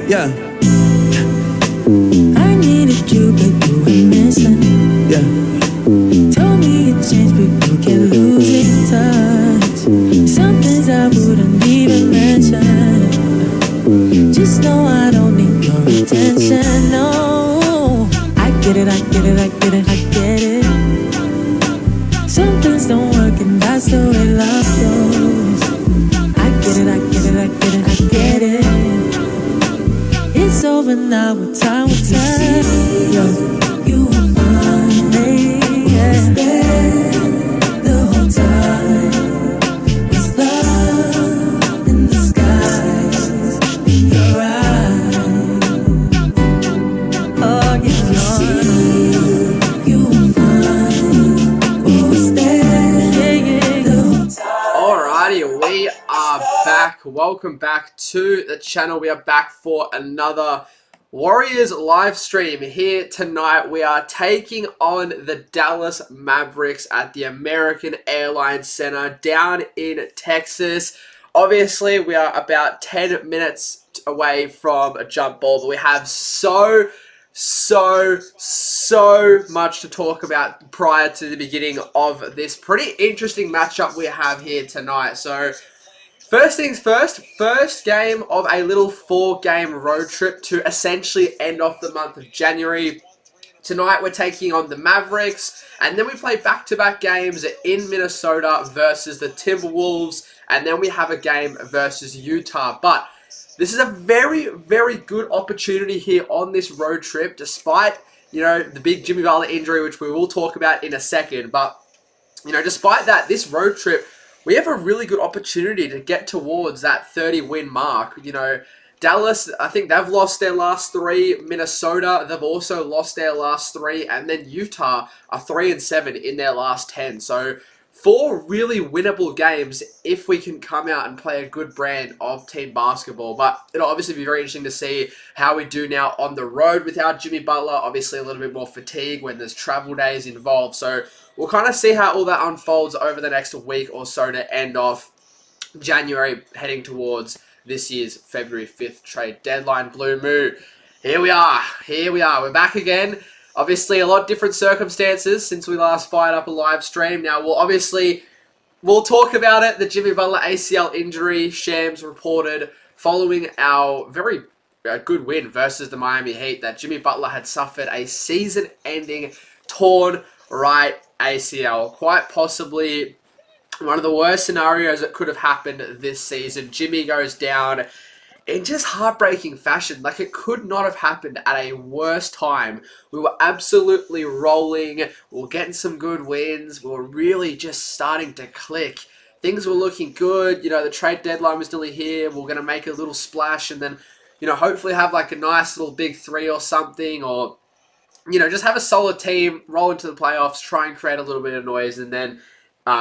Yeah. I needed you, but you were missing. Yeah. Told me you changed, but you kept losing touch. Some things I wouldn't even mention. Just know I don't need your attention, no. I get it, I get it, I get it, I get it. Some things don't work and that's the way love goes. I get it, I get it, I get it, I get it. It's over now, what time will tell. You were fine, yeah. The whole time was love in the skies, in your eyes. Oh, yeah, you were fine, was there the whole time. Alrighty, we are back. Welcome back to the channel. We are back for another Warriors live stream. Here tonight, we are taking on the Dallas Mavericks at the American Airlines Center down in Texas. Obviously, we are about 10 minutes away from a jump ball, but we have so much to talk about prior to the beginning of this pretty interesting matchup we have here tonight. So first things first, first game of a little 4-game road trip to essentially end off the month of January. Tonight we're taking on the Mavericks, and then we play back-to-back games in Minnesota versus the Timberwolves, and then we have a game versus Utah. But this is a very, very good opportunity here on this road trip, despite, you know, the big Jimmy Butler injury, which we will talk about in a second. But, you know, despite that, this road trip, we have a really good opportunity to get towards that 30-win mark. You know, Dallas, I think they've lost their last 3. Minnesota, they've also lost their last 3. And then Utah are 3-7 in their last 10. So 4 really winnable games if we can come out and play a good brand of team basketball. But it'll obviously be very interesting to see how we do now on the road without Jimmy Butler. Obviously a little bit more fatigue when there's travel days involved. So we'll kind of see how all that unfolds over the next week or so to end off January, heading towards this year's February 5th trade deadline. Blue Moo, here we are. We're back again. Obviously, a lot different circumstances since we last fired up a live stream. Now, we'll talk about it. The Jimmy Butler ACL injury, Shams reported following our very good win versus the Miami Heat that Jimmy Butler had suffered a season-ending torn right ACL. Quite possibly one of the worst scenarios that could have happened this season. Jimmy goes down in just heartbreaking fashion. Like, it could not have happened at a worse time. We were absolutely rolling. We were getting some good wins. We were really just starting to click. Things were looking good. You know, the trade deadline was nearly here. We we're going to make a little splash and then, you know, hopefully have like a nice little big 3 or something, or, you know, just have a solid team, roll into the playoffs, try and create a little bit of noise, and then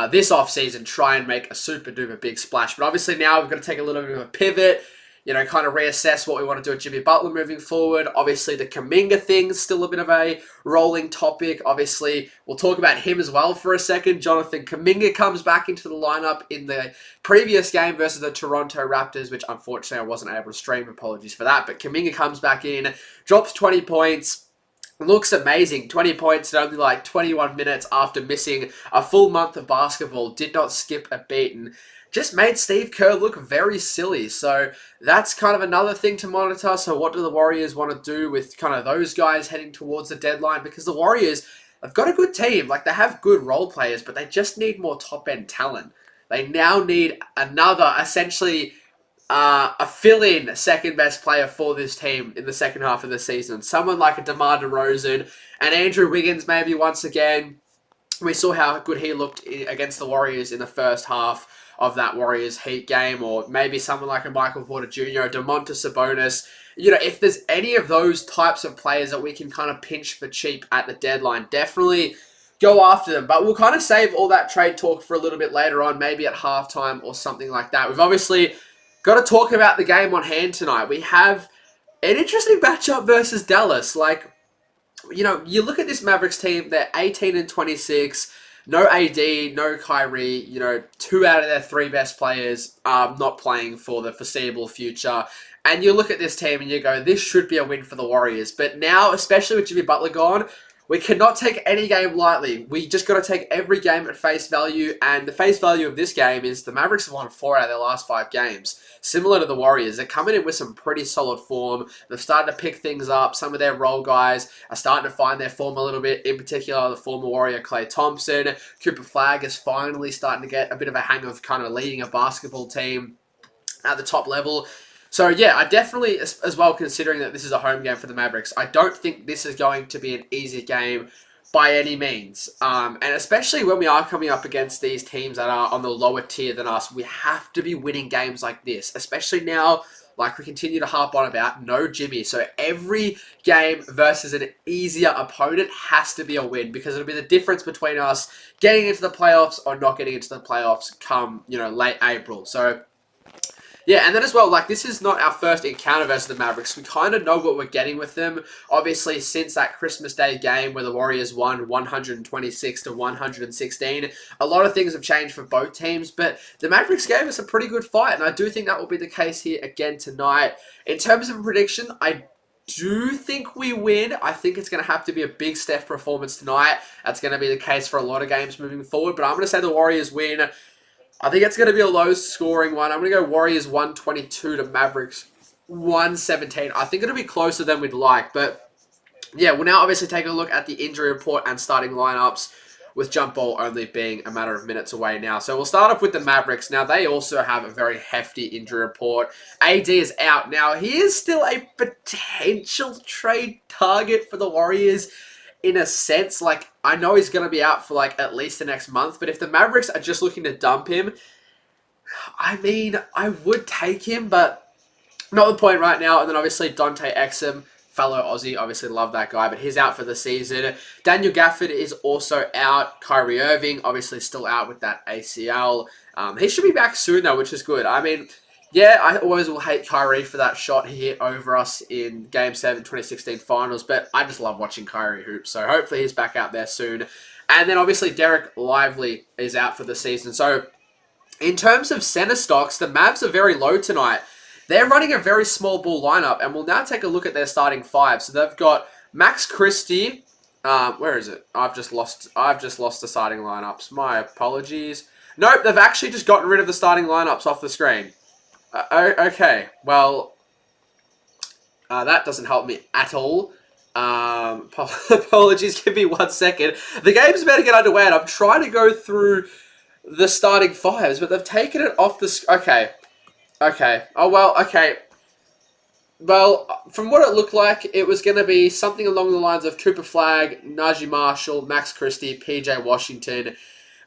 this offseason try and make a super duper big splash. But obviously now we've got to take a little bit of a pivot, you know, kind of reassess what we want to do with Jimmy Butler moving forward. Obviously, the Kuminga thing's still a bit of a rolling topic. Obviously, we'll talk about him as well for a second. Jonathan Kuminga comes back into the lineup in the previous game versus the Toronto Raptors, which unfortunately I wasn't able to stream. Apologies for that. But Kuminga comes back in, drops 20 points. Looks amazing. 20 points in only like 21 minutes after missing a full month of basketball. Did not skip a beat and just made Steve Kerr look very silly. So that's kind of another thing to monitor. So what do the Warriors want to do with kind of those guys heading towards the deadline? Because the Warriors have got a good team. Like, they have good role players, but they just need more top-end talent. They now need another, essentially, a fill-in second-best player for this team in the second half of the season. Someone like a DeMar DeRozan and Andrew Wiggins maybe once again. We saw how good he looked against the Warriors in the first half of that Warriors Heat game, or maybe someone like a Michael Porter Jr., Domantas Sabonis. You know, if there's any of those types of players that we can kind of pinch for cheap at the deadline, definitely go after them. But we'll kind of save all that trade talk for a little bit later on, maybe at halftime or something like that. We've obviously got to talk about the game on hand tonight. We have an interesting matchup versus Dallas. Like, you know, you look at this Mavericks team, they're 18-26, no AD, no Kyrie, you know, 2 out of their 3 best players are not playing for the foreseeable future. And you look at this team and you go, this should be a win for the Warriors. But now, especially with Jimmy Butler gone, we cannot take any game lightly. We just got to take every game at face value. And the face value of this game is the Mavericks have won 4 out of their last 5 games. Similar to the Warriors. They're coming in with some pretty solid form. They've started to pick things up. Some of their role guys are starting to find their form a little bit. In particular, the former Warrior Klay Thompson. Cooper Flagg is finally starting to get a bit of a hang of kind of leading a basketball team at the top level. So yeah, I definitely, as well, considering that this is a home game for the Mavericks, I don't think this is going to be an easy game by any means. And especially when we are coming up against these teams that are on the lower tier than us, we have to be winning games like this, especially now, like we continue to harp on about, no Jimmy. So every game versus an easier opponent has to be a win, because it'll be the difference between us getting into the playoffs or not getting into the playoffs come, late April. So yeah, and then as well, like, this is not our first encounter versus the Mavericks. We kind of know what we're getting with them. Obviously, since that Christmas Day game where the Warriors won 126-116, a lot of things have changed for both teams, but the Mavericks gave us a pretty good fight, and I do think that will be the case here again tonight. In terms of a prediction, I do think we win. I think it's going to have to be a big Steph performance tonight. That's going to be the case for a lot of games moving forward, but I'm going to say the Warriors win. I think it's going to be a low-scoring one. I'm going to go Warriors 122 to Mavericks 117. I think it'll be closer than we'd like. But, yeah, we'll now obviously take a look at the injury report and starting lineups, with jump ball only being a matter of minutes away now. So we'll start off with the Mavericks. Now, they also have a very hefty injury report. AD is out. Now, he is still a potential trade target for the Warriors, in a sense. Like, I know he's going to be out for, like, at least the next month, but if the Mavericks are just looking to dump him, I mean, I would take him, but not the point right now. And then, obviously, Dante Exum, fellow Aussie, obviously love that guy, but he's out for the season. Daniel Gafford is also out. Kyrie Irving, obviously still out with that ACL. He should be back soon, though, which is good. I mean, yeah, I always will hate Kyrie for that shot he hit over us in Game 7 2016 finals, but I just love watching Kyrie hoop, so hopefully he's back out there soon. And then obviously Derek Lively is out for the season. So in terms of center stocks, the Mavs are very low tonight. They're running a very small ball lineup, and we'll now take a look at their starting 5. So they've got Max Christie. Where is it? I've just lost the starting lineups. My apologies. Nope, they've actually just gotten rid of the starting lineups off the screen. Okay, well, that doesn't help me at all. Apologies, give me 1 second. The game's about to get underway, and I'm trying to go through the starting 5s, but they've taken it off the... Okay. Oh, well, okay. Well, from what it looked like, it was going to be something along the lines of Cooper Flagg, Najee Marshall, Max Christie, PJ Washington,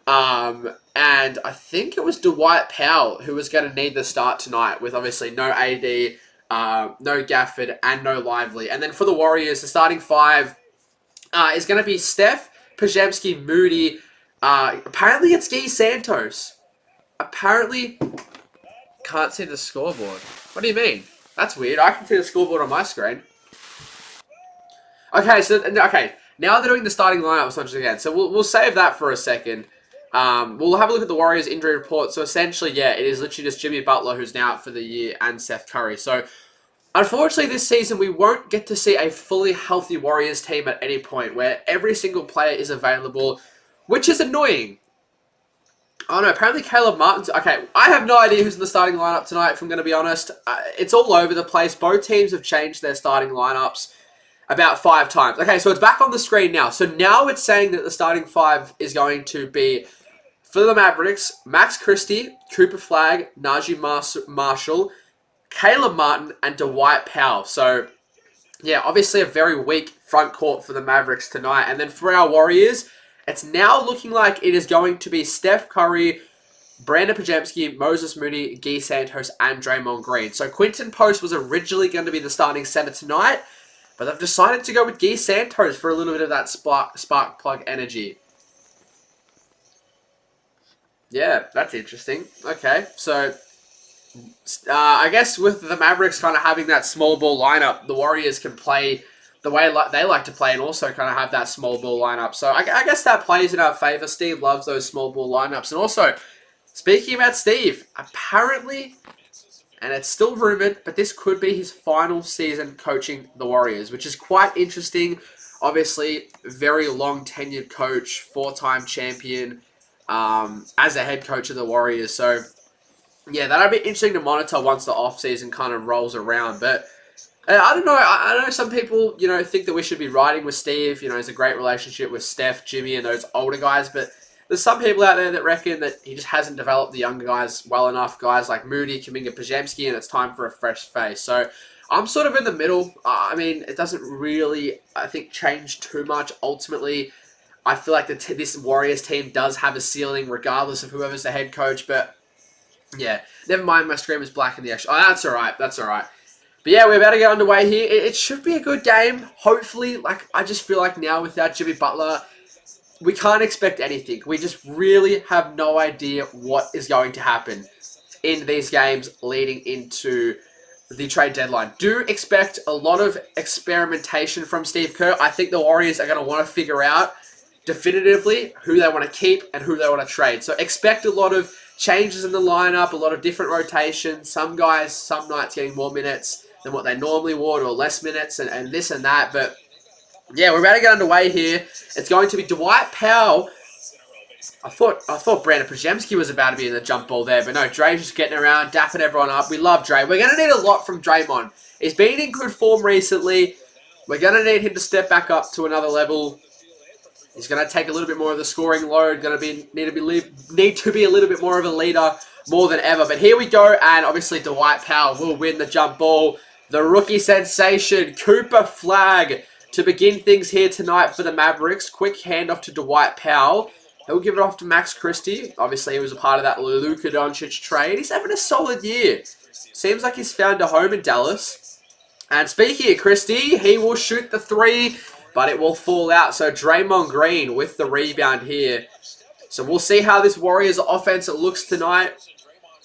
and I think it was Dwight Powell who was going to need the start tonight, with obviously no AD, no Gafford, and no Lively. And then for the Warriors, the starting 5 is going to be Steph, Pajemski, Moody. Apparently it's Guy Santos. Apparently, can't see the scoreboard. What do you mean? That's weird. I can see the scoreboard on my screen. Okay, now they're doing the starting lineup once again. So we'll save that for a second. We'll have a look at the Warriors injury report. So essentially, yeah, it is literally just Jimmy Butler who's now out for the year, and Seth Curry. So unfortunately, this season we won't get to see a fully healthy Warriors team at any point, where every single player is available, which is annoying. Oh no, apparently Caleb Martin's... Okay, I have no idea who's in the starting lineup tonight, if I'm going to be honest. It's all over the place. Both teams have changed their starting lineups about 5 times. Okay, so it's back on the screen now. So now it's saying that the starting 5 is going to be, for the Mavericks, Max Christie, Cooper Flagg, Najee Marshall, Caleb Martin, and Dwight Powell. So, yeah, obviously a very weak front court for the Mavericks tonight. And then for our Warriors, it's now looking like it is going to be Steph Curry, Brandon Pajemski, Moses Moody, Guy Santos, and Draymond Green. So Quinton Post was originally going to be the starting center tonight, but they've decided to go with Guy Santos for a little bit of that spark plug energy. Yeah, that's interesting. Okay, so I guess with the Mavericks kind of having that small ball lineup, the Warriors can play the way they like to play, and also kind of have that small ball lineup. So I guess that plays in our favor. Steve loves those small ball lineups. And also, speaking about Steve, apparently And it's still rumored, but this could be his final season coaching the Warriors, which is quite interesting. Obviously, very long tenured coach, 4-time champion as a head coach of the Warriors. So, yeah, that'll be interesting to monitor once the off-season kind of rolls around. But I don't know. I know some people, think that we should be riding with Steve. It's a great relationship with Steph, Jimmy, and those older guys. But there's some people out there that reckon that he just hasn't developed the younger guys well enough. Guys like Moody, Kuminga, Pajemski, and it's time for a fresh face. So I'm sort of in the middle. I mean, it doesn't really, I think, change too much. Ultimately, I feel like this Warriors team does have a ceiling regardless of whoever's the head coach. But yeah, never mind. My screen is black in the action. Oh, that's all right. That's all right. But yeah, we're about to get underway here. It should be a good game. Hopefully, I just feel like now without Jimmy Butler, we can't expect anything. We just really have no idea what is going to happen in these games leading into the trade deadline. Do expect a lot of experimentation from Steve Kerr. I think the Warriors are going to want to figure out definitively who they want to keep and who they want to trade. So expect a lot of changes in the lineup, a lot of different rotations. Some guys, some nights getting more minutes than what they normally would, or less minutes, and this and that. But yeah, we're about to get underway here. It's going to be Dwight Powell. I thought Brandon Pajemski was about to be in the jump ball there, but no, Dre's just getting around, dapping everyone up. We love Dre. We're going to need a lot from Draymond. He's been in good form recently. We're going to need him to step back up to another level. He's going to take a little bit more of the scoring load. Going to need to be a little bit more of a leader more than ever. But here we go, and obviously Dwight Powell will win the jump ball. The rookie sensation, Cooper Flagg, to begin things here tonight for the Mavericks. Quick handoff to Dwight Powell. He'll give it off to Max Christie. Obviously, he was a part of that Luka Doncic trade. He's having a solid year. Seems like he's found a home in Dallas. And speaking of Christie, he will shoot the three, but it will fall out. So Draymond Green with the rebound here. So we'll see how this Warriors offense looks tonight.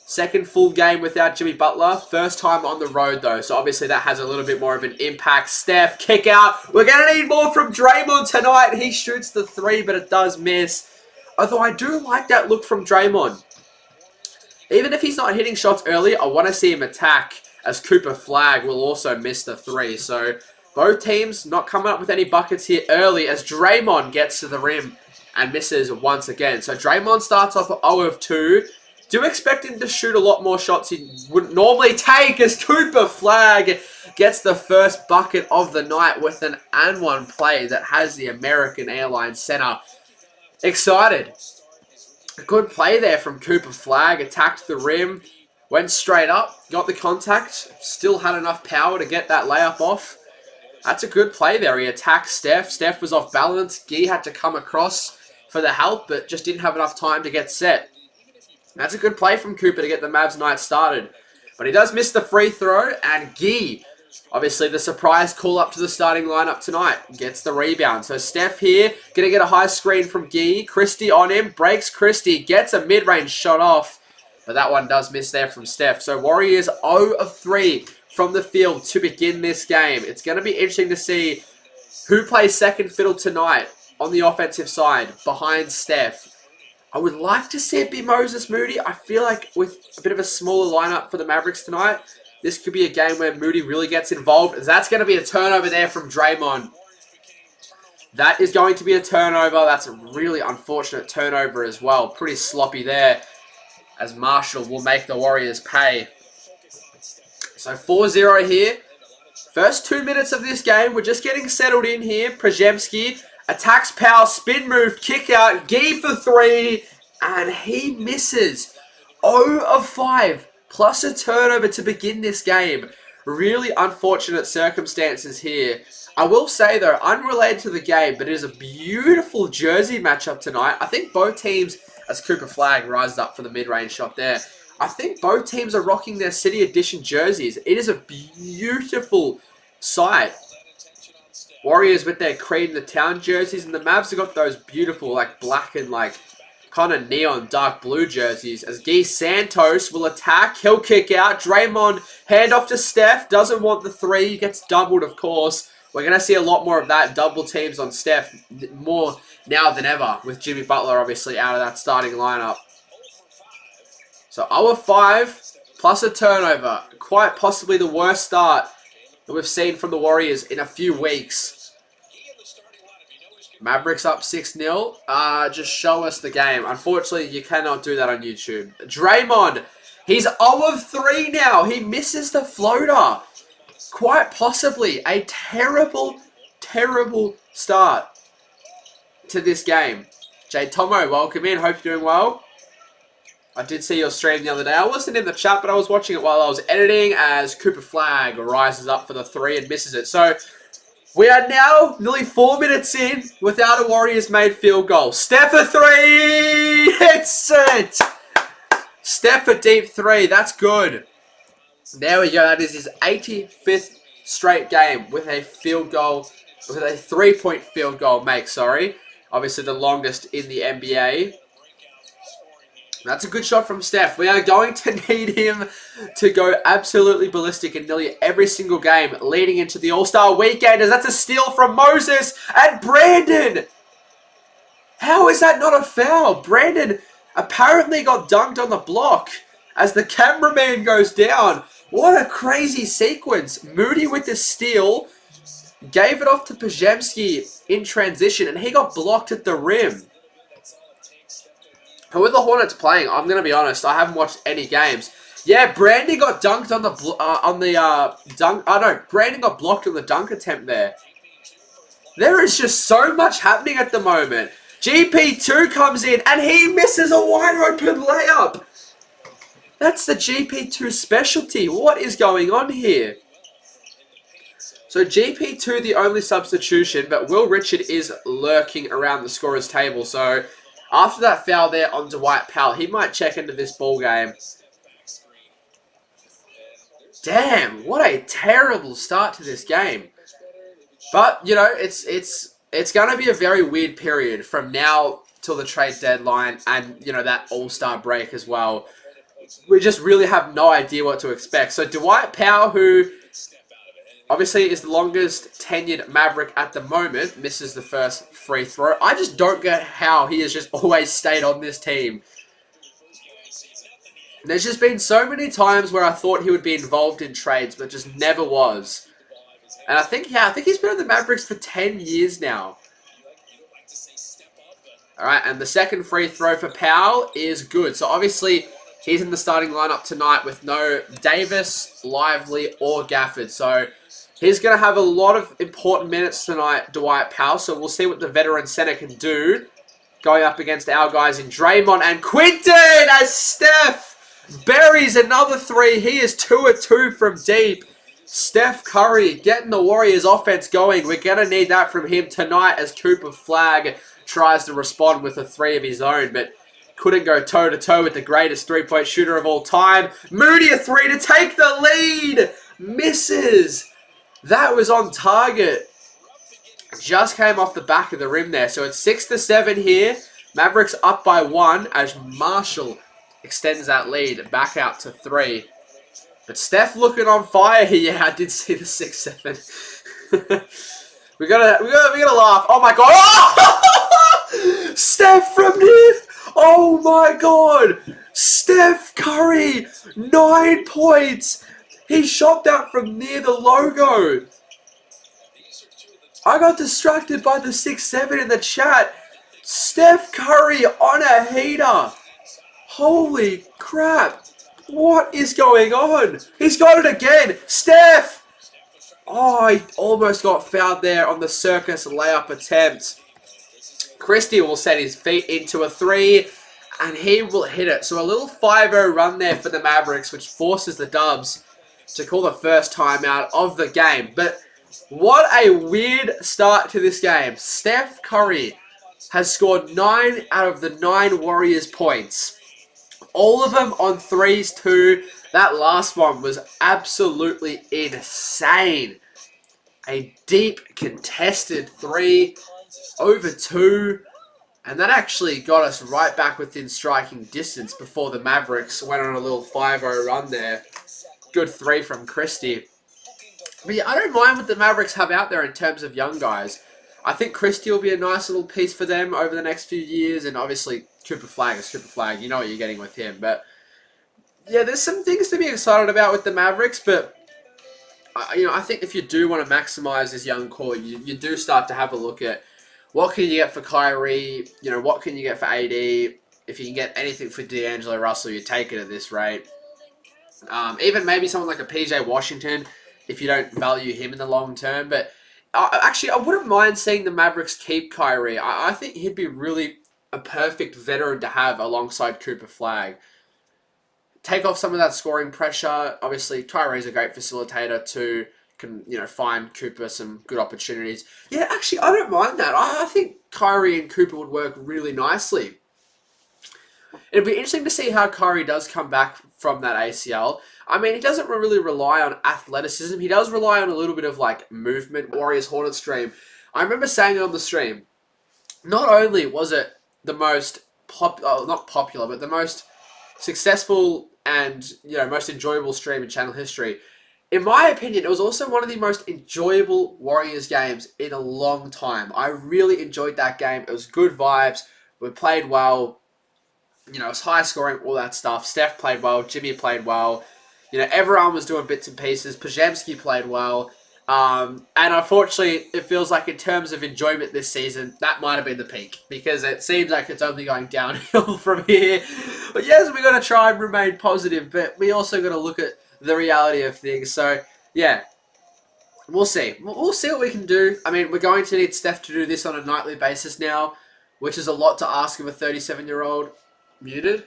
Second full game without Jimmy Butler. First time on the road, though. So, obviously, that has a little bit more of an impact. Steph, kick out. We're going to need more from Draymond tonight. He shoots the three, but it does miss. Although, I do like that look from Draymond. Even if he's not hitting shots early, I want to see him attack, as Cooper Flagg will also miss the three. So, both teams not coming up with any buckets here early, as Draymond gets to the rim and misses once again. So, Draymond starts off 0 of 2. Do expect him to shoot a lot more shots he wouldn't normally take, as Cooper Flagg gets the first bucket of the night with an and one play that has the American Airlines Center excited. A good play there from Cooper Flagg. Attacked the rim, went straight up, got the contact, still had enough power to get that layup off. That's a good play there. He attacked Steph. Steph was off balance. Gee had to come across for the help, but just didn't have enough time to get set. That's a good play from Cooper to get the Mavs night started. But he does miss the free throw, and Gee, obviously the surprise call up to the starting lineup tonight, gets the rebound. So Steph here, going to get a high screen from Gee. Christie on him, breaks Christie, gets a mid-range shot off. But that one does miss there from Steph. So Warriors 0 of 3 from the field to begin this game. It's going to be interesting to see who plays second fiddle tonight on the offensive side behind Steph. I would like to see it be Moses Moody. I feel like with a bit of a smaller lineup for the Mavericks tonight, this could be a game where Moody really gets involved. That's going to be a turnover there from Draymond. That is going to be a turnover. That's a really unfortunate turnover as well. Pretty sloppy there, as Marshall will make the Warriors pay. So 4-0 here. First 2 minutes of this game, we're just getting settled in here. Pajemski attacks Powell, spin move, kick out, Gee for three, and he misses. 0 of 5, plus a turnover to begin this game. Really unfortunate circumstances here. I will say, though, unrelated to the game, but it is a beautiful jersey matchup tonight. I think both teams, as Cooper Flagg rises up for the mid-range shot there, I think both teams are rocking their City Edition jerseys. It is a beautiful sight. Warriors with their Creed the Town jerseys, and the Mavs have got those beautiful, black and, kind of neon dark blue jerseys. As Guy Santos will attack, he'll kick out. Draymond, hand off to Steph, doesn't want the three, gets doubled, of course. We're going to see a lot more of that, double teams on Steph, more now than ever, with Jimmy Butler, obviously, out of that starting lineup. So 0 of 5, plus a turnover. Quite possibly the worst start that we've seen from the Warriors in a few weeks. Mavericks up 6-0. Just show us the game. Unfortunately, you cannot do that on YouTube. Draymond, he's 0 of 3 now. He misses the floater. Quite possibly a terrible, terrible start to this game. Jay Tomo, welcome in. Hope you're doing well. I did see your stream the other day. I wasn't in the chat, but I was watching it while I was editing as Cooper Flag rises up for the 3 and misses it. So we are now nearly 4 minutes in without a Warriors-made field goal. Steph for 3! Hits it! Steph for deep 3. That's good. There we go. That is his 85th straight game with a field goal, with a 3-point field goal make, sorry. Obviously the longest in the NBA. That's a good shot from Steph. We are going to need him to go absolutely ballistic in nearly every single game leading into the All-Star weekend, as that's a steal from Moses and Brandon. How is that not a foul? Brandon apparently got dunked on the block as the cameraman goes down. What a crazy sequence. Moody with the steal, gave it off to Pajemski in transition, and he got blocked at the rim. Who are the Hornets playing? I'm going to be honest, I haven't watched any games. Yeah, Brandon got dunked on the dunk. Oh no, Brandon got blocked on the dunk attempt there. There is just so much happening at the moment. GP2 comes in and he misses a wide open layup. That's the GP2 specialty. What is going on here? So GP2 the only substitution, but Will Richard is lurking around the scorer's table. So after that foul there on Dwight Powell, he might check into this ball game. Damn, what a terrible start to this game. But, you know, it's going to be a very weird period from now till the trade deadline and, you know, that All-Star break as well. We just really have no idea what to expect. So Dwight Powell, who obviously is the longest tenured Maverick at the moment, misses the first free throw. I just don't get how he has just always stayed on this team. There's just been so many times where I thought he would be involved in trades, but just never was. And I think he's been in the Mavericks for 10 years now. Alright, and the second free throw for Powell is good. So obviously, he's in the starting lineup tonight with no Davis, Lively, or Gafford. So he's going to have a lot of important minutes tonight, Dwight Powell. So we'll see what the veteran center can do going up against our guys in Draymond and Quinton as Steph buries another 3. He is 2 of 2 from deep. Steph Curry getting the Warriors offense going. We're going to need that from him tonight as Cooper Flag tries to respond with a 3 of his own, but couldn't go toe-to-toe with the greatest three-point shooter of all time. Moody a 3 to take the lead. Misses. That was on target. Just came off the back of the rim there. So it's 6-7 here. Mavericks up by 1 as Marshall extends that lead back out to 3. But Steph looking on fire here. Yeah, I did see the 6-7. we gotta laugh. Oh my god. Oh! Steph from here. Oh my god. Steph Curry. 9 points. He shot that from near the logo. I got distracted by the 6-7 in the chat. Steph Curry on a heater. Holy crap. What is going on? He's got it again. Steph. Oh, he almost got fouled there on the circus layup attempt. Christie will set his feet into a 3. And he will hit it. So a little 5-0 run there for the Mavericks, which forces the Dubs to call the first timeout of the game. But what a weird start to this game. Steph Curry has scored 9 out of the 9 Warriors points. All of them on 3s too. That last one was absolutely insane. A deep contested 3 over 2. And that actually got us right back within striking distance before the Mavericks went on a little 5-0 run there. Good 3 from Christie. But yeah, I don't mind what the Mavericks have out there in terms of young guys. I think Christie will be a nice little piece for them over the next few years. And obviously, Cooper Flag is Cooper Flag. You know what you're getting with him. But yeah, there's some things to be excited about with the Mavericks, but I think if you do want to maximize this young core, you do start to have a look at what can you get for Kyrie, what can you get for AD. If you can get anything for D'Angelo Russell, you take it at this rate. Even maybe someone like a PJ Washington, if you don't value him in the long term. But actually, I wouldn't mind seeing the Mavericks keep Kyrie. I think he'd be really a perfect veteran to have alongside Cooper Flag. Take off some of that scoring pressure. Obviously, Kyrie's a great facilitator too. Can find Cooper some good opportunities. Yeah, actually, I don't mind that. I think Kyrie and Cooper would work really nicely. It'll be interesting to see how Kyrie does come back from that ACL. I mean, he doesn't really rely on athleticism. He does rely on a little bit of like movement. Warriors Hornet stream. I remember saying it on the stream. Not only was it the most not popular, but the most successful and most enjoyable stream in channel history. In my opinion, it was also one of the most enjoyable Warriors games in a long time. I really enjoyed that game. It was good vibes. We played well. It was high scoring, all that stuff. Steph played well. Jimmy played well. Everyone was doing bits and pieces. Pajemski played well. And unfortunately, it feels like in terms of enjoyment this season, that might have been the peak. Because it seems like it's only going downhill from here. But yes, we've got to try and remain positive. But we also got to look at the reality of things. So, yeah. We'll see. We'll see what we can do. I mean, we're going to need Steph to do this on a nightly basis now. Which is a lot to ask of a 37-year-old. Muted.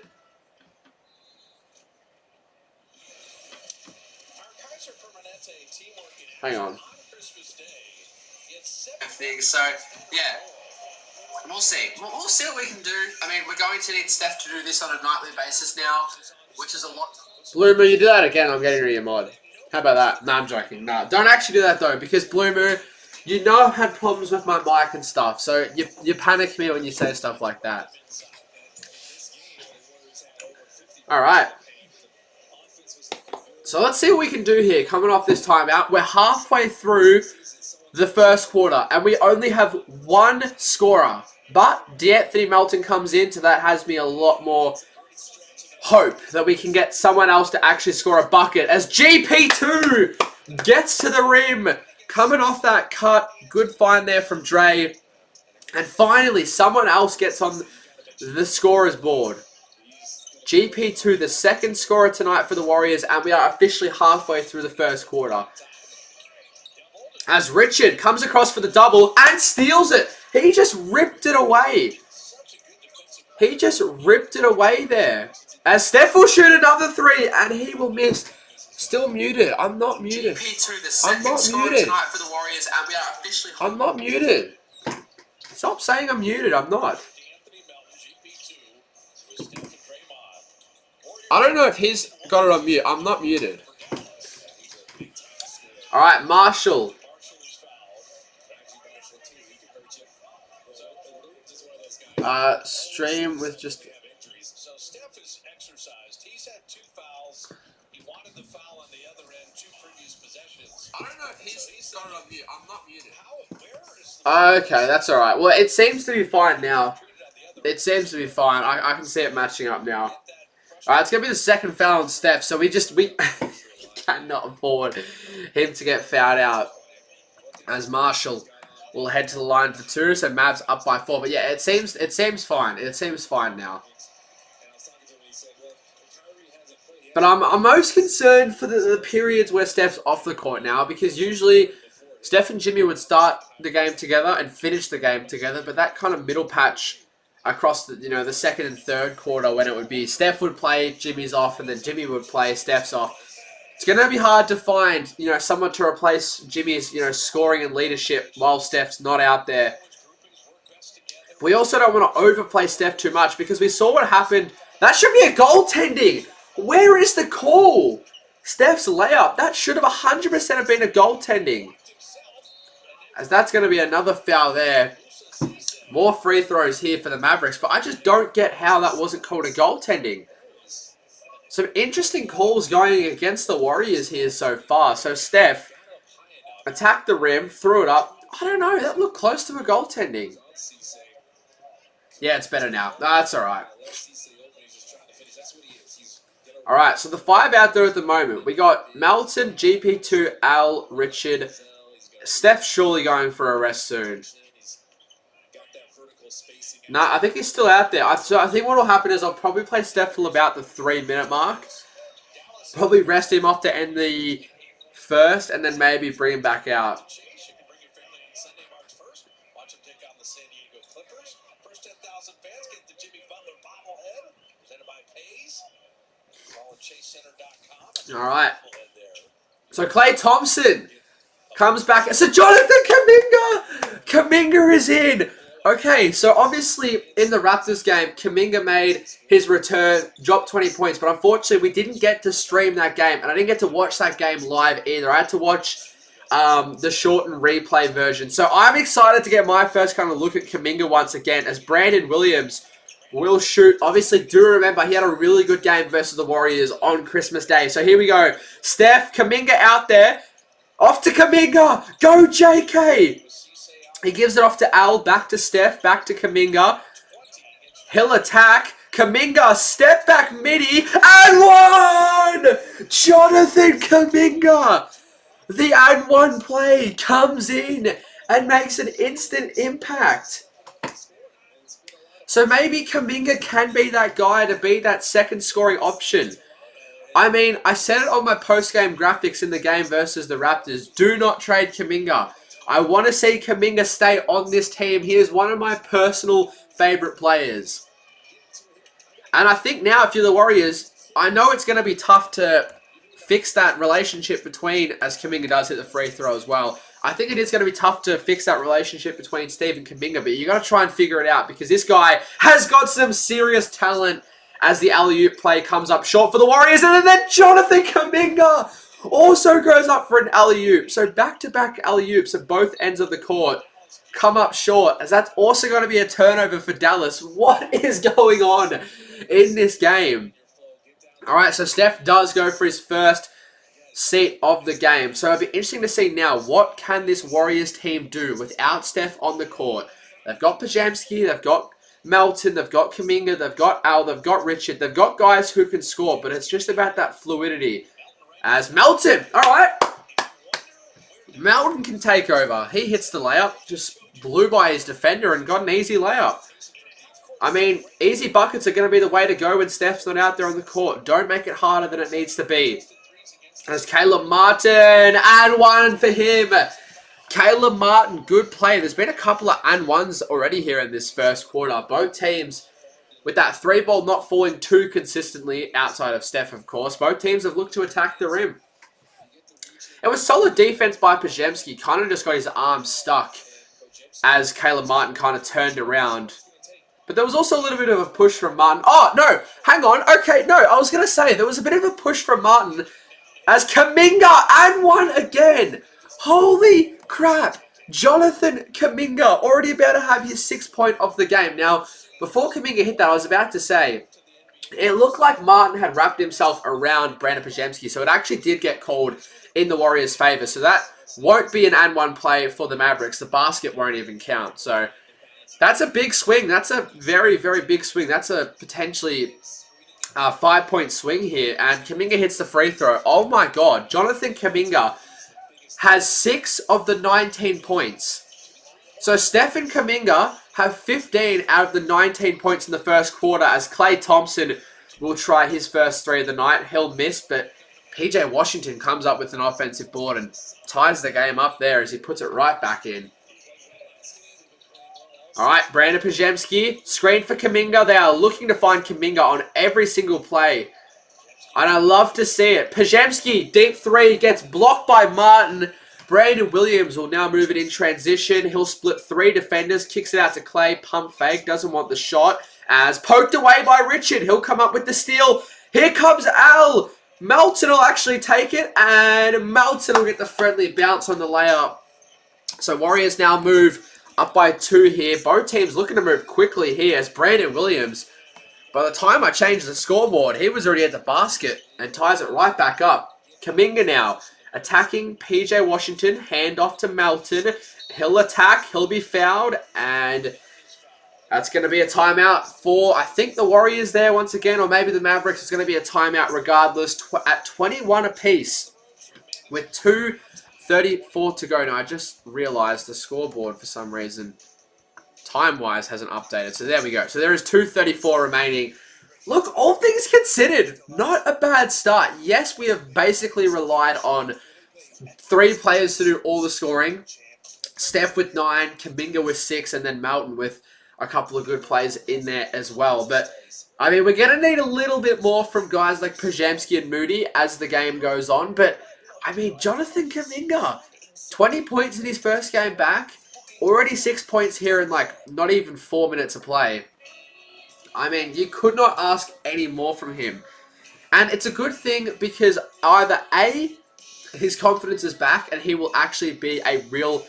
Hang on. So, yeah. We'll see. We'll see what we can do. I mean, we're going to need Steph to do this on a nightly basis now, which is a lot. Bloomer, you do that again, I'm getting rid of your mod. How about that? No, I'm joking. No, don't actually do that, though, because Bloomer, I've had problems with my mic and stuff, so you panic me when you say stuff like that. Alright. So let's see what we can do here coming off this timeout. We're halfway through the first quarter and we only have one scorer. But D'Anthony Melton comes in, so that has me a lot more hope that we can get someone else to actually score a bucket as GP2 gets to the rim. Coming off that cut. Good find there from Dre. And finally, someone else gets on the scorer's board. GP2, the second scorer tonight for the Warriors, and we are officially halfway through the first quarter. As Richard comes across for the double and steals it. He just ripped it away. He just ripped it away there. As Steph will shoot another three, and he will miss. Still muted. I'm not muted. GP2, the second scorer tonight for the Warriors, and we are officially... I'm not muted. Stop saying I'm muted. I'm not. I don't know if he's got it on mute. I'm not muted. Alright, Marshall. Stream with just... So Steph has exercised. He's had 2 fouls. He wanted the foul on the other end 2 previous possessions. I don't know if he's got it on mute. I'm not muted. Okay, that's alright. Well, it seems to be fine now. It seems to be fine. I can see it matching up now. Alright, it's going to be the second foul on Steph, so we cannot afford him to get fouled out. As Marshall will head to the line for 2, so Mavs up by 4. But yeah, it seems fine. It seems fine now. But I'm most concerned for the periods where Steph's off the court now, because usually Steph and Jimmy would start the game together and finish the game together, but that kind of middle patch across the second and third quarter, when it would be Steph would play, Jimmy's off, and then Jimmy would play, Steph's off. It's going to be hard to find, someone to replace Jimmy's, scoring and leadership while Steph's not out there. We also don't want to overplay Steph too much, because we saw what happened. That should be a goaltending. Where is the call? Steph's layup. That should have 100% have been a goaltending. As that's going to be another foul there. More free throws here for the Mavericks, but I just don't get how that wasn't called a goaltending. Some interesting calls going against the Warriors here so far. So Steph attacked the rim, threw it up. I don't know, that looked close to a goaltending. Yeah, it's better now. No, that's alright. All right, so the 5 out there at the moment. We got Melton, GP2, Al, Richard. Steph surely going for a rest soon. No, I think he's still out there. So I think what will happen is I'll probably play Steph till about the 3-minute mark. Probably rest him off to end the first and then maybe bring him back out. All right. So Klay Thompson comes back. So Jonathan Kuminga! Kuminga is in. Okay, so obviously in the Raptors game, Kuminga made his return, dropped 20 points, but unfortunately we didn't get to stream that game, and I didn't get to watch that game live either. I had to watch the shortened replay version. So I'm excited to get my first kind of look at Kuminga once again, as Brandon Williams will shoot. Obviously, do remember he had a really good game versus the Warriors on Christmas Day. So here we go. Steph, Kuminga out there. Off to Kuminga. Go, JK. He gives it off to Al, back to Steph, back to Kuminga. He'll attack. Kuminga, step back midi, and one! Jonathan Kuminga! The and one play comes in and makes an instant impact. So maybe Kuminga can be that guy to be that second scoring option. I mean, I said it on my post-game graphics in the game versus the Raptors. Do not trade Kuminga. I want to see Kuminga stay on this team. He is one of my personal favorite players. And I think now, if you're the Warriors, I know it's going to be tough to fix that relationship between, as Kuminga does hit the free throw as well. I think it is going to be tough to fix that relationship between Steve and Kuminga, but you got to try and figure it out because this guy has got some serious talent as the alley-oop play comes up short for the Warriors, and then Jonathan Kuminga also goes up for an alley-oop. So back-to-back alley-oops at both ends of the court come up short, as that's also going to be a turnover for Dallas. What is going on in this game? All right, so Steph does go for his first seat of the game. So it'll be interesting to see now, what can this Warriors team do without Steph on the court? They've got Pajamski, they've got Melton, they've got Kuminga, they've got Al, they've got Richard, they've got guys who can score, but it's just about that fluidity. As Melton, all right, Melton can take over. He hits the layup, just blew by his defender and got an easy layup. I mean, easy buckets are going to be the way to go when Steph's not out there on the court. Don't make it harder than it needs to be. As Caleb Martin, and one for him. Caleb Martin, good play. There's been a couple of and ones already here in this first quarter. Both teams, with that three ball not falling too consistently, outside of Steph, of course, both teams have looked to attack the rim. It was solid defense by Pajemski. Kind of just got his arm stuck as Caleb Martin kind of turned around. But there was also a little bit of a push from Martin. Oh, no, hang on. Okay, no, I was going to say there was a bit of a push from Martin as Kuminga and one again. Holy crap. Jonathan Kuminga already about to have his 6th point of the game. Now, before Kuminga hit that, I was about to say, it looked like Martin had wrapped himself around Brandon Pajemski, so it actually did get called in the Warriors' favor. So that won't be an and one play for the Mavericks. The basket won't even count. So that's a big swing. That's a very, very big swing. That's a potentially 5-point swing here. And Kuminga hits the free throw. Oh my God. Jonathan Kuminga has 6 of the 19 points. So Steph and Kuminga have 15 out of the 19 points in the first quarter, as Klay Thompson will try his first 3 of the night. He'll miss, but PJ Washington comes up with an offensive board and ties the game up there as he puts it right back in. All right, Brandon Pajemski, screen for Kuminga. They are looking to find Kuminga on every single play. And I love to see it. Pajemski, deep 3, gets blocked by Martin. Brandon Williams will now move it in transition. He'll split 3 defenders, kicks it out to Klay, pump fake, doesn't want the shot. As poked away by Richard, he'll come up with the steal. Here comes Al. Melton will actually take it, and Melton will get the friendly bounce on the layup. So Warriors now move up by 2 here. Both teams looking to move quickly here as Brandon Williams, by the time I changed the scoreboard, he was already at the basket and ties it right back up. Kuminga now attacking PJ Washington. Hand off to Melton. He'll attack. He'll be fouled. And That's going to be a timeout for, I think, the Warriors there once again, or maybe the Mavericks. It's going to be a timeout regardless at 21 apiece with 2:34 to go. Now, I just realized the scoreboard for some reason, time-wise, hasn't updated. So there we go. So there is 2:34 remaining. Look, all things considered, not a bad start. Yes, we have basically relied on 3 players to do all the scoring. Steph with 9, Kuminga with 6, and then Melton with a couple of good plays in there as well. But, I mean, we're going to need a little bit more from guys like Pajamski and Moody as the game goes on. But, I mean, Jonathan Kuminga, 20 points in his first game back. Already 6 points here in, like, not even 4 minutes of play. I mean, you could not ask any more from him. And it's a good thing because either A, his confidence is back and he will actually be a real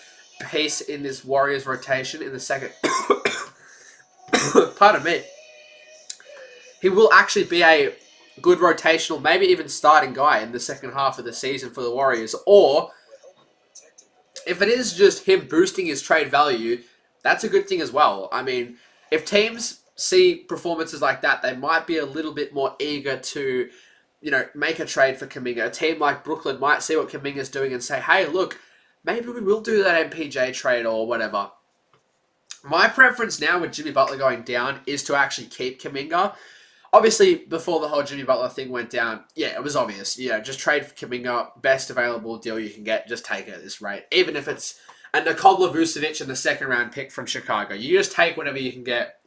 piece in this Warriors rotation in the second... Pardon me. He will actually be a good rotational, maybe even starting guy in the second half of the season for the Warriors. Or, if it is just him boosting his trade value, that's a good thing as well. I mean, if teams see performances like that, they might be a little bit more eager to, you know, make a trade for Kuminga. A team like Brooklyn might see what Kuminga's doing and say, hey, look, maybe we will do that MPJ trade or whatever. My preference now with Jimmy Butler going down is to actually keep Kuminga. Obviously, before the whole Jimmy Butler thing went down, yeah, it was obvious. You know, just trade for Kuminga, best available deal you can get, just take it at this rate. Even if it's a Nikola Vucevic in the second round pick from Chicago. You just take whatever you can get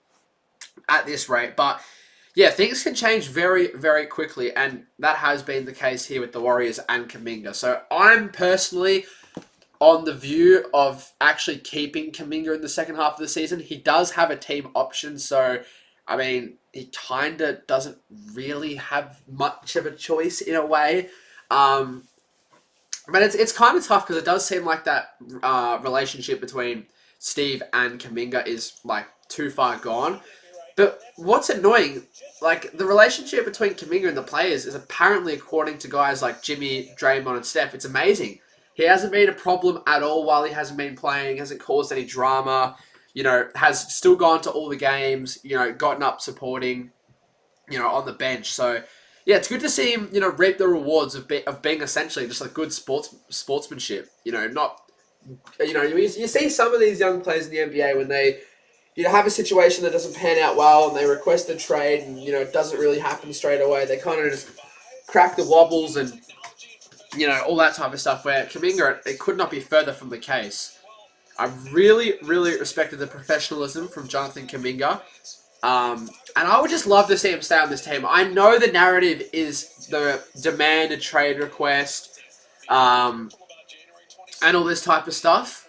at this rate. But, yeah, things can change very, very quickly, and that has been the case here with the Warriors and Kuminga. So, I'm personally on the view of actually keeping Kuminga in the second half of the season. He does have a team option, so, I mean, he kind of doesn't really have much of a choice in a way. But it's kind of tough because it does seem like that relationship between Steve and Kuminga is, like, too far gone. But what's annoying, like, the relationship between Kuminga and the players is apparently, according to guys like Jimmy, Draymond, and Steph, it's amazing. He hasn't been a problem at all while he hasn't been playing, hasn't caused any drama, you know, has still gone to all the games, you know, gotten up supporting, you know, on the bench. So, yeah, it's good to see him, you know, reap the rewards of being essentially just like good sportsmanship. You know, not, you know, you see some of these young players in the NBA when they, you know, have a situation that doesn't pan out well and they request a trade and, you know, it doesn't really happen straight away. They kind of just crack the wobbles and, you know, all that type of stuff, where Kuminga, it could not be further from the case. I really, really respected the professionalism from Jonathan Kuminga. And I would just love to see him stay on this team. I know the narrative is the demand a trade request, and all this type of stuff.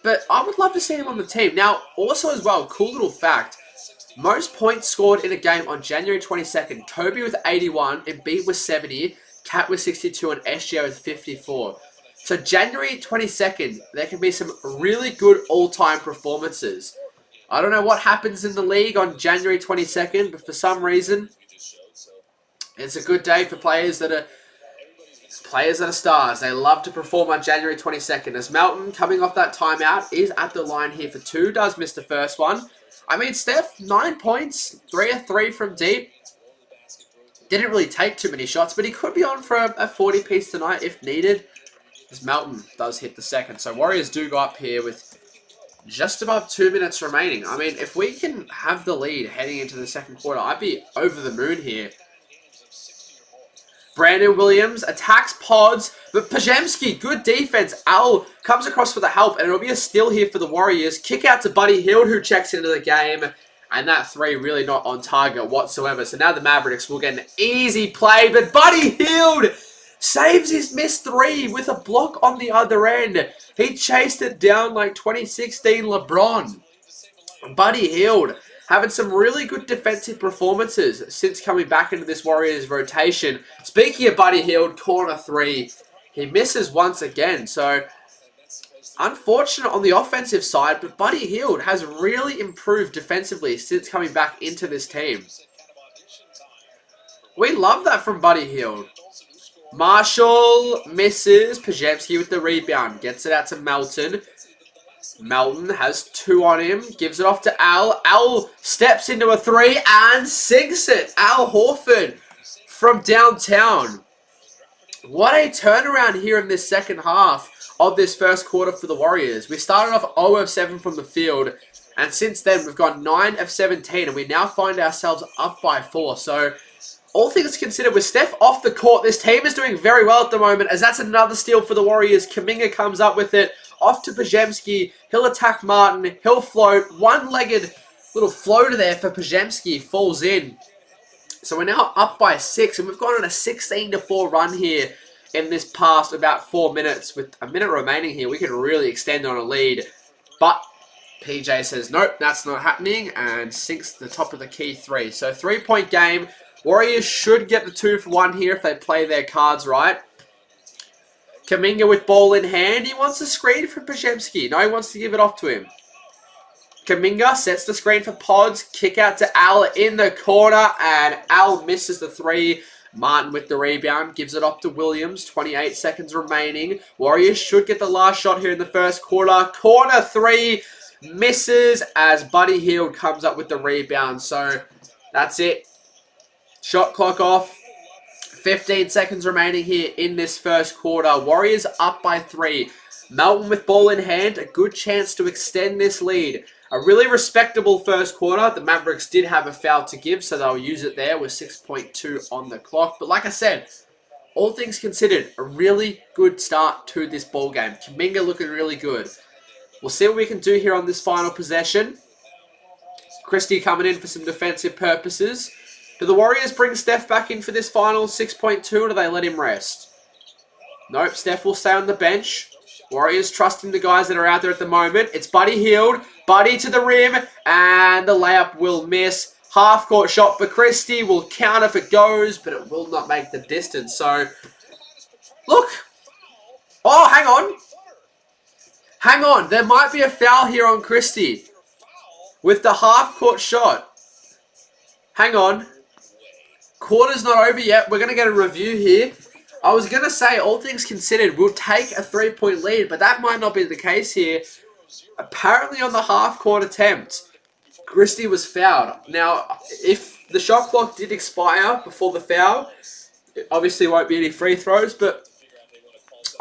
But I would love to see him on the team. Now, also as well, cool little fact. Most points scored in a game on January 22nd. Kobe with 81, Embiid with 70, Cat with 62, and SGA with 54. So January 22nd, there can be some really good all-time performances. I don't know what happens in the league on January 22nd, but for some reason, it's a good day for players that are stars. They love to perform on January 22nd. As Melton, coming off that timeout, is at the line here for 2. Does miss the first one. I mean, Steph, 9 points, 3 of 3 from deep. Didn't really take too many shots, but he could be on for a 40-piece tonight if needed. As Melton does hit the second. So Warriors do go up here with just above 2 minutes remaining. I mean, if we can have the lead heading into the second quarter, I'd be over the moon here. Brandon Williams attacks Pods, but Pajamski, good defense. Al comes across for the help, and it'll be a steal here for the Warriors. Kick out to Buddy Hield, who checks into the game. And that 3 really not on target whatsoever. So now the Mavericks will get an easy play, but Buddy Hield saves his missed 3 with a block on the other end. He chased it down like 2016 LeBron. Buddy Hield having some really good defensive performances since coming back into this Warriors rotation. Speaking of Buddy Hield, corner 3, he misses once again. So, unfortunate on the offensive side, but Buddy Hield has really improved defensively since coming back into this team. We love that from Buddy Hield. Marshall misses. Pajamski with the rebound. Gets it out to Melton. Melton has 2 on him. Gives it off to Al. Al steps into a 3 and sinks it. Al Horford from downtown. What a turnaround here in this second half of this first quarter for the Warriors. We started off 0 of 7 from the field. And since then, we've gone 9 of 17. And we now find ourselves up by 4. So, all things considered, with Steph off the court, this team is doing very well at the moment. As that's another steal for the Warriors. Kuminga comes up with it. Off to Pajemski. He'll attack Martin. He'll float. One-legged little floater there for Pajemski. Falls in. So we're now up by 6. And we've gone on a 16-4 run here in this past about 4 minutes. With a minute remaining here, we can really extend on a lead. But PJ says, nope, that's not happening. And sinks the top of the key 3. So 3-point game. Warriors should get the 2 for 1 here if they play their cards right. Kuminga with ball in hand. He wants a screen for Pajemski. No, he wants to give it off to him. Kuminga sets the screen for Pods. Kick out to Al in the corner. And Al misses the 3. Martin with the rebound. Gives it off to Williams. 28 seconds remaining. Warriors should get the last shot here in the first quarter. Corner 3. Misses as Buddy Hield comes up with the rebound. So that's it. Shot clock off. 15 seconds remaining here in this first quarter. Warriors up by 3. Melton with ball in hand. A good chance to extend this lead. A really respectable first quarter. The Mavericks did have a foul to give, so they'll use it there with 6.2 on the clock. But like I said, all things considered, a really good start to this ball game. Kuminga looking really good. We'll see what we can do here on this final possession. Christie coming in for some defensive purposes. Do the Warriors bring Steph back in for this final 6.2 or do they let him rest? Nope, Steph will stay on the bench. Warriors trusting the guys that are out there at the moment. It's Buddy Hield. Buddy to the rim. And the layup will miss. Half-court shot for Christie. Will count if it goes, but it will not make the distance. So, look. Oh, hang on. Hang on. There might be a foul here on Christie with the half-court shot. Hang on. Quarter's not over yet. We're going to get a review here. I was going to say, all things considered, we'll take a 3-point lead, but that might not be the case here. Apparently on the half-court attempt, Christie was fouled. Now, if the shot clock did expire before the foul, it obviously won't be any free throws, but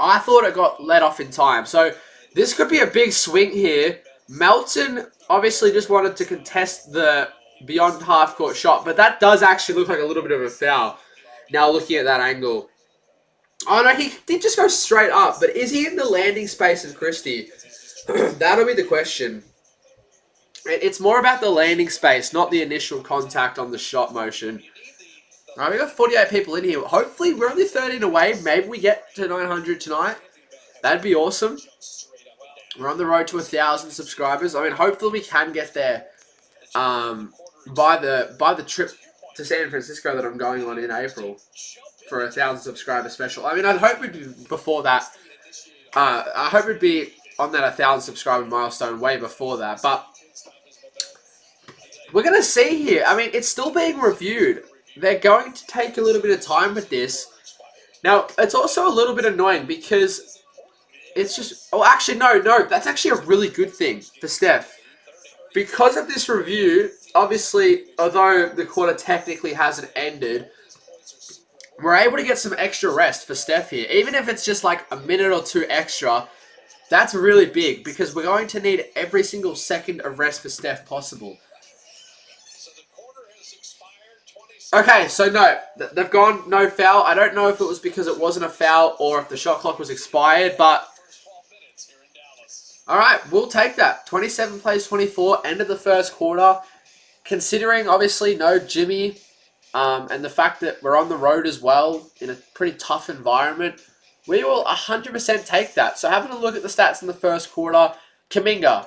I thought it got let off in time. So this could be a big swing here. Melton obviously just wanted to contest the beyond half-court shot, but that does actually look like a little bit of a foul. Now looking at that angle. Oh no, he did just go straight up, but is he in the landing space of Christie? That'll be the question. It's more about the landing space, not the initial contact on the shot motion. Alright, we got 48 people in here. Hopefully, we're only 13 away. Maybe we get to 900 tonight. That'd be awesome. We're on the road to 1,000 subscribers. I mean, hopefully we can get there by the trip to San Francisco that I'm going on in April for a 1,000 subscriber special. I mean, I'd hope it'd be before that. I hope it'd be on that 1,000 subscriber milestone way before that. But we're going to see here. I mean, it's still being reviewed. They're going to take a little bit of time with this. Now, it's also a little bit annoying because it's just... Oh, actually, no. That's actually a really good thing for Steph. Because of this review, obviously, although the quarter technically hasn't ended, we're able to get some extra rest for Steph here. Even if it's just like a minute or 2 extra, that's really big because we're going to need every single second of rest for Steph possible. Okay, so no, they've gone no foul. I don't know if it was because it wasn't a foul or if the shot clock was expired, but alright, we'll take that. 27 plays 24, end of the first quarter. Considering, obviously, no Jimmy, and the fact that we're on the road as well in a pretty tough environment, we will 100% take that. So having a look at the stats in the first quarter, Kuminga,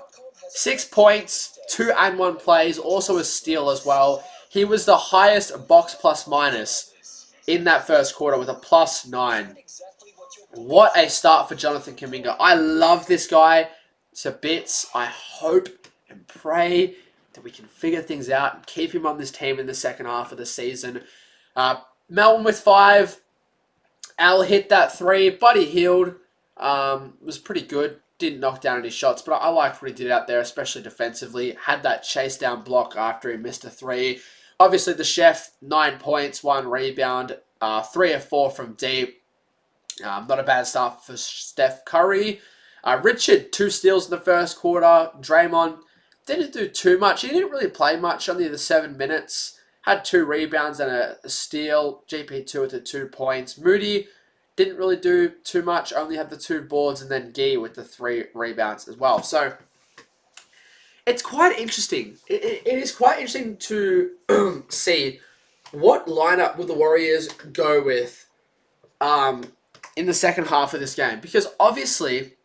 6 points, 2 and 1 plays, also a steal as well. He was the highest box plus minus in that first quarter with a +9. What a start for Jonathan Kuminga. I love this guy to bits. I hope and pray that we can figure things out and keep him on this team in the second half of the season. Melton with 5. Al hit that 3. Buddy Hield was pretty good. didn't knock down any shots, but I liked what he did out there, especially defensively. Had that chase down block after he missed a 3. Obviously, the chef, 9 points, 1 rebound, 3 of 4 from deep. Not a bad start for Steph Curry. Richard, 2 steals in the first quarter. Draymond didn't do too much. He didn't really play much, only the 7 minutes. Had 2 rebounds and a steal. GP2 with the 2 points. Moody didn't really do too much, only had the 2 boards, and then Gee with the 3 rebounds as well. So, it's quite interesting. It is quite interesting to see what lineup will the Warriors go with in the second half of this game. Because obviously,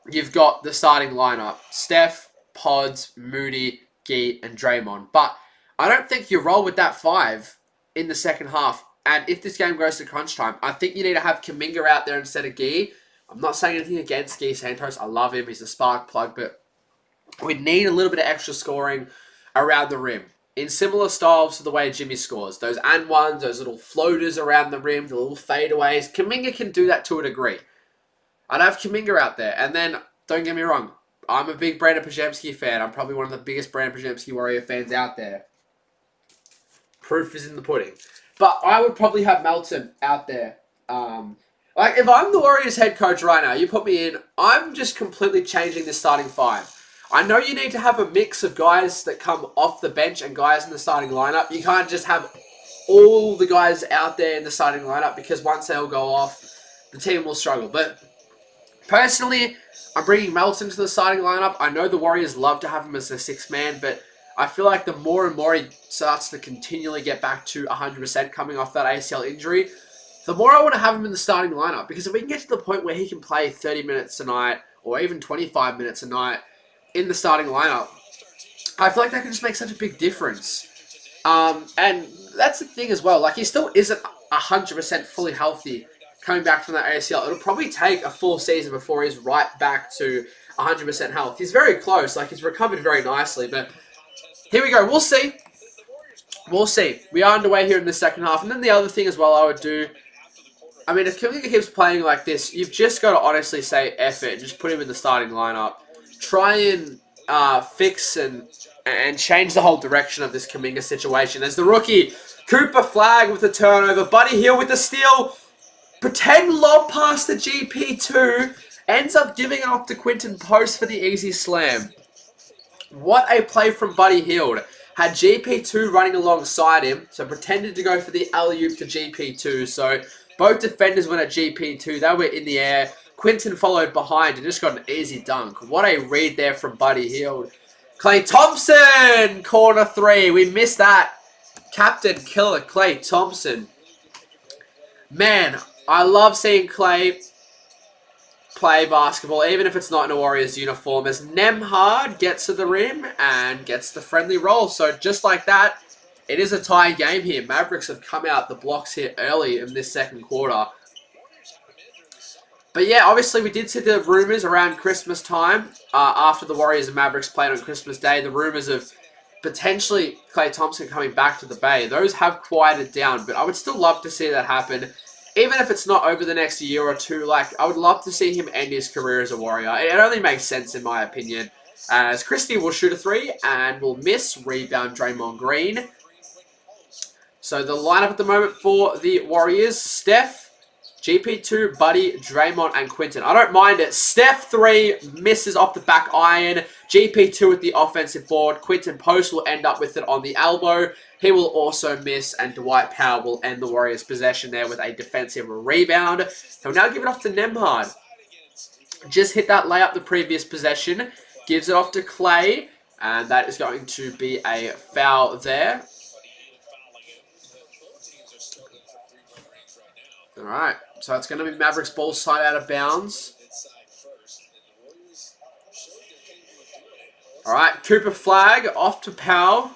you've got the starting lineup. Steph, Pods, Moody, Gee, and Draymond. But I don't think you roll with that 5 in the second half. And if this game goes to crunch time, I think you need to have Kuminga out there instead of Gee. I'm not saying anything against Gee Santos. I love him. He's a spark plug. But we need a little bit of extra scoring around the rim. In similar styles to the way Jimmy scores. Those and ones, those little floaters around the rim, the little fadeaways. Kuminga can do that to a degree. I'd have Kuminga out there. And then, don't get me wrong, I'm a big Brandon Podziemski fan. I'm probably one of the biggest Brandon Podziemski Warrior fans out there. Proof is in the pudding. But I would probably have Melton out there. Like, if I'm the Warriors head coach right now, you put me in, I'm just completely changing the starting 5. I know you need to have a mix of guys that come off the bench and guys in the starting lineup. You can't just have all the guys out there in the starting lineup, because once they all go off, the team will struggle. But personally, I'm bringing Melton to the starting lineup. I know the Warriors love to have him as a 6th man, but I feel like the more and more he starts to continually get back to 100% coming off that ACL injury, the more I want to have him in the starting lineup. Because if we can get to the point where he can play 30 minutes a night, or even 25 minutes a night in the starting lineup, I feel like that can just make such a big difference. And that's the thing as well. Like, he still isn't 100% fully healthy coming back from that ACL. It'll probably take a full season before he's right back to 100% health. He's very close. Like, he's recovered very nicely, but here we go. We'll see. We'll see. We are underway here in the second half. And then the other thing as well I would do, I mean, if Kuminga keeps playing like this, you've just got to honestly say F it and just put him in the starting lineup. Try and fix and change the whole direction of this Kuminga situation. As the rookie, Cooper Flag with the turnover. Buddy Hield with the steal. Pretend lob pass to GP2. Ends up giving it off to Quinton Post for the easy slam. What a play from Buddy Hield. Had GP2 running alongside him, so pretended to go for the alley-oop to GP2. So both defenders went at GP2. They were in the air. Quinton followed behind and just got an easy dunk. What a read there from Buddy Hield. Klay Thompson, corner 3. We missed that. Captain killer Klay Thompson. Man, I love seeing Klay play basketball, even if it's not in a Warriors uniform, as Nembhard gets to the rim and gets the friendly roll. So just like that, it is a tie game here. Mavericks have come out the blocks here early in this second quarter. But yeah, obviously we did see the rumors around Christmas time, after the Warriors and Mavericks played on Christmas Day, the rumors of potentially Klay Thompson coming back to the Bay. Those have quieted down, but I would still love to see that happen. Even if it's not over the next year or two, like, I would love to see him end his career as a Warrior. It only makes sense in my opinion. As Christie will shoot a 3 and will miss. Rebound Draymond Green. So the lineup at the moment for the Warriors, Steph, GP2, Buddy, Draymond, and Quinton. I don't mind it. Steph 3 misses off the back iron. GP2 with the offensive board. Quinton Post will end up with it on the elbow. He will also miss, and Dwight Powell will end the Warriors' possession there with a defensive rebound. He'll now give it off to Nembhard. Just hit that layup the previous possession. Gives it off to Klay, and that is going to be a foul there. Alright, so it's going to be Mavericks ball side out of bounds. Alright, Cooper Flag off to Powell.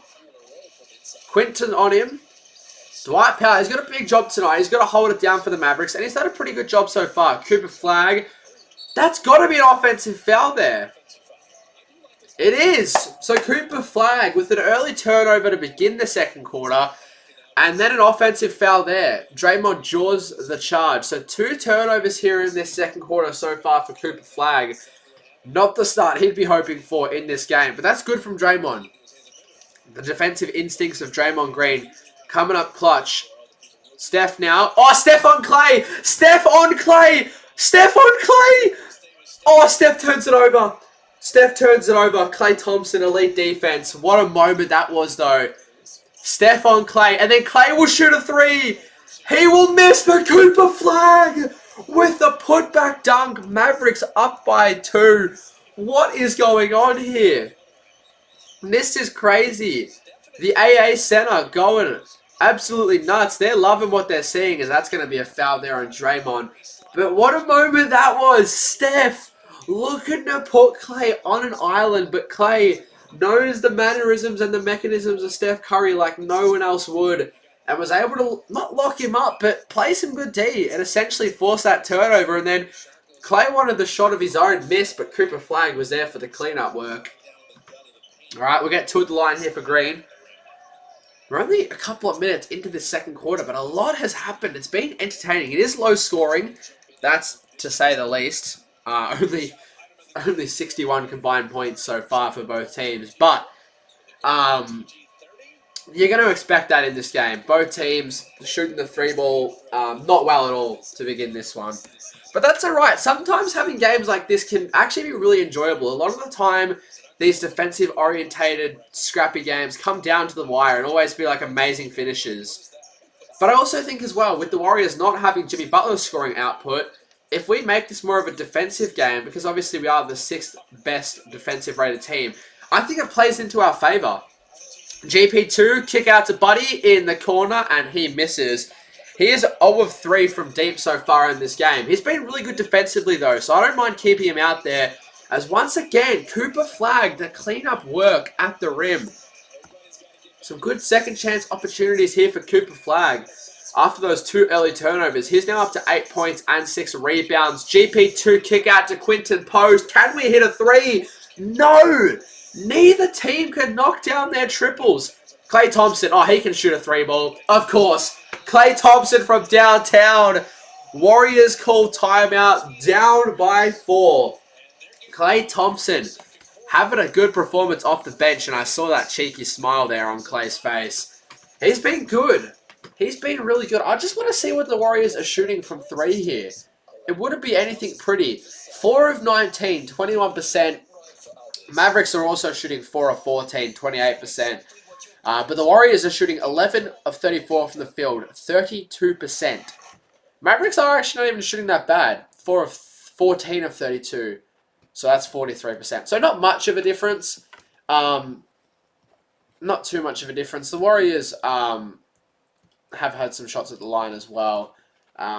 Quinton on him. Dwight Powell, he's got a big job tonight. He's got to hold it down for the Mavericks, and he's done a pretty good job so far. Cooper Flag. That's got to be an offensive foul there. It is. So Cooper Flag with an early turnover to begin the second quarter, and then an offensive foul there. Draymond draws the charge. So 2 turnovers here in this second quarter so far for Cooper Flag. Not the start he'd be hoping for in this game. But that's good from Draymond. The defensive instincts of Draymond Green coming up clutch. Steph now. Oh, Steph on Clay. Steph on Clay. Steph on Clay. Oh, Steph turns it over. Steph turns it over. Klay Thompson, elite defense. What a moment that was, though. Steph on Clay. And then Clay will shoot a three. He will miss the Cooper flag with the putback dunk. Mavericks up by 2. What is going on here? This is crazy. The AA center going absolutely nuts. They're loving what they're seeing, as that's going to be a foul there on Draymond. But what a moment that was. Steph looking to put Clay on an island, but Clay knows the mannerisms and the mechanisms of Steph Curry like no one else would, and was able to not lock him up, but play some good D and essentially force that turnover. And then Clay wanted the shot of his own, miss, but Cooper Flag was there for the cleanup work. Alright, we'll get to the line here for Green. We're only a couple of minutes into the second quarter, but a lot has happened. It's been entertaining. It is low scoring, that's to say the least. Only 61 combined points so far for both teams, but you're going to expect that in this game. Both teams shooting the 3-ball not well at all to begin this one. But that's alright. Sometimes having games like this can actually be really enjoyable. A lot of the time, these defensive-orientated, scrappy games come down to the wire and always be like amazing finishes. But I also think as well, with the Warriors not having Jimmy Butler's scoring output, if we make this more of a defensive game, because obviously we are the 6th best defensive-rated team, I think it plays into our favour. GP2, kick out to Buddy in the corner, and he misses. He is 0 of 3 from deep so far in this game. He's been really good defensively though, so I don't mind keeping him out there. As once again, Cooper flagged the cleanup work at the rim. Some good second chance opportunities here for Cooper Flag. After those 2 early turnovers, he's now up to 8 points and 6 rebounds. GP2 kick out to Quinton Post. Can we hit a 3? No! Neither team can knock down their triples. Klay Thompson, oh, he can shoot a 3-ball. Of course. Klay Thompson from downtown. Warriors call timeout, down by 4. Klay Thompson having a good performance off the bench, and I saw that cheeky smile there on Klay's face. He's been good. He's been really good. I just want to see what the Warriors are shooting from 3 here. It wouldn't be anything pretty. 4 of 19, 21%. Mavericks are also shooting 4 of 14, 28%. But the Warriors are shooting 11 of 34 from the field, 32%. Mavericks are actually not even shooting that bad. 4 of 14 of 32. So that's 43%. So not much of a difference. Not too much of a difference. The Warriors have had some shots at the line as well.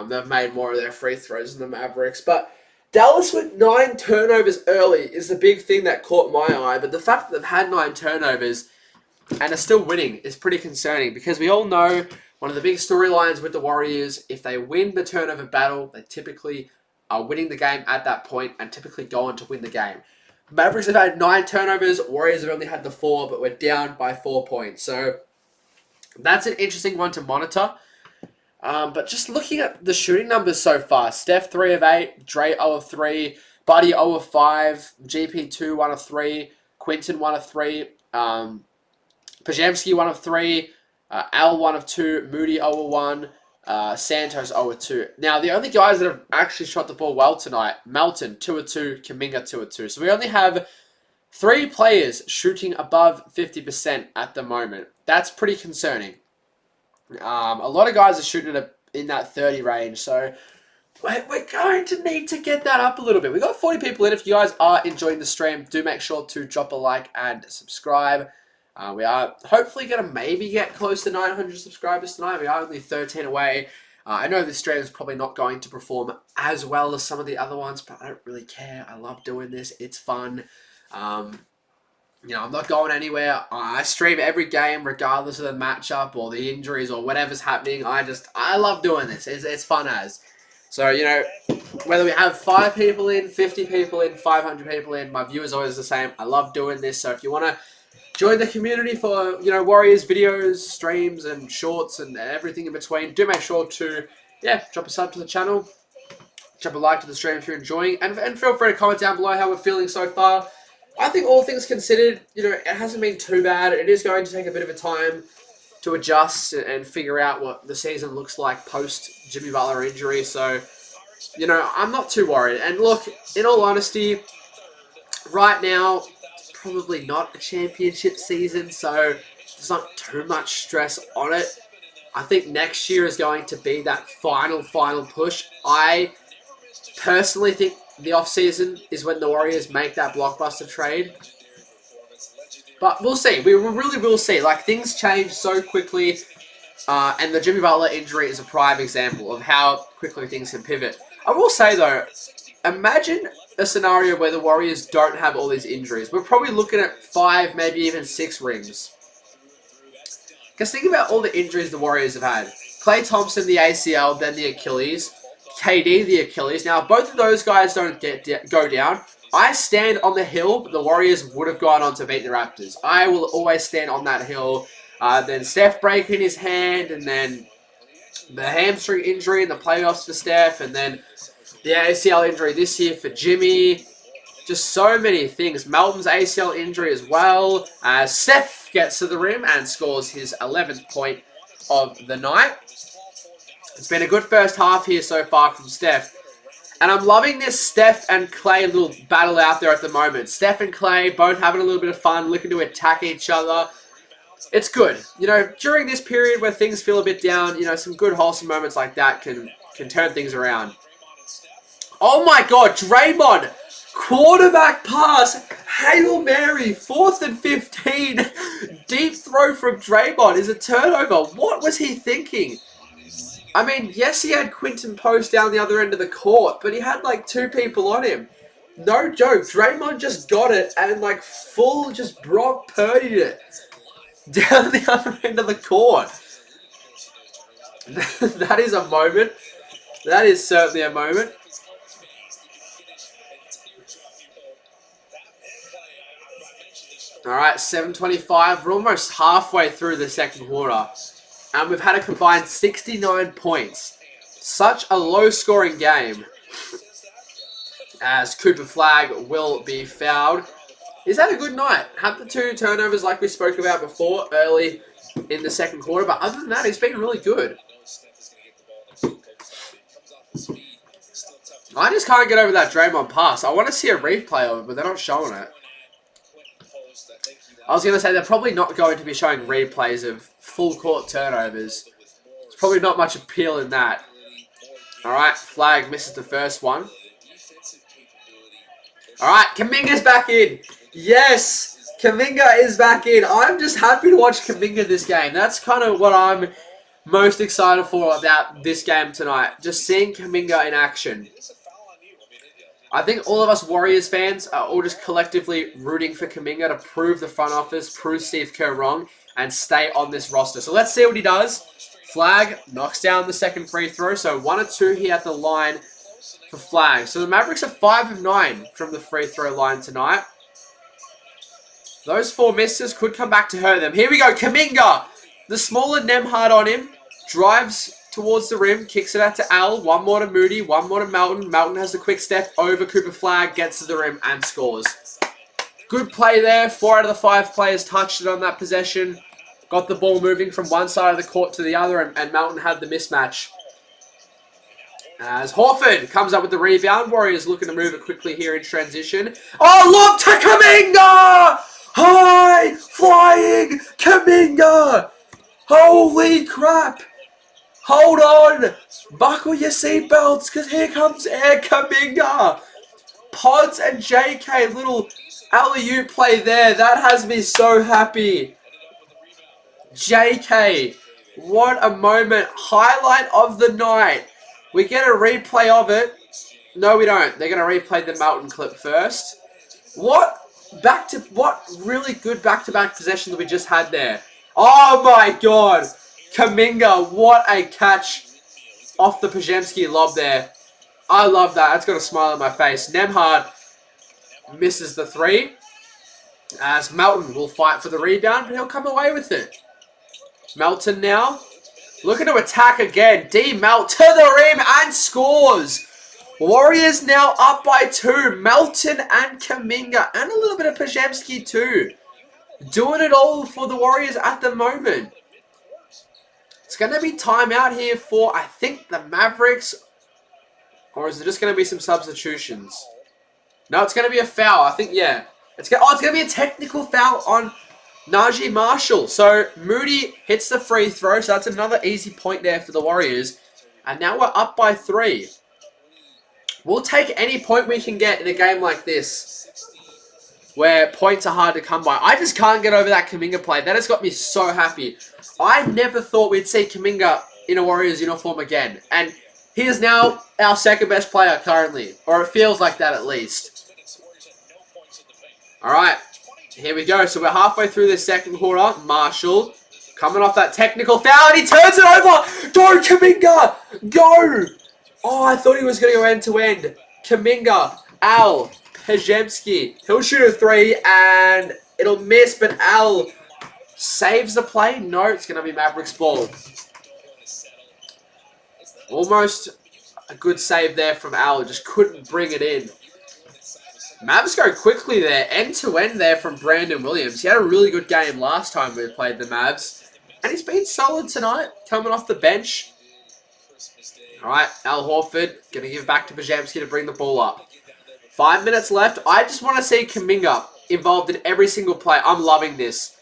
They've made more of their free throws than the Mavericks. But Dallas with 9 turnovers early is the big thing that caught my eye. But the fact that they've had 9 turnovers and are still winning is pretty concerning, because we all know one of the big storylines with the Warriors, if they win the turnover battle, they typically are winning the game at that point and typically go on to win the game. Mavericks have had 9 turnovers, Warriors have only had the 4, but we're down by 4 points. So that's an interesting one to monitor. But just looking at the shooting numbers so far, Steph 3 of 8, Dre 0 of 3, Buddy 0 of 5, GP2 1 of 3, Quinton 1 of 3, Pajemski 1 of 3, Al 1 of 2, Moody 0 of 1, Santos 0 of 2. Now, the only guys that have actually shot the ball well tonight, Melton 2 of 2, Kuminga 2 of 2. So we only have 3 players shooting above 50% at the moment. That's pretty concerning. A lot of guys are shooting in that 30 range, so we're going to need to get that up a little bit. We've got 40 people in. If you guys are enjoying the stream, do make sure to drop a like and subscribe. We are hopefully going to maybe get close to 900 subscribers tonight. We are only 13 away. I know this stream is probably not going to perform as well as some of the other ones, but I don't really care. I love doing this. It's fun. You know, I'm not going anywhere. I stream every game regardless of the matchup or the injuries or whatever's happening. I love doing this. It's fun as. So, you know, whether we have 5 people in, 50 people in, 500 people in, my view is always the same. I love doing this. So if you want to join the community for, you know, Warriors videos, streams and shorts and everything in between, do make sure to, drop a sub to the channel. Drop a like to the stream if you're enjoying, and feel free to comment down below how we're feeling so far. I think all things considered, it hasn't been too bad. It is going to take a bit of a time to adjust and figure out what the season looks like post Jimmy Butler injury. So, I'm not too worried. And look, in all honesty, right now, it's probably not a championship season, so there's not too much stress on it. I think next year is going to be that final push. I personally think the offseason is when the Warriors make that blockbuster trade. But we'll see. We really will see. Like, things change so quickly. And the Jimmy Butler injury is a prime example of how quickly things can pivot. I will say, though, imagine a scenario where the Warriors don't have all these injuries. We're probably looking at 5, maybe even 6 rings. Because think about all the injuries the Warriors have had. Klay Thompson, the ACL, then the Achilles. KD, the Achilles. Now, if both of those guys don't go down, I stand on the hill the Warriors would have gone on to beat the Raptors. I will always stand on that hill. Then Steph breaking his hand, and then the hamstring injury in the playoffs for Steph, and then the ACL injury this year for Jimmy. Just so many things. Melton's ACL injury as well. Steph gets to the rim and scores his 11th point of the night. It's been a good first half here so far from Steph. And I'm loving this Steph and Klay little battle out there at the moment. Steph and Klay both having a little bit of fun, looking to attack each other. It's good. During this period where things feel a bit down, some good wholesome moments like that can turn things around. Oh my God, Draymond! Quarterback pass, Hail Mary, 4th and 15. Deep throw from Draymond is a turnover. What was he thinking? I mean, yes, he had Quinton Post down the other end of the court, but he had like 2 people on him. No joke, Draymond just got it and like full just Brock Purdy'd it down the other end of the court. That is a moment. That is certainly a moment. Alright, 7:25. We're almost halfway through the second quarter. And we've had a combined 69 points. Such a low-scoring game. As Cooper Flag will be fouled. He's had a good night. Had the 2 turnovers like we spoke about before, early in the second quarter. But other than that, he's been really good. I just can't get over that Draymond pass. I want to see a replay of it, but they're not showing it. I was going to say they're probably not going to be showing replays of full court turnovers. There's probably not much appeal in that. Alright, Flag misses the first one. Alright, Kuminga's back in. Yes, Kuminga is back in. I'm just happy to watch Kuminga this game. That's kind of what I'm most excited for about this game tonight. Just seeing Kuminga in action. I think all of us Warriors fans are all just collectively rooting for Kuminga to prove the front office, prove Steve Kerr wrong, and stay on this roster. So let's see what he does. Flag knocks down the second free throw. So 1 or 2 here at the line for Flag. So the Mavericks are 5 of 9 from the free throw line tonight. Those 4 misses could come back to hurt them. Here we go, Kuminga. The smaller Nembhard on him. Drives towards the rim, kicks it out to Al. 1 more to Moody, 1 more to Melton. Melton has the quick step over Cooper Flag, gets to the rim and scores. Good play there. 4 out of the 5 players touched it on that possession. Got the ball moving from one side of the court to the other, and Melton had the mismatch. As Horford comes up with the rebound. Warriors looking to move it quickly here in transition. Oh, look to Kuminga! High flying Kuminga! Holy crap! Hold on! Buckle your seatbelts, because here comes Air Kuminga! Pods and JK, little alley-oop play there. That has me so happy. JK, what a moment. Highlight of the night. We get a replay of it. No, we don't. They're going to replay the Melton clip first. What really good back-to-back possessions we just had there. Oh my god. Kuminga, what a catch off the Pajemski lob there. I love that. That's got a smile on my face. Nembhard misses the 3. As Melton will fight for the rebound, but he'll come away with it. Melton now looking to attack again. D Melt to the rim and scores. Warriors now up by 2. Melton and Kuminga and a little bit of Pajemski too. Doing it all for the Warriors at the moment. It's going to be timeout here for, I think, the Mavericks. Or is it just going to be some substitutions? No, it's going to be a foul. I think, yeah. It's going to be a technical foul on Najee Marshall. So, Moody hits the free throw. So, that's another easy point there for the Warriors. And now we're up by 3. We'll take any point we can get in a game like this, where points are hard to come by. I just can't get over that Kuminga play. That has got me so happy. I never thought we'd see Kuminga in a Warriors uniform again. And he is now our second best player currently. Or it feels like that at least. Alright, here we go. So we're halfway through this second quarter. Marshall coming off that technical foul and he turns it over. Go Kuminga! Go! Oh, I thought he was going to go end to end. Kuminga, Al, Pajemski. He'll shoot a 3 and it'll miss, but Al saves the play. No, it's going to be Mavericks ball. Almost a good save there from Al. Just couldn't bring it in. Mavs go quickly there. End to end there from Brandon Williams. He had a really good game last time we played the Mavs. And he's been solid tonight, coming off the bench. Alright, Al Horford going to give back to Pajemski to bring the ball up. 5 minutes left. I just want to see Kuminga involved in every single play. I'm loving this.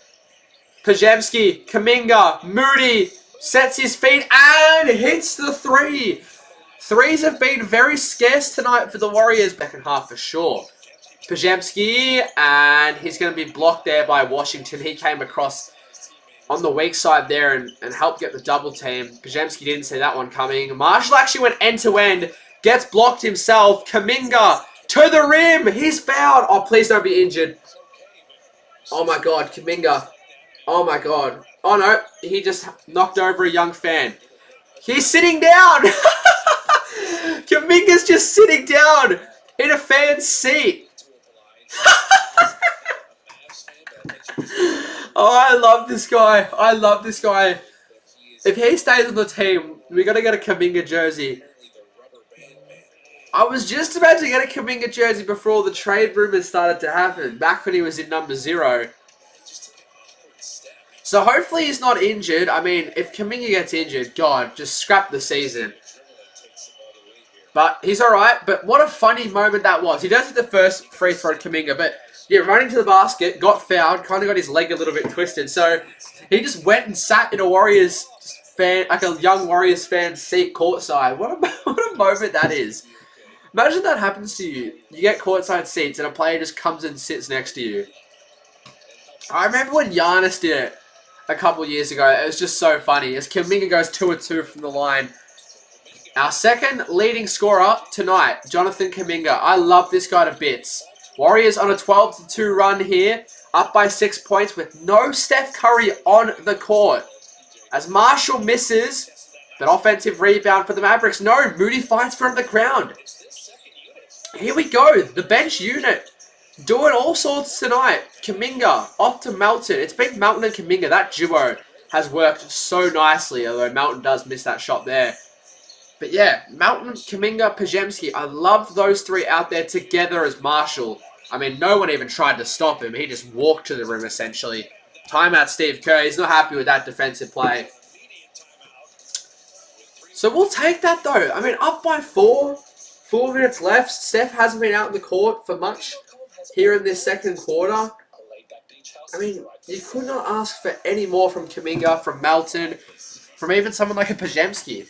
Pajemski, Kuminga, Moody sets his feet and hits the 3. Threes have been very scarce tonight for the Warriors. Second half for sure. Pajemski, and he's going to be blocked there by Washington. He came across on the weak side there and helped get the double team. Pajemski didn't see that one coming. Marshall actually went end to end. Gets blocked himself. Kuminga to the rim. He's fouled. Oh, please don't be injured. Oh my God, Kuminga. Oh my God. Oh no, he just knocked over a young fan. He's sitting down. Kuminga's just sitting down in a fan's seat. Oh, I love this guy. I love this guy. If he stays on the team, we got to get a Kuminga jersey. I was just about to get a Kuminga jersey before all the trade rumors started to happen, back when he was in number 0. So hopefully he's not injured. I mean, if Kuminga gets injured, God, just scrap the season. But he's alright. But what a funny moment that was. He does hit the first free throw, Kuminga, but yeah, running to the basket, got fouled, kind of got his leg a little bit twisted. So he just went and sat in a Warriors fan, like a young Warriors fan seat courtside. What a moment that is. Imagine that happens to you. You get courtside seats and a player just comes and sits next to you. I remember when Giannis did it a couple years ago. It was just so funny. As Kuminga goes 2-2 from the line. Our second leading scorer tonight, Jonathan Kuminga. I love this guy to bits. Warriors on a 12-2 run here. Up by 6 points with no Steph Curry on the court. As Marshall misses, but offensive rebound for the Mavericks. No, Moody fights from the ground. Here we go. The bench unit doing all sorts tonight. Kuminga off to Melton. It's been Melton and Kuminga. That duo has worked so nicely, although Melton does miss that shot there. But yeah, Melton, Kuminga, Pajemski. I love those 3 out there together as Marshall. I mean, no one even tried to stop him. He just walked to the rim, essentially. Timeout, Steve Kerr. He's not happy with that defensive play. So we'll take that, though. I mean, up by 4. 4 minutes left. Steph hasn't been out in the court for much here in this second quarter. I mean, you could not ask for any more from Kuminga, from Melton, from even someone like a Pajemski.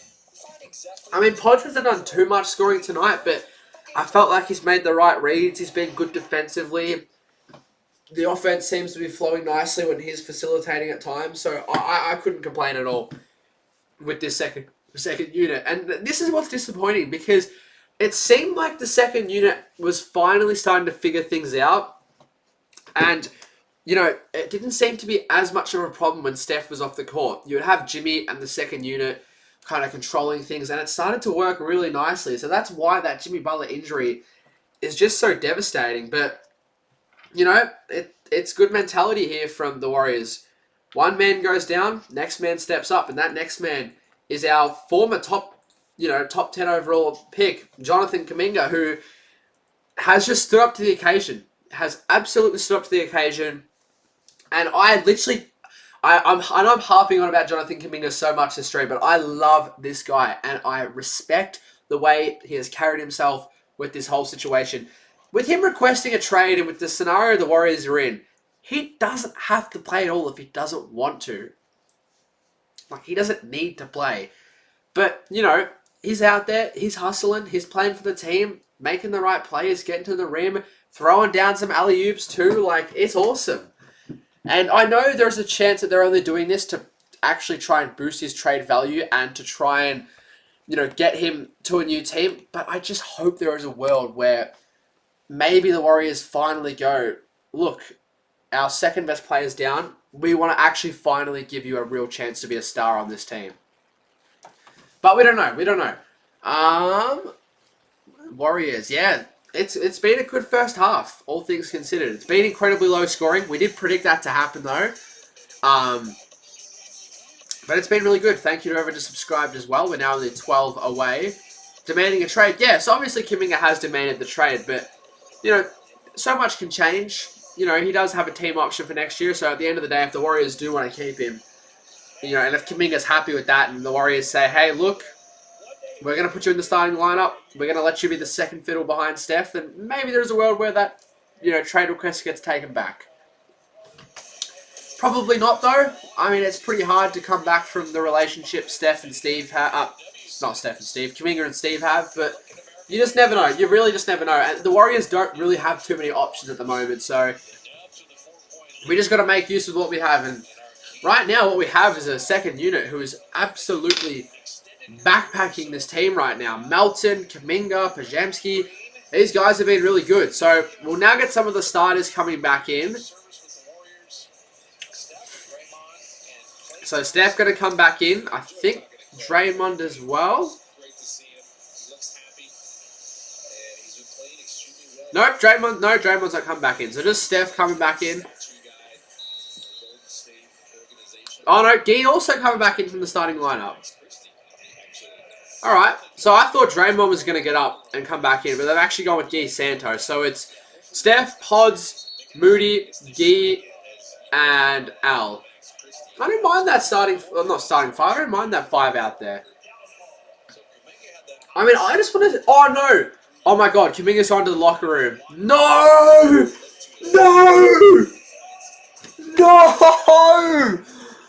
I mean, Podge hasn't done too much scoring tonight, but I felt like he's made the right reads. He's been good defensively. The offense seems to be flowing nicely when he's facilitating at times, so I couldn't complain at all with this second unit. And this is what's disappointing, because it seemed like the second unit was finally starting to figure things out. And, you know, it didn't seem to be as much of a problem when Steph was off the court. You would have Jimmy and the second unit kind of controlling things, and it started to work really nicely. So that's why that Jimmy Butler injury is just so devastating. But, you know, it's good mentality here from the Warriors. One man goes down, next man steps up, and that next man is our former top top 10 overall pick, Jonathan Kuminga, who has just stood up to the occasion. Has absolutely stood up to the occasion. And I know I'm harping on about Jonathan Kuminga so much this stream, but I love this guy and I respect the way he has carried himself with this whole situation. With him requesting a trade and with the scenario the Warriors are in, he doesn't have to play at all if he doesn't want to. Like, he doesn't need to play. But, he's out there, he's hustling, he's playing for the team, making the right plays, getting to the rim, throwing down some alley-oops too. Like, it's awesome. And I know there's a chance that they're only doing this to actually try and boost his trade value and to try and, get him to a new team. But I just hope there is a world where maybe the Warriors finally go, look, our second best player's down. We want to actually finally give you a real chance to be a star on this team. But we don't know. Warriors, yeah. It's been a good first half, all things considered. It's been incredibly low scoring. We did predict that to happen, though. But it's been really good. Thank you to whoever just subscribed as well. We're now only 12 away. Demanding a trade. Yes, obviously Kuminga has demanded the trade, but, so much can change. He does have a team option for next year, so at the end of the day, if the Warriors do want to keep him, and if Kuminga's happy with that and the Warriors say, hey, look, we're going to put you in the starting lineup. We're going to let you be the second fiddle behind Steph. And maybe there's a world where that, trade request gets taken back. Probably not, though. I mean, it's pretty hard to come back from the relationship Steph and Steve have. Not Steph and Steve. Kuminga and Steve have. But you just never know. You really just never know. And the Warriors don't really have too many options at the moment. So we just got to make use of what we have. And right now, what we have is a second unit who is absolutely backpacking this team right now. Melton, Kuminga, Pajemski, these guys have been really good. So we'll now get some of the starters coming back in. So Steph going to come back in. I think Draymond as well. Nope, Draymond's not come back in. So just Steph coming back in. Oh no, Gee also coming back in from the starting lineup. Alright, so I thought Draymond was going to get up and come back in, but they've actually gone with Gee Santos. So it's Steph, Pods, Moody, Gee, and Al. I don't mind that not starting five, I don't mind that five out there. I mean, I just want to... Oh no! Oh my god, Kuminga's gone to the locker room. No! No! No!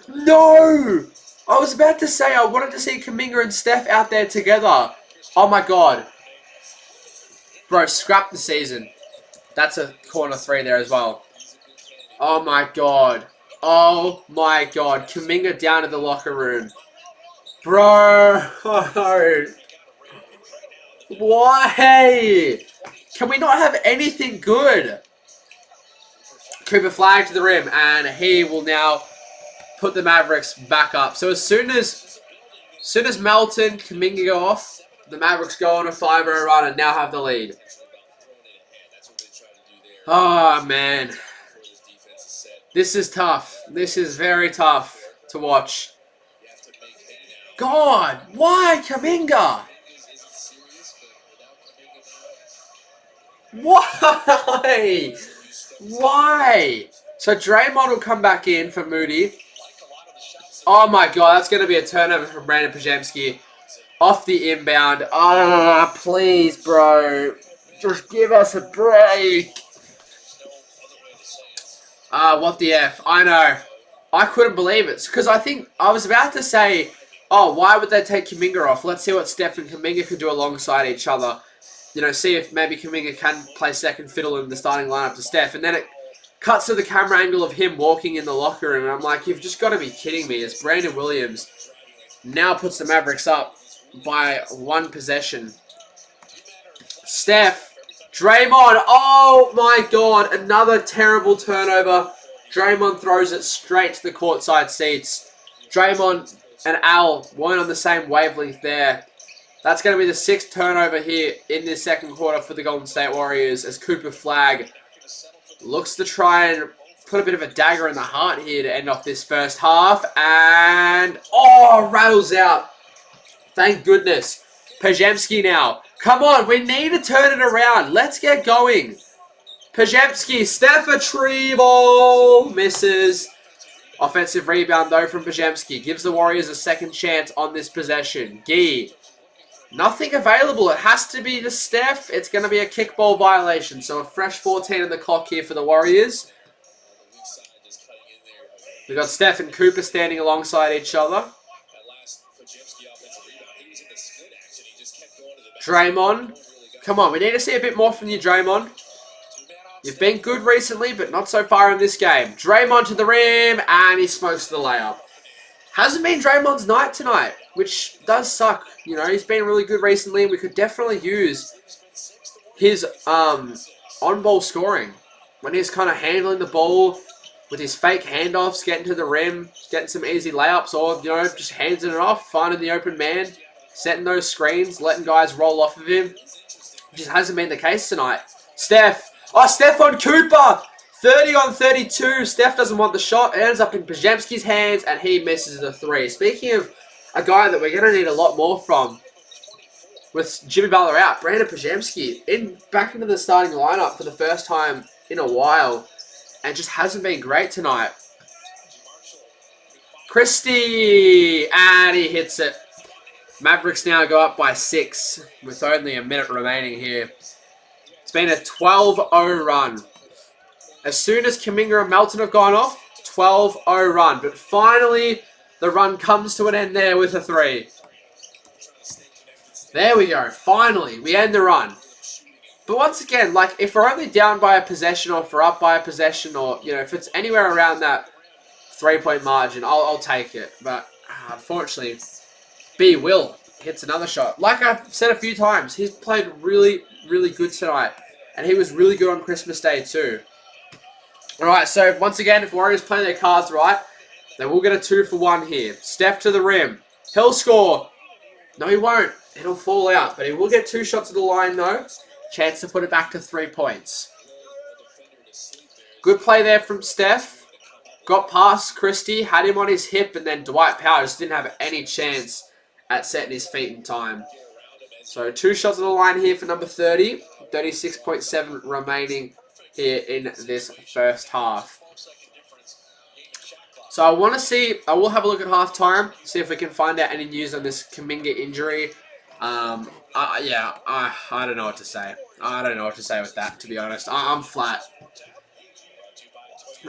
No! I was about to say I wanted to see Kuminga and Steph out there together. Oh my god. Bro, scrap the season. That's a corner three there as well. Oh my god. Oh my god. Kuminga down to the locker room. Bro. Why? Can we not have anything good? Cooper flag to the rim and he will now put the Mavericks back up. So as soon as Melton, Kuminga go off, the Mavericks go on a 5-0 run and now have the lead. Oh, man. This is tough. This is very tough to watch. God, why Kuminga? Why? Why? So Draymond will come back in for Moody. Oh my god, that's going to be a turnover from Brandon Pajemski. Off the inbound. Ah, please, bro. Just give us a break. What the F? I know. I couldn't believe it. Because I think I was about to say, oh, why would they take Kuminga off? Let's see what Steph and Kuminga can do alongside each other. See if maybe Kuminga can play second fiddle in the starting lineup to Steph. And then it cuts to the camera angle of him walking in the locker room. And I'm like, you've just got to be kidding me. As Brandon Williams now puts the Mavericks up by one possession. Steph. Draymond. Oh my god. Another terrible turnover. Draymond throws it straight to the courtside seats. Draymond and Al weren't on the same wavelength there. That's going to be the 6th turnover here in this second quarter for the Golden State Warriors as Cooper Flag looks to try and put a bit of a dagger in the heart here to end off this first half. And, oh, rattles out. Thank goodness. Pajemski now. Come on, we need to turn it around. Let's get going. Pajemski, Steph Retrieval misses. Offensive rebound, though, from Pajemski. Gives the Warriors a second chance on this possession. Gee. Nothing available. It has to be to Steph. It's going to be a kickball violation. So a fresh 14 on the clock here for the Warriors. We've got Steph and Cooper standing alongside each other. Draymond. Come on, we need to see a bit more from you, Draymond. You've been good recently, but not so far in this game. Draymond to the rim, and he smokes the layup. Hasn't been Draymond's night tonight, which does suck. You know, he's been really good recently. We could definitely use his on-ball scoring. When he's kind of handling the ball with his fake handoffs, getting to the rim, getting some easy layups, or, you know, just handing it off, finding the open man, setting those screens, letting guys roll off of him. It just hasn't been the case tonight. Steph. Oh, Steph on Cooper. 30 on 32. Steph doesn't want the shot. It ends up in Pajemski's hands, and he misses the three. Speaking of a guy that we're going to need a lot more from, with Jimmy Butler out, Brandon Pajemski back into the starting lineup for the first time in a while, and just hasn't been great tonight. Christie, and he hits it. Mavericks now go up by 6 with only a minute remaining here. It's been a 12-0 run. As soon as Kuminga and Melton have gone off, 12-0 run. But finally, the run comes to an end there with a 3. There we go. Finally, we end the run. But once again, like, if we're only down by a possession, or if we're up by a possession, or, you know, if it's anywhere around that 3-point margin, I'll take it. But unfortunately, B. Will hits another shot. Like I've said a few times, he's played really, really good tonight. And he was really good on Christmas Day too. Alright, so once again, if Warriors play their cards right, they will get a 2-for-1 here. Steph to the rim. He'll score. No, he won't. It'll fall out. But he will get 2 shots at the line though. Chance to put it back to 3 points. Good play there from Steph. Got past Christie, had him on his hip, and then Dwight Powell just didn't have any chance at setting his feet in time. So 2 shots on the line here for number 30. 36.7 remaining here in this first half. So I will have a look at halftime, see if we can find out any news on this Kuminga injury. I don't know what to say. I don't know what to say with that, to be honest. I'm flat.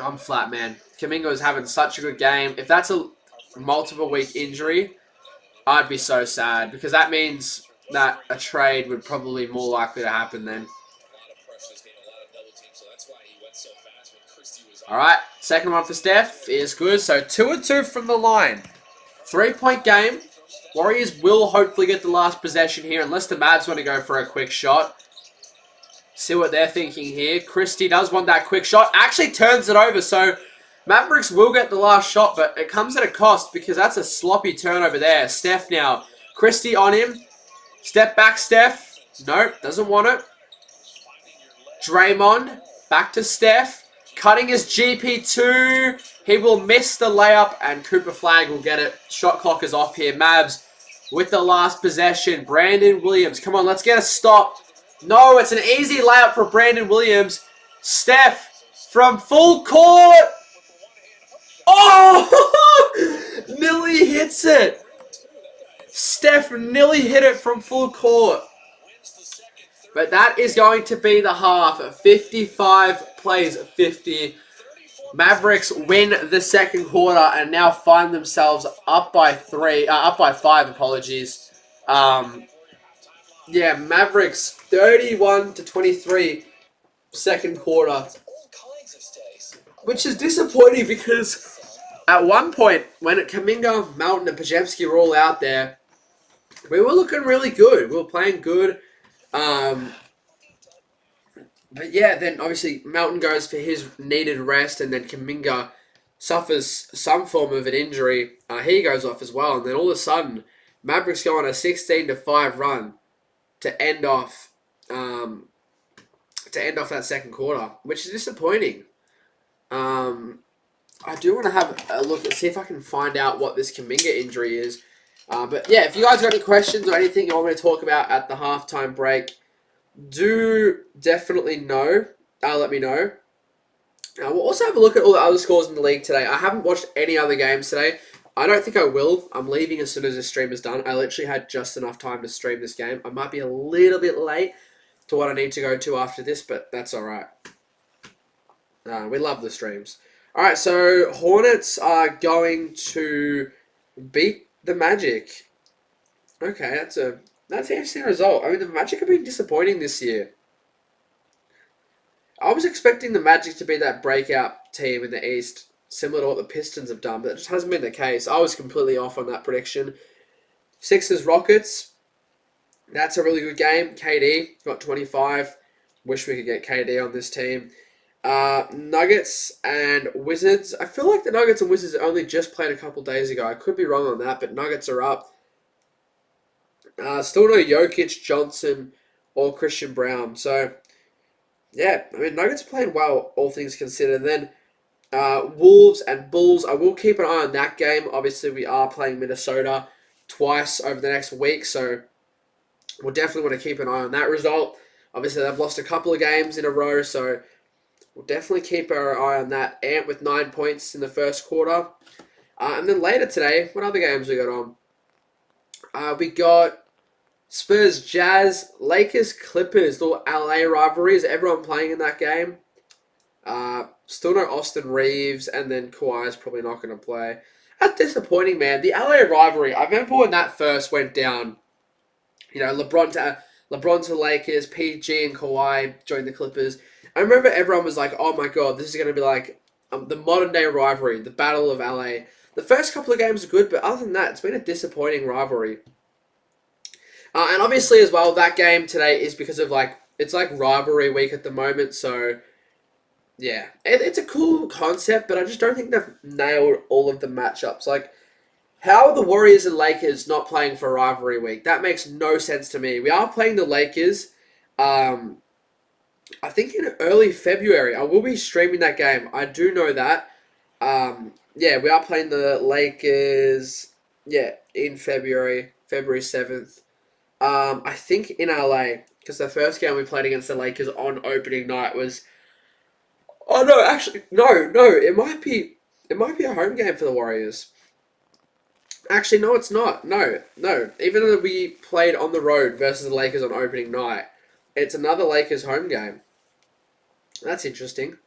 I'm flat, man. Kuminga is having such a good game. If that's a multiple week injury, I'd be so sad, because that means that a trade would probably be more likely to happen then. Alright, second one for Steph is good. So 2-2 from the line. 3-point game. Warriors will hopefully get the last possession here, unless the Mavs want to go for a quick shot. See what they're thinking here. Christie does want that quick shot. Actually turns it over, so Mavericks will get the last shot, but it comes at a cost, because that's a sloppy turnover there. Steph now. Christie on him. Step back, Steph. Nope, doesn't want it. Draymond. Back to Steph. Cutting his GP2. He will miss the layup, and Cooper Flag will get it. Shot clock is off here. Mavs with the last possession. Brandon Williams. Come on, let's get a stop. No, it's an easy layup for Brandon Williams. Steph from full court. Oh! Nearly hits it. Steph nearly hit it from full court. But that is going to be the half. 55 plays 50. Mavericks win the second quarter and now find themselves up by 5, apologies. Yeah, Mavericks 31-23 second quarter. Which is disappointing, because at one point, when Kuminga, Melton, and Pajemski were all out there, we were looking really good. We were playing good. But yeah, then obviously Melton goes for his needed rest, and then Kuminga suffers some form of an injury. He goes off as well, and then all of a sudden, Mavericks go on a 16-5 run to end off that second quarter, which is disappointing. I do want to have a look and see if I can find out what this Kuminga injury is. But yeah, if you guys got any questions or anything you want me to talk about at the halftime break, do definitely know. Let me know. We'll also have a look at all the other scores in the league today. I haven't watched any other games today. I don't think I will. I'm leaving as soon as the stream is done. I literally had just enough time to stream this game. I might be a little bit late to what I need to go to after this, but that's all right. We love the streams. All right, so Hornets are going to beat the Magic. Okay, that's an interesting result. I mean, the Magic have been disappointing this year. I was expecting the Magic to be that breakout team in the East, similar to what the Pistons have done, but it just hasn't been the case. I was completely off on that prediction. Sixers Rockets. That's a really good game. KD got 25. Wish we could get KD on this team. Nuggets and Wizards. I feel like the Nuggets and Wizards only just played a couple days ago. I could be wrong on that, but Nuggets are up. Still no Jokic, Johnson, or Christian Brown. So, yeah, I mean, Nuggets are playing well, all things considered. And then Wolves and Bulls. I will keep an eye on that game. Obviously, we are playing Minnesota twice over the next week, so we'll definitely want to keep an eye on that result. Obviously, they've lost a couple of games in a row, so we'll definitely keep our eye on that. Ant with 9 points in the first quarter. And then later today, what other games we got on? We got Spurs, Jazz, Lakers, Clippers, the LA rivalry. Is everyone playing in that game? Still no Austin Reeves, and then Kawhi is probably not going to play. That's disappointing, man. The LA rivalry, I remember when that first went down. You know, LeBron to Lakers, PG and Kawhi joined the Clippers. I remember everyone was like, oh my god, this is going to be like the modern day rivalry, the Battle of LA. The first couple of games are good, but other than that, it's been a disappointing rivalry. And obviously as well, that game today is because of it's like rivalry week at the moment, so yeah. It's a cool concept, but I just don't think they've nailed all of the matchups. Like, how are the Warriors and Lakers not playing for rivalry week? That makes no sense to me. We are playing the Lakers, I think in early February. I will be streaming that game. I do know that. Yeah, we are playing the Lakers, in February 7th. I think in LA, because the first game we played against the Lakers on opening night was... Oh, no, actually, no, it might be a home game for the Warriors. Actually, no, it's not. No. Even though we played on the road versus the Lakers on opening night, it's another Lakers home game. That's interesting.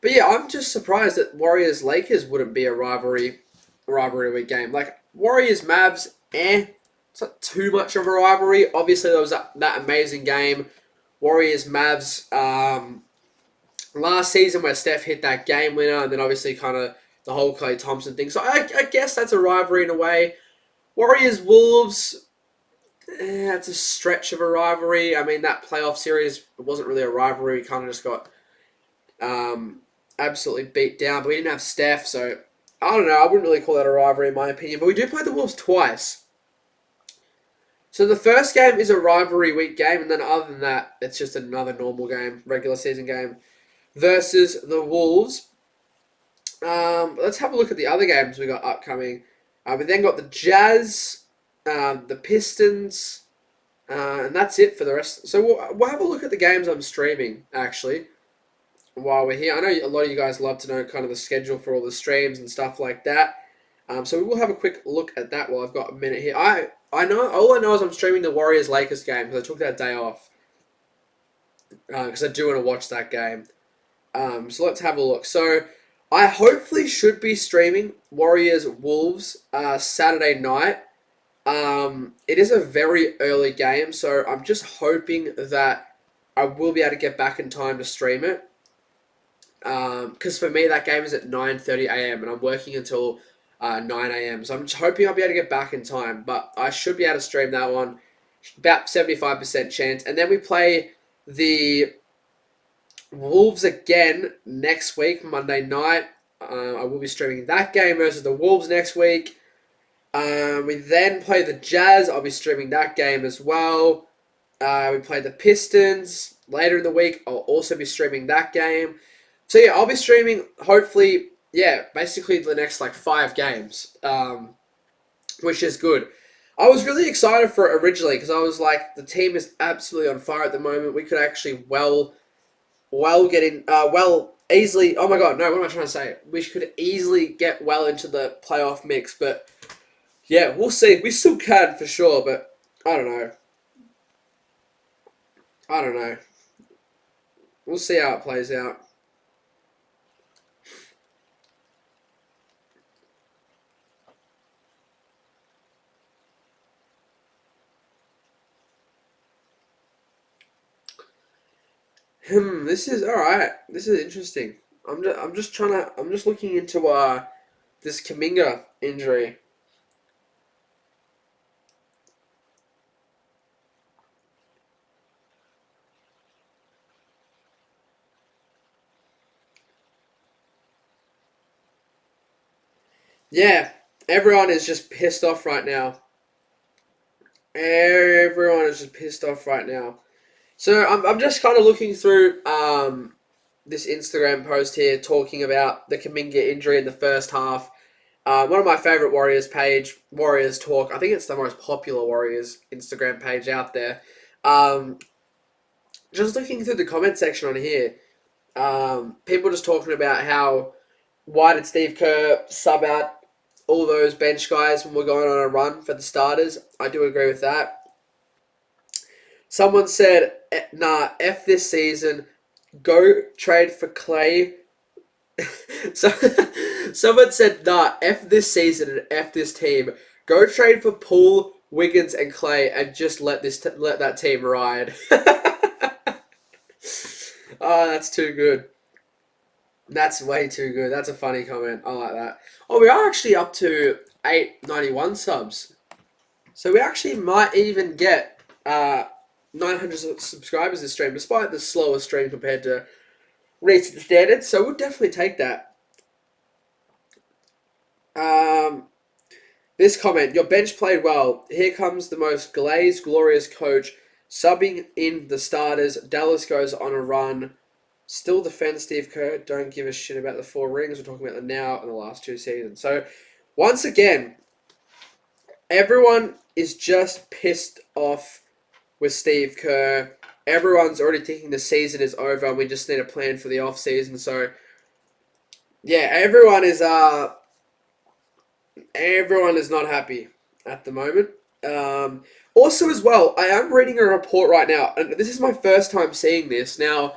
But yeah, I'm just surprised that Warriors-Lakers wouldn't be a rivalry week game. Like, Warriors-Mavs, it's not too much of a rivalry. Obviously, there was that amazing game, Warriors-Mavs, last season where Steph hit that game winner, and then obviously kind of the whole Klay Thompson thing. So I guess that's a rivalry in a way. Warriors-Wolves, that's a stretch of a rivalry. I mean, that playoff series wasn't really a rivalry. We kind of just got absolutely beat down. But we didn't have Steph, so I don't know. I wouldn't really call that a rivalry in my opinion. But we do play the Wolves twice. So the first game is a rivalry week game, and then other than that, it's just another normal game, regular season game, versus the Wolves. Let's have a look at the other games we got upcoming. We then got the Jazz, the Pistons, and that's it for the rest. So we'll have a look at the games I'm streaming, actually, while we're here. I know a lot of you guys love to know kind of the schedule for all the streams and stuff like that. So we will have a quick look at that while I've got a minute here. All I know is I'm streaming the Warriors-Lakers game because I took that day off. Because I do want to watch that game. So let's have a look. So I hopefully should be streaming Warriors-Wolves Saturday night. It is a very early game, so I'm just hoping that I will be able to get back in time to stream it. Because for me, that game is at 9:30 a.m. and I'm working until 9 a.m. So I'm just hoping I'll be able to get back in time. But I should be able to stream that one. About 75% chance. And then we play the Wolves again next week, Monday night. I will be streaming that game versus the Wolves next week. We then play the Jazz. I'll be streaming that game as well. We play the Pistons later in the week. I'll also be streaming that game. So yeah, I'll be streaming, hopefully, basically the next 5 games, which is good. I was really excited for it originally because I was like, the team is absolutely on fire at the moment. We could actually get in, easily. Oh my god, no! What am I trying to say? We could easily get well into the playoff mix, but yeah, we'll see. We still can for sure, but I don't know. I don't know. We'll see how it plays out. This is all right. This is interesting. I'm just trying to. I'm just looking into this Kaminga injury. Yeah, everyone is just pissed off right now. Everyone is just pissed off right now. So I'm just kind of looking through this Instagram post here talking about the Kaminga injury in the first half. One of my favorite Warriors talk. I think it's the most popular Warriors Instagram page out there. Just looking through the comment section on here, people just talking about how why did Steve Kerr sub out all those bench guys when we're going on a run for the starters. I do agree with that. Someone said, nah, F this season. Go trade for Clay. So, someone said, nah, F this season and F this team. Go trade for Poole, Wiggins, and Clay and just let that team ride. Oh, that's too good. That's way too good. That's a funny comment. I like that. Oh, we are actually up to 891 subs. So we actually might even get 900 subscribers this stream, despite the slower stream compared to recent standards. So we'll definitely take that. This comment, your bench played well. Here comes the most glazed, glorious coach, subbing in the starters. Dallas goes on a run. Still defend Steve Kerr. Don't give a shit about the 4 rings. We're talking about the now and the last 2 seasons. So, once again, everyone is just pissed off with Steve Kerr. Everyone's already thinking the season is over and we just need a plan for the off season. So, yeah, everyone is not happy at the moment. Also, as well, I am reading a report right now, and this is my first time seeing this. Now,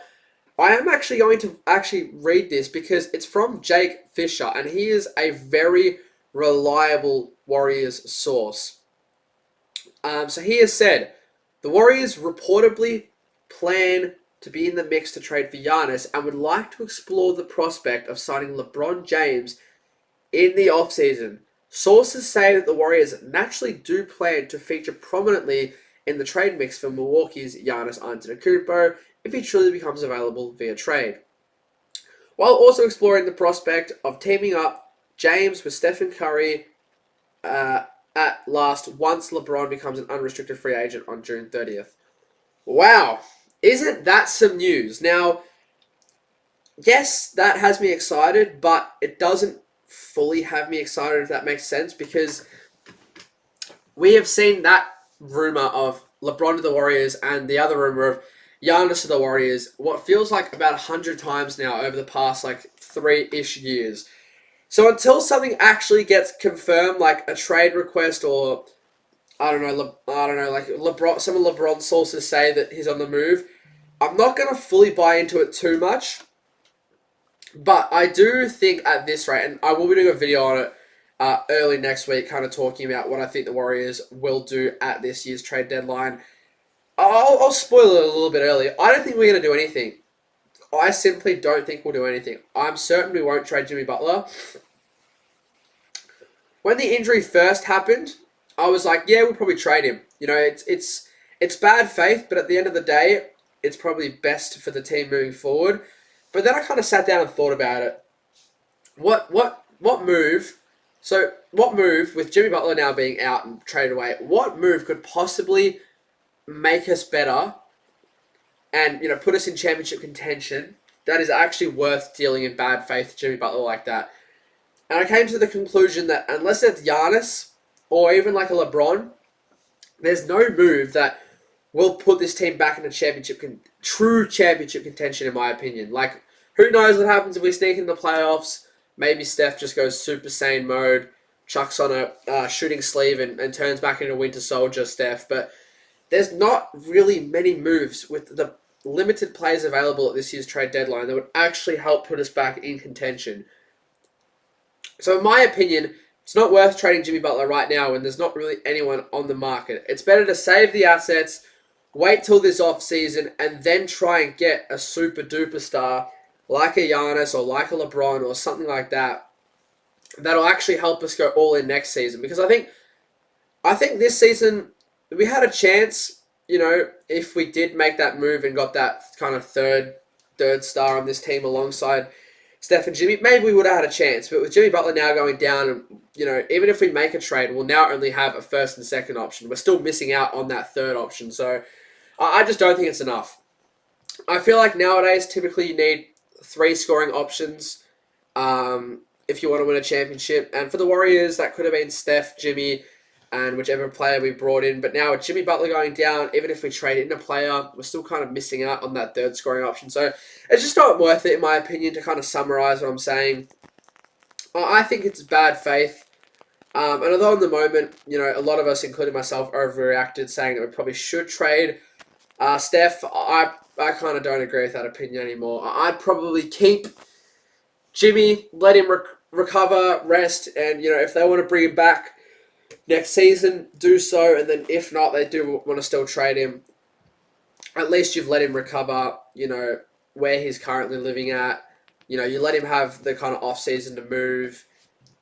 I am actually going to read this because it's from Jake Fisher, and he is a very reliable Warriors source. So he has said, the Warriors reportedly plan to be in the mix to trade for Giannis and would like to explore the prospect of signing LeBron James in the offseason. Sources say that the Warriors naturally do plan to feature prominently in the trade mix for Milwaukee's Giannis Antetokounmpo if he truly becomes available via trade, while also exploring the prospect of teaming up James with Stephen Curry at last once LeBron becomes an unrestricted free agent on June 30th. Wow, isn't that some news? Now, yes, that has me excited, but it doesn't fully have me excited, if that makes sense, because we have seen that rumor of LeBron to the Warriors and the other rumor of Giannis to the Warriors, what feels like about 100 times now over the past 3-ish years. So until something actually gets confirmed, like a trade request or like LeBron, some of LeBron's sources say that he's on the move, I'm not going to fully buy into it too much. But I do think at this rate, and I will be doing a video on it early next week, kind of talking about what I think the Warriors will do at this year's trade deadline. I'll spoil it a little bit early. I don't think we're going to do anything. I simply don't think we'll do anything. I'm certain we won't trade Jimmy Butler. When the injury first happened, I was like, yeah, we'll probably trade him. You know, it's bad faith, but at the end of the day, it's probably best for the team moving forward. But then I kind of sat down and thought about it. What move? So what move, with Jimmy Butler now being out and traded away, what move could possibly make us better and, you know, put us in championship contention that is actually worth dealing in bad faith to Jimmy Butler like that? And I came to the conclusion that unless it's Giannis or even like a LeBron, there's no move that will put this team back in a true championship contention, in my opinion. Like, who knows what happens if we sneak in the playoffs? Maybe Steph just goes Super Saiyan mode, chucks on a shooting sleeve and turns back into Winter Soldier Steph. But there's not really many moves with the limited players available at this year's trade deadline that would actually help put us back in contention. So in my opinion, it's not worth trading Jimmy Butler right now when there's not really anyone on the market. It's better to save the assets, wait till this offseason, and then try and get a super duper star like a Giannis or like a LeBron or something like that that'll actually help us go all in next season. Because I think this season we had a chance, if we did make that move and got that kind of third star on this team alongside Steph and Jimmy, maybe we would have had a chance. But with Jimmy Butler now going down, and even if we make a trade, we'll now only have a first and second option. We're still missing out on that third option. So I just don't think it's enough. I feel like nowadays, typically you need 3 scoring options if you want to win a championship. And for the Warriors, that could have been Steph, Jimmy, and whichever player we brought in. But now with Jimmy Butler going down, even if we trade in a player, we're still kind of missing out on that third scoring option. So it's just not worth it, in my opinion, to kind of summarize what I'm saying. I think it's bad faith. And although in the moment, a lot of us, including myself, overreacted, saying that we probably should trade Steph, I kind of don't agree with that opinion anymore. I'd probably keep Jimmy, let him recover, rest, and, if they want to bring him back next season, do so, and then if not, they do want to still trade him. At least you've let him recover, where he's currently living at. You let him have the kind of off-season to move,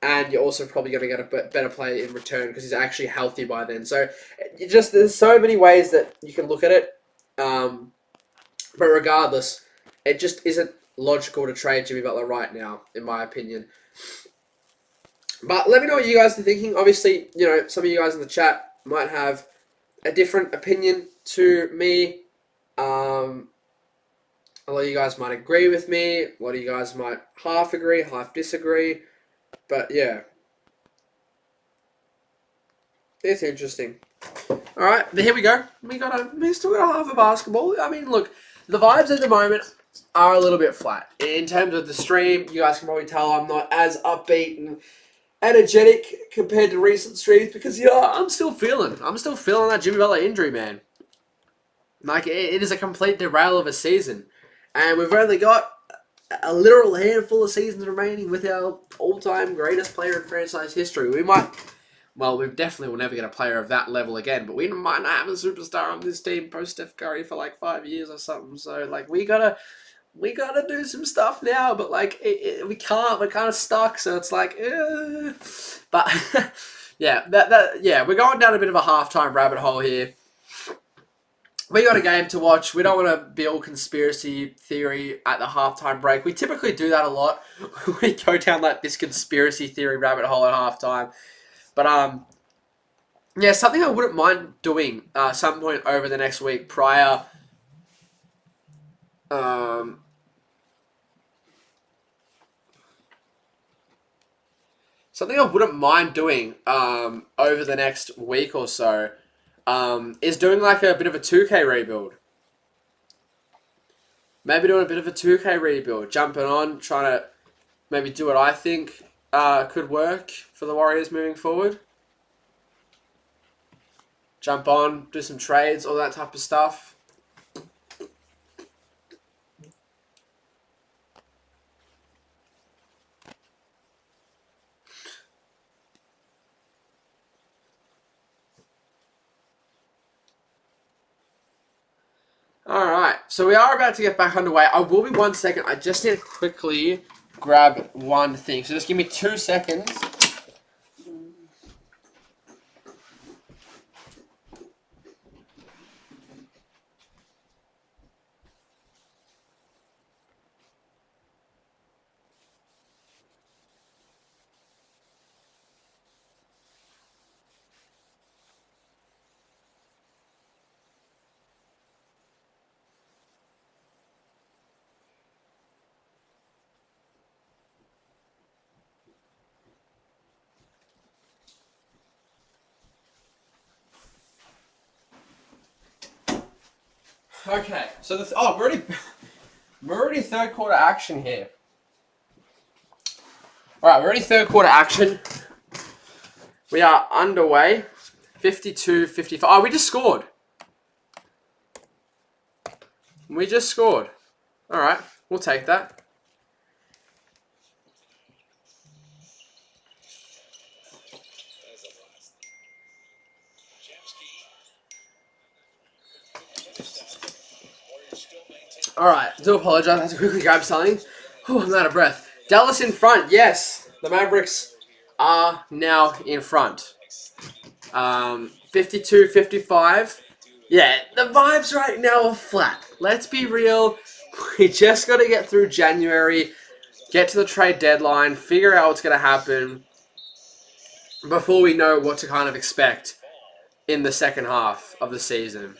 and you're also probably going to get a better player in return because he's actually healthy by then. So, there's so many ways that you can look at it. But regardless, it just isn't logical to trade Jimmy Butler right now, in my opinion. But let me know what you guys are thinking. Obviously, some of you guys in the chat might have a different opinion to me. A lot of you guys might agree with me. A lot of you guys might half agree, half disagree. But yeah, it's interesting. All right, but here we go. We still got half a basketball. I mean, look, the vibes at the moment are a little bit flat. In terms of the stream, you guys can probably tell I'm not as upbeat and energetic compared to recent streams because I'm still feeling that Jimmy Butler injury, man. Like it is a complete derail of a season, and we've only got a literal handful of seasons remaining with our all-time greatest player in franchise history. We definitely will never get a player of that level again, but we might not have a superstar on this team post Steph Curry for like 5 years or something. So like we gotta do some stuff now, but like we can't. We're kind of stuck. So it's like, but yeah, we're going down a bit of a halftime rabbit hole here. We got a game to watch. We don't want to build conspiracy theory at the halftime break. We typically do that a lot. We go down like this conspiracy theory rabbit hole at halftime. But something I wouldn't mind doing some point over the next week prior. Something I wouldn't mind doing over the next week or so is doing like a bit of a 2K rebuild. Maybe doing a bit of a 2K rebuild. Jumping on, trying to maybe do what I think could work for the Warriors moving forward. Jump on, do some trades, all that type of stuff. Alright, so we are about to get back underway. I will be 1 second. I just need to quickly grab one thing. So just give me 2 seconds. Okay, so we're already third quarter action here. All right, we're already third quarter action. We are underway. 52-55. Oh, we just scored. We just scored. All right, we'll take that. All right, do apologize. I have to quickly grab something. I'm out of breath. Dallas in front. Yes, the Mavericks are now in front. 52-55. Yeah, the vibes right now are flat. Let's be real. We just got to get through January, get to the trade deadline, figure out what's going to happen before we know what to kind of expect in the second half of the season.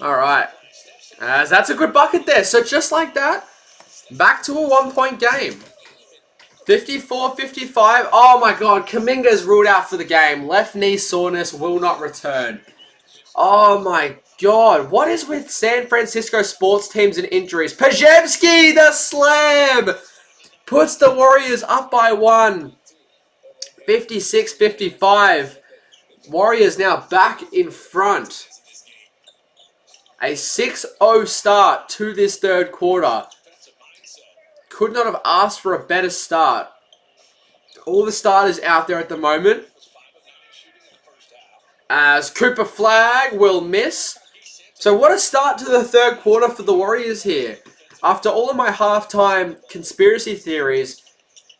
All right. As that's a good bucket there. So just like that, back to a 1-point game. 54-55. Oh my God, Kuminga's ruled out for the game. Left knee soreness, will not return. Oh my God, what is with San Francisco sports teams and injuries? Pajemski, the slam, puts the Warriors up by 1. 56-55. Warriors now back in front. A 6-0 start to this third quarter. Could not have asked for a better start. All the starters out there at the moment. As Cooper Flag will miss. So what a start to the third quarter for the Warriors here. After all of my halftime conspiracy theories,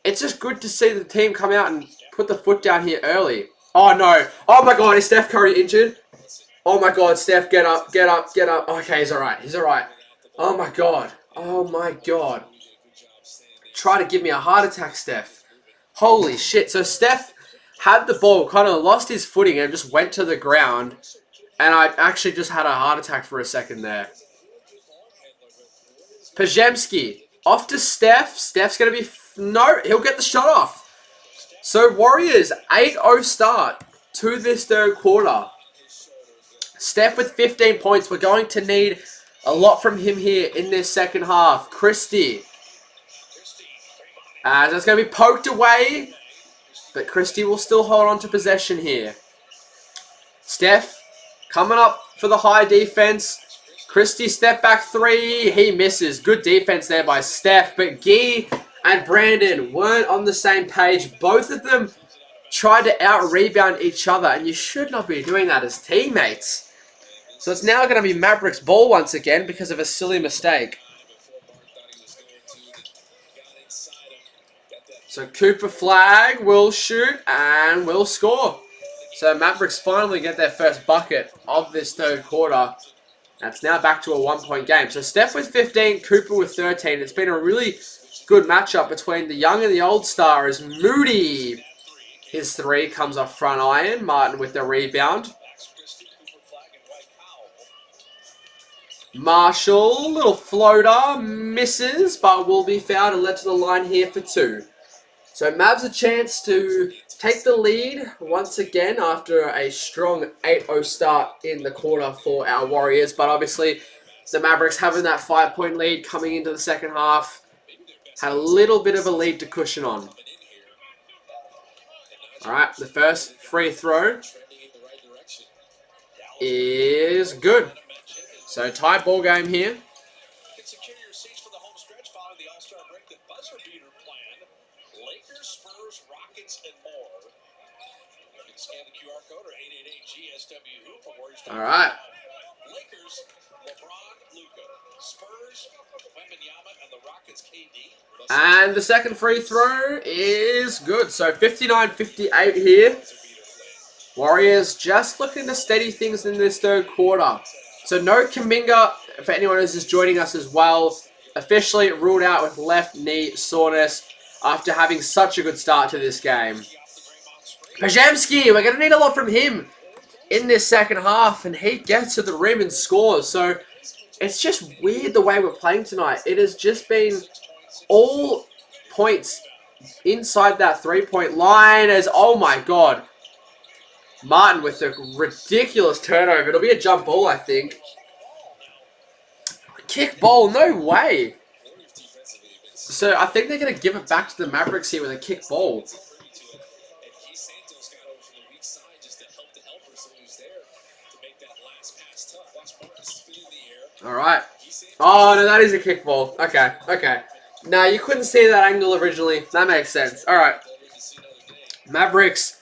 it's just good to see the team come out and put the foot down here early. Oh no. Oh my God, is Steph Curry injured? Oh my God, Steph, get up, get up, get up. Okay, he's alright, he's alright. Oh my God. Oh my God. Try to give me a heart attack, Steph. Holy shit. So Steph had the ball, kind of lost his footing and just went to the ground. And I actually just had a heart attack for a second there. Pajemski off to Steph. Steph's going to be... No, he'll get the shot off. So Warriors, 8-0 start to this third quarter. Steph with 15 points. We're going to need a lot from him here in this second half. Christie. As that's going to be poked away. But Christie will still hold on to possession here. Steph coming up for the high defense. Christie step back 3. He misses. Good defense there by Steph. But Gee and Brandon weren't on the same page. Both of them tried to out-rebound each other. And you should not be doing that as teammates. So it's now going to be Mavericks ball once again because of a silly mistake. So Cooper Flag will shoot and will score. So Mavericks finally get their first bucket of this third quarter. That's now back to a 1-point game. So Steph with 15, Cooper with 13. It's been a really good matchup between the young and the old star as Moody. His 3 comes off front iron. Martin with the rebound. Marshall, little floater, misses, but will be fouled and led to the line here for 2. So Mavs a chance to take the lead once again after a strong 8-0 start in the quarter for our Warriors. But obviously the Mavericks having that 5-point lead coming into the second half had a little bit of a lead to cushion on. Alright, the first free throw is good. So tie ball game here. Secure your seats for the home stretch following the All-Star break. The buzzer beater plan. Lakers, Spurs, Rockets, and more. You can scan the QR code or 888-GSW for Warriors. All right. Lakers, LeBron, Luka. Spurs, Wembanyama, and the Rockets, KD. And the second free throw is good. So 59-58 here. Warriors just looking to steady things in this third quarter. So no Kuminga, for anyone who's just joining us as well, officially ruled out with left knee soreness after having such a good start to this game. Pajemski, we're going to need a lot from him in this second half, and he gets to the rim and scores. So it's just weird the way we're playing tonight. It has just been all points inside that three-point line as, oh my god, Martin with a ridiculous turnover. It'll be a jump ball, I think. Kick ball, no way. So I think they're going to give it back to the Mavericks here with a kick ball. Alright. Oh, no, that is a kick ball. Okay, okay. Now, you couldn't see that angle originally. That makes sense. Alright. Mavericks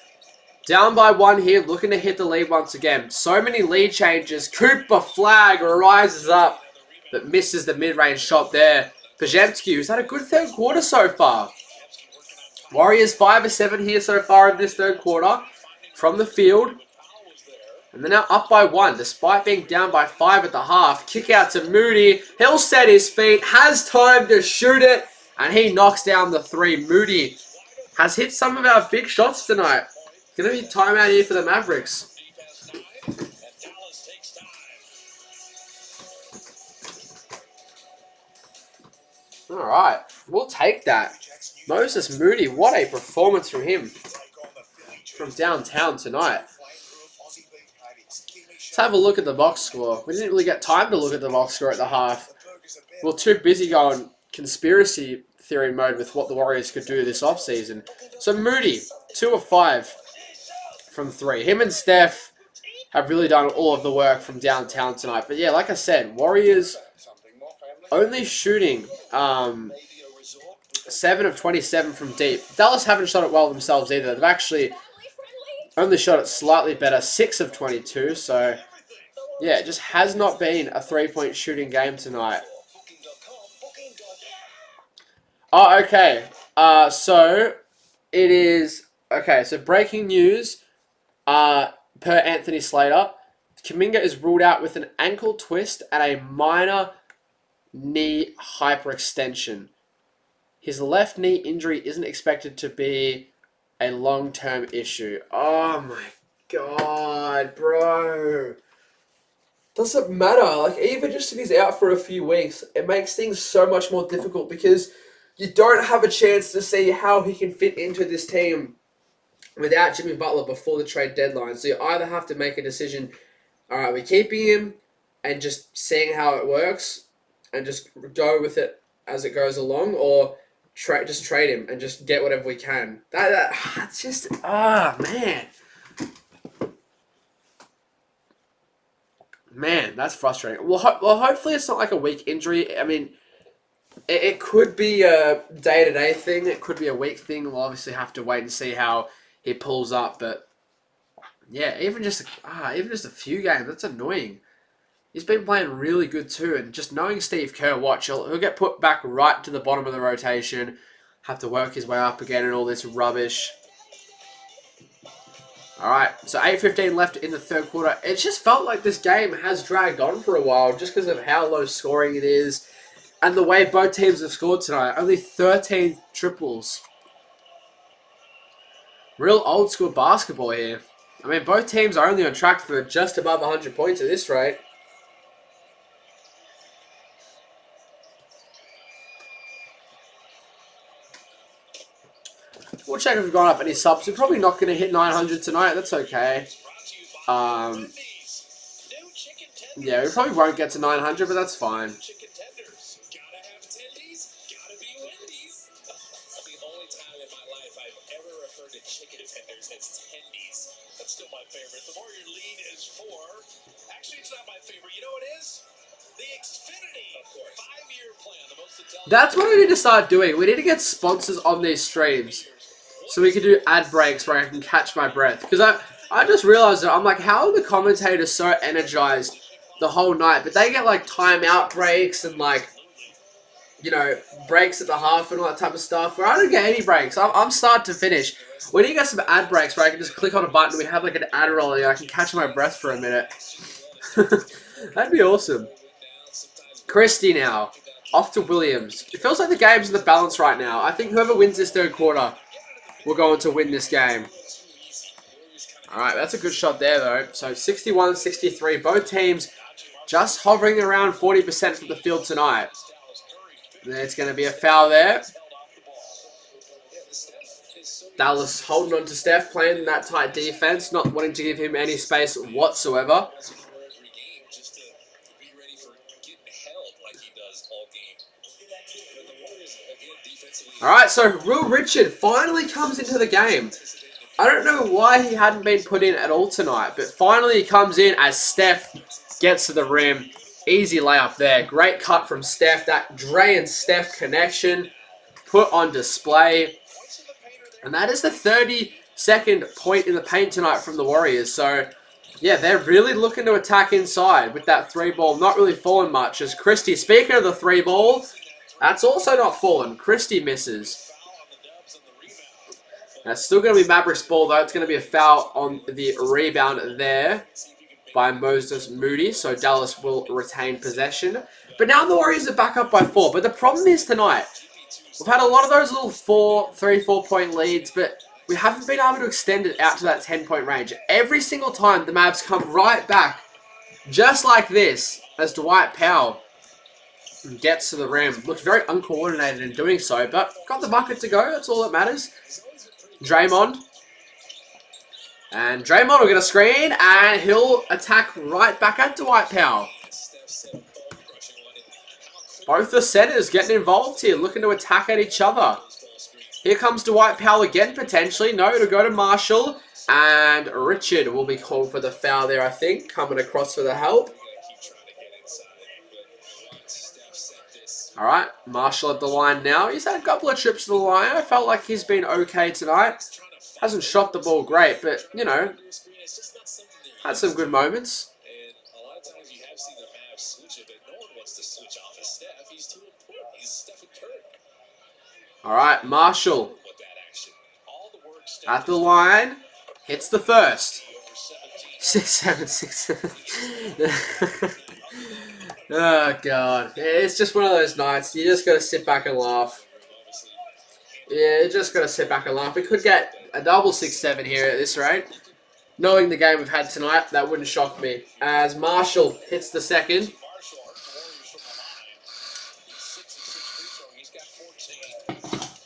down by 1 here, looking to hit the lead once again. So many lead changes. Cooper Flag rises up, but misses the mid-range shot there. Pajemski, who's had a good third quarter so far. Warriors 5 of 7 here so far in this third quarter from the field. And they're now up by 1, despite being down by 5 at the half. Kick out to Moody. He'll set his feet, has time to shoot it, and he knocks down the 3. Moody has hit some of our big shots tonight. It's going to be timeout here for the Mavericks. Alright, we'll take that. Moses Moody, what a performance from him. From downtown tonight. Let's have a look at the box score. We didn't really get time to look at the box score at the half. We were too busy going conspiracy theory mode with what the Warriors could do this offseason. So Moody, 2 of 5 from 3. Him and Steph have really done all of the work from downtown tonight. But yeah, like I said, Warriors only shooting 7 of 27 from deep. Dallas haven't shot it well themselves either. They've actually only shot it slightly better, 6 of 22. So yeah, it just has not been a 3-point shooting game tonight. Oh, okay. So it is okay. So breaking news. Per Anthony Slater, Kuminga is ruled out with an ankle twist and a minor knee hyperextension. His left knee injury isn't expected to be a long-term issue. Oh my god, bro. Doesn't matter. Like, even just if he's out for a few weeks, it makes things so much more difficult because you don't have a chance to see how he can fit into this team without Jimmy Butler before the trade deadline. So you either have to make a decision, all right, we're keeping him and just seeing how it works and just go with it as it goes along, or just trade him and just get whatever we can. It's just, man. Man, that's frustrating. Well, hopefully it's not like a weak injury. I mean, it could be a day-to-day thing. It could be a week thing. We'll obviously have to wait and see how he pulls up. But yeah, even just a few games, that's annoying. He's been playing really good too, and just knowing Steve Kerr, watch, he'll get put back right to the bottom of the rotation, have to work his way up again and all this rubbish. Alright, so 8:15 left in the third quarter. It just felt like this game has dragged on for a while just because of how low scoring it is and the way both teams have scored tonight. Only 13 triples. Real old school basketball here. I mean, both teams are only on track for just above 100 points at this rate. We'll check if we've gone up any subs. We're probably not going to hit 900 tonight. That's okay. Yeah, we probably won't get to 900, but that's fine. That's what we need to start doing. We need to get sponsors on these streams so we can do ad breaks where I can catch my breath. Because I just realized that I'm like, how are the commentators so energized the whole night? But they get like timeout breaks and like, you know, breaks at the half and all that type of stuff. Where I don't get any breaks. I'm start to finish. We need to get some ad breaks where I can just click on a button and we have like an ad roll and I can catch my breath for a minute. That'd be awesome. Christie now. Off to Williams. It feels like the game's in the balance right now. I think whoever wins this third quarter will go on to win this game. Alright, that's a good shot there though. So 61-63. Both teams just hovering around 40% from the field tonight. There's going to be a foul there. Dallas holding on to Steph, playing that tight defense, not wanting to give him any space whatsoever. Just to be ready for getting held like he does all game. The Warriors, again, defensively. All right, so Will Richard finally comes into the game. I don't know why he hadn't been put in at all tonight, but finally he comes in as Steph gets to the rim. Easy layup there. Great cut from Steph. That Dre and Steph connection put on display. And that is the 32nd point in the paint tonight from the Warriors. So, yeah, they're really looking to attack inside with that three ball. Not really falling much as Christie, speaking of the three ball, that's also not fallen. Christie misses. That's still going to be Mavericks ball, though. It's going to be a foul on the rebound there by Moses Moody. So Dallas will retain possession. But now the Warriors are back up by 4. But the problem is tonight, we've had a lot of those little 3-4 point leads, but we haven't been able to extend it out to that 10-point range. Every single time the Mavs come right back, just like this, as Dwight Powell gets to the rim. Looks very uncoordinated in doing so, but got the bucket to go. That's all that matters. Draymond. And Draymond will get a screen, and he'll attack right back at Dwight Powell. Both the centers getting involved here, looking to attack at each other. Here comes Dwight Powell again, potentially. No, to go to Marshall. And Richard will be called for the foul there, I think. Coming across for the help. All right, Marshall at the line now. He's had a couple of trips to the line. I felt like he's been okay tonight. Hasn't shot the ball great, but, you know, had some good moments. And a lot of times you have seen the Mavs switch it, but no one wants to switch off of Steph. He's too important. He's Stephen Curry. All right, Marshall With that action. All the work at the line. Hits the first. 6-7, 6-7. Oh, God. It's just one of those nights. You just got to sit back and laugh. Yeah, you just got to sit back and laugh. We could get a double 6-7 here at this rate. Knowing the game we've had tonight, that wouldn't shock me. As Marshall hits the second.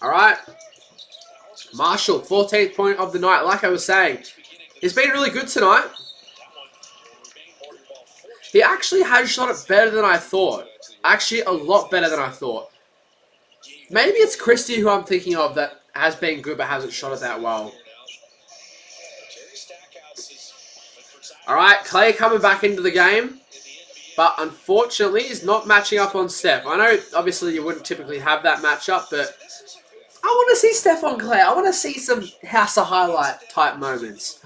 All right. Marshall, 14th point of the night. Like I was saying, he's been really good tonight. He actually has shot it better than I thought. Actually, a lot better than I thought. Maybe it's Christie who I'm thinking of that has been good but hasn't shot it that well. All right, Clay coming back into the game. But unfortunately, he's not matching up on Steph. I know, obviously, you wouldn't typically have that matchup, but I want to see Steph on Clay. I want to see some House of Highlight type moments.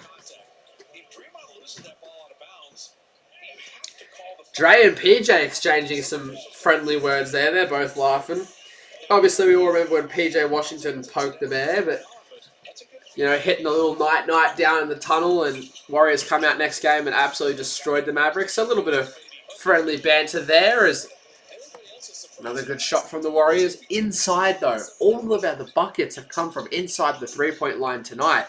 Dre and PJ exchanging some friendly words there. They're both laughing. Obviously, we all remember when PJ Washington poked the bear, but, you know, hitting a little night down in the tunnel, and Warriors come out next game and absolutely destroyed the Mavericks. So a little bit of friendly banter there as another good shot from the Warriors. Inside, though, all of the buckets have come from inside the three-point line tonight.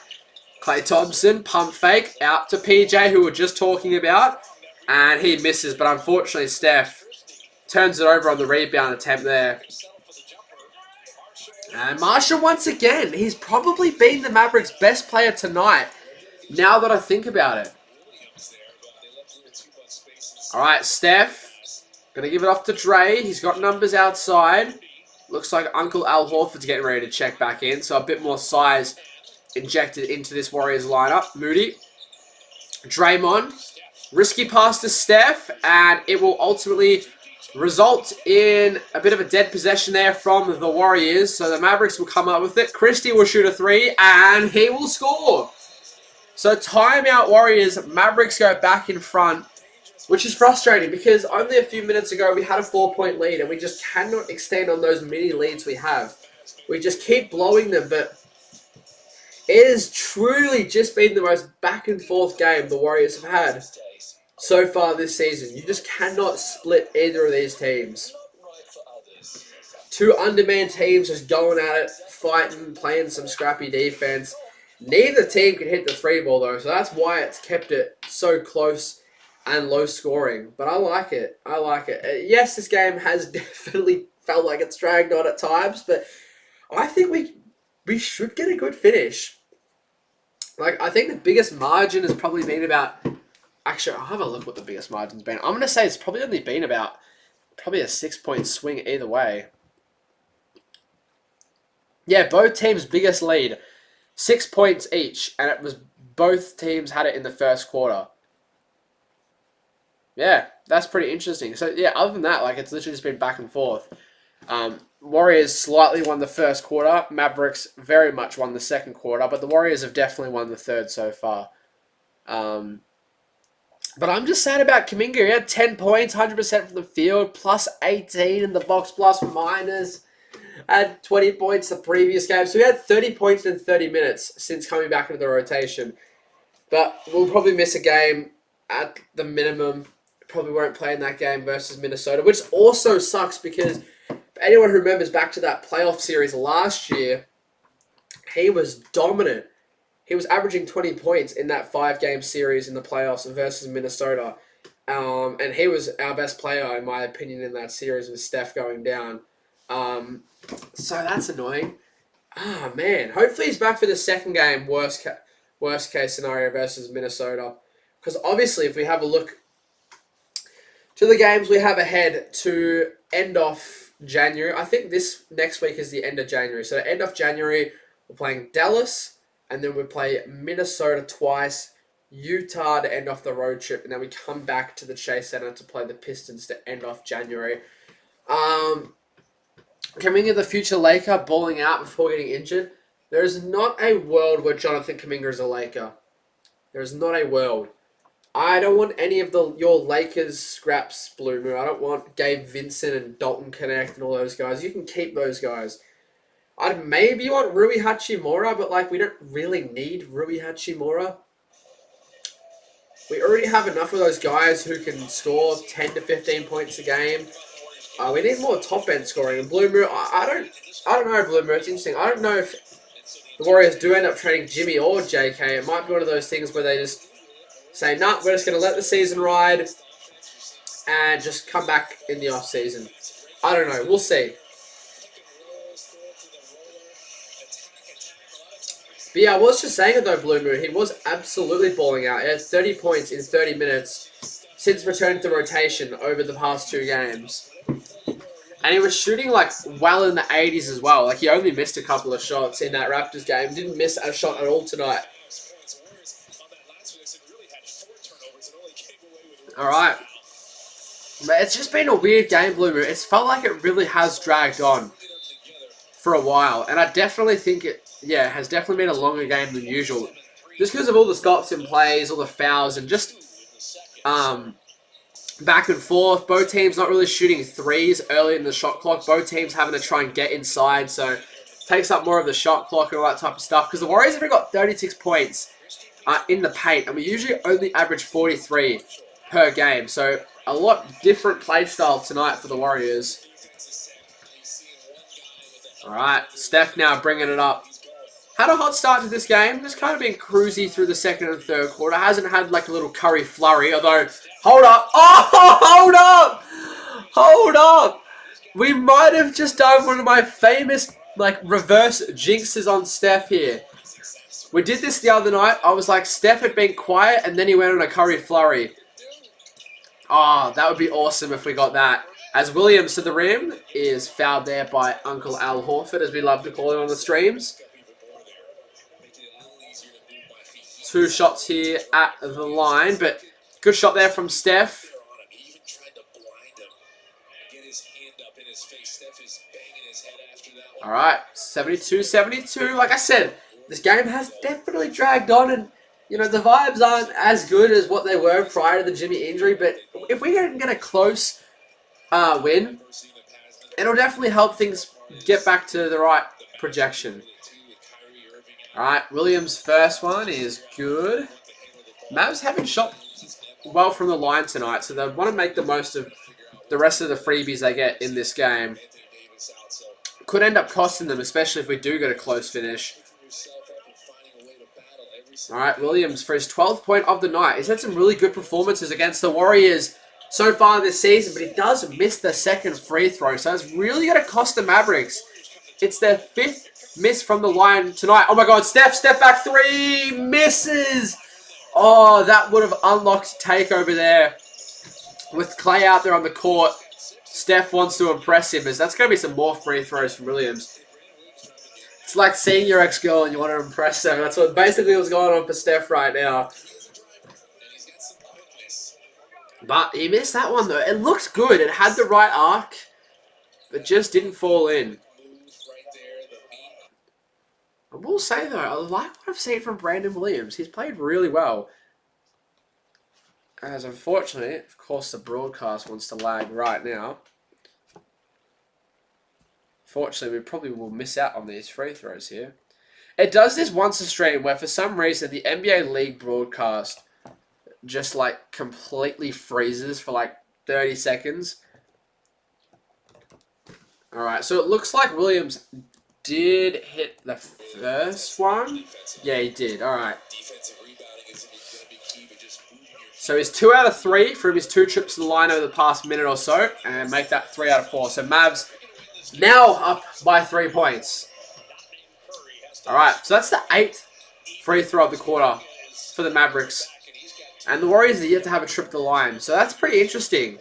Klay Thompson, pump fake, out to PJ, who we were just talking about. And he misses, but unfortunately Steph turns it over on the rebound attempt there. And Marshall once again, he's probably been the Mavericks' best player tonight, now that I think about it. Alright, Steph, gonna give it off to Dre. He's got numbers outside. Looks like Uncle Al Horford's getting ready to check back in, so a bit more size injected into this Warriors lineup. Moody, Draymond. Risky pass to Steph, and it will ultimately result in a bit of a dead possession there from the Warriors. So the Mavericks will come up with it. Christie will shoot a three, and he will score. So timeout Warriors. Mavericks go back in front, which is frustrating because only a few minutes ago we had a 4-point lead, and we just cannot extend on those mini leads we have. We just keep blowing them, but it has truly just been the most back and forth game the Warriors have had so far this season. You just cannot split either of these teams. Two undermanned teams just going at it, fighting, playing some scrappy defense. Neither team can hit the three ball though, so that's why it's kept it so close and low scoring. But I like it. I like it. Yes, this game has definitely felt like it's dragged on at times, but I think we should get a good finish. Like, I think the biggest margin has probably been about... Actually, I'll have a look what the biggest margin's been. I'm going to say it's probably only been about... Probably a 6-point swing either way. Yeah, both teams' biggest lead. 6 points each. And it was... Both teams had it in the first quarter. Yeah, that's pretty interesting. So, yeah, other than that, like, it's literally just been back and forth. Warriors slightly won the first quarter. Mavericks very much won the second quarter. But the Warriors have definitely won the third so far. But I'm just sad about Kuminga. He had 10 points, 100% from the field, plus 18 in the box, plus minus. Had 20 points the previous game. So he had 30 points in 30 minutes since coming back into the rotation. But we'll probably miss a game at the minimum. Probably won't play in that game versus Minnesota, which also sucks because if anyone who remembers back to that playoff series last year, he was dominant. He was averaging 20 points in that 5-game series in the playoffs versus Minnesota. And he was our best player, in my opinion, in that series with Steph going down. So that's annoying. Ah, man. Hopefully he's back for the second game, worst case scenario versus Minnesota. Because obviously, if we have a look to the games we have ahead to end off January, I think this next week is the end of January. So end of January, we're playing Dallas, and then we play Minnesota twice, Utah to end off the road trip, and then we come back to the Chase Center to play the Pistons to end off January. Kuminga, the future Laker, balling out before getting injured. There is not a world where Jonathan Kuminga is a Laker. There is not a world. I don't want any of your Lakers scraps, Blue Moon. I don't want Gabe Vincent and Dalton Connect and all those guys. You can keep those guys. I'd maybe want Rui Hachimura, but like we don't really need Rui Hachimura. We already have enough of those guys who can score 10 to 15 points a game. We need more top-end scoring. And Blue Moon, I don't know, Blue Moon. It's interesting. I don't know if the Warriors do end up trading Jimmy or JK. It might be one of those things where they just say, nah, we're just going to let the season ride and just come back in the off-season. I don't know. We'll see. But yeah, I was just saying it though, Blue Moon. He was absolutely balling out. He had 30 points in 30 minutes since returning to rotation over the past 2 games. And he was shooting like well in the 80s as well. Like he only missed a couple of shots in that Raptors game. Didn't miss a shot at all tonight. Alright. But it's just been a weird game, Blue Moon. It's felt like it really has dragged on for a while. And I definitely think it, yeah, has definitely been a longer game than usual. Just because of all the stops and plays, all the fouls, and just back and forth. Both teams not really shooting threes early in the shot clock. Both teams having to try and get inside, so it takes up more of the shot clock and all that type of stuff. Because the Warriors have got 36 points in the paint, and we usually only average 43 per game. So a lot different play style tonight for the Warriors. Alright, Steph now bringing it up. Had a hot start to this game. Just kind of been cruisy through the second and third quarter. Hasn't had like a little Curry flurry, although... Hold up! Oh, hold up! Hold up! We might have just done one of my famous like reverse jinxes on Steph here. We did this the other night. I was like, Steph had been quiet, and then he went on a Curry flurry. Oh, that would be awesome if we got that. As Williams to the rim is fouled there by Uncle Al Horford, as we love to call him on the streams. 2 shots here at the line, but good shot there from Steph. Alright, 72-72. Like I said, this game has definitely dragged on, and you know, the vibes aren't as good as what they were prior to the Jimmy injury, but if we can get a close win, it'll definitely help things get back to the right projection. Alright, Williams' first one is good. Mavs haven't shot well from the line tonight, so they want to make the most of the rest of the freebies they get in this game. Could end up costing them, especially if we do get a close finish. Alright, Williams for his 12th point of the night. He's had some really good performances against the Warriors so far this season, but he does miss the second free throw, so it's really going to cost the Mavericks. It's their 5th miss from the line tonight. Oh my God, Steph, step back three, misses. Oh, that would have unlocked takeover there. With Clay out there on the court, Steph wants to impress him, as that's going to be some more free throws from Williams. It's like seeing your ex-girl and you want to impress them. That's what basically was going on for Steph right now. But he missed that one though. It looked good. It had the right arc, but just didn't fall in. I will say though, I like what I've seen from Brandon Williams. He's played really well. As unfortunately, of course, the broadcast wants to lag right now. Fortunately, we probably will miss out on these free throws here. It does this once a stream where for some reason the NBA League broadcast just like completely freezes for like 30 seconds. Alright, so it looks like Williams did hit the first one. Yeah, he did. Alright. So he's 2 out of 3 from his 2 trips to the line over the past minute or so. And make that 3 out of 4. So Mavs now up by 3 points. Alright, so that's the 8th free throw of the quarter for the Mavericks. And the Warriors are yet to have a trip to the line. So that's pretty interesting.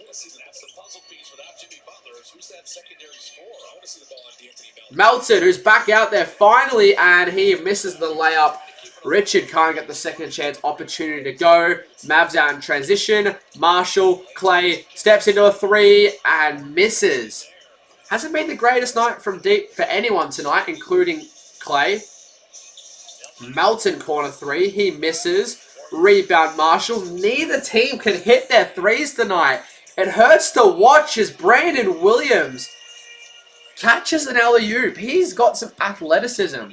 Melton, who's back out there finally, and he misses the layup. Richard can't get the second chance opportunity to go. Mavs out in transition. Marshall, Clay, steps into a 3 and misses. Hasn't been the greatest night from deep for anyone tonight, including Clay. Melton, corner 3. He misses. Rebound, Marshall. Neither team can hit their threes tonight. It hurts to watch as Brandon Williams catches an alley-oop. He's got some athleticism.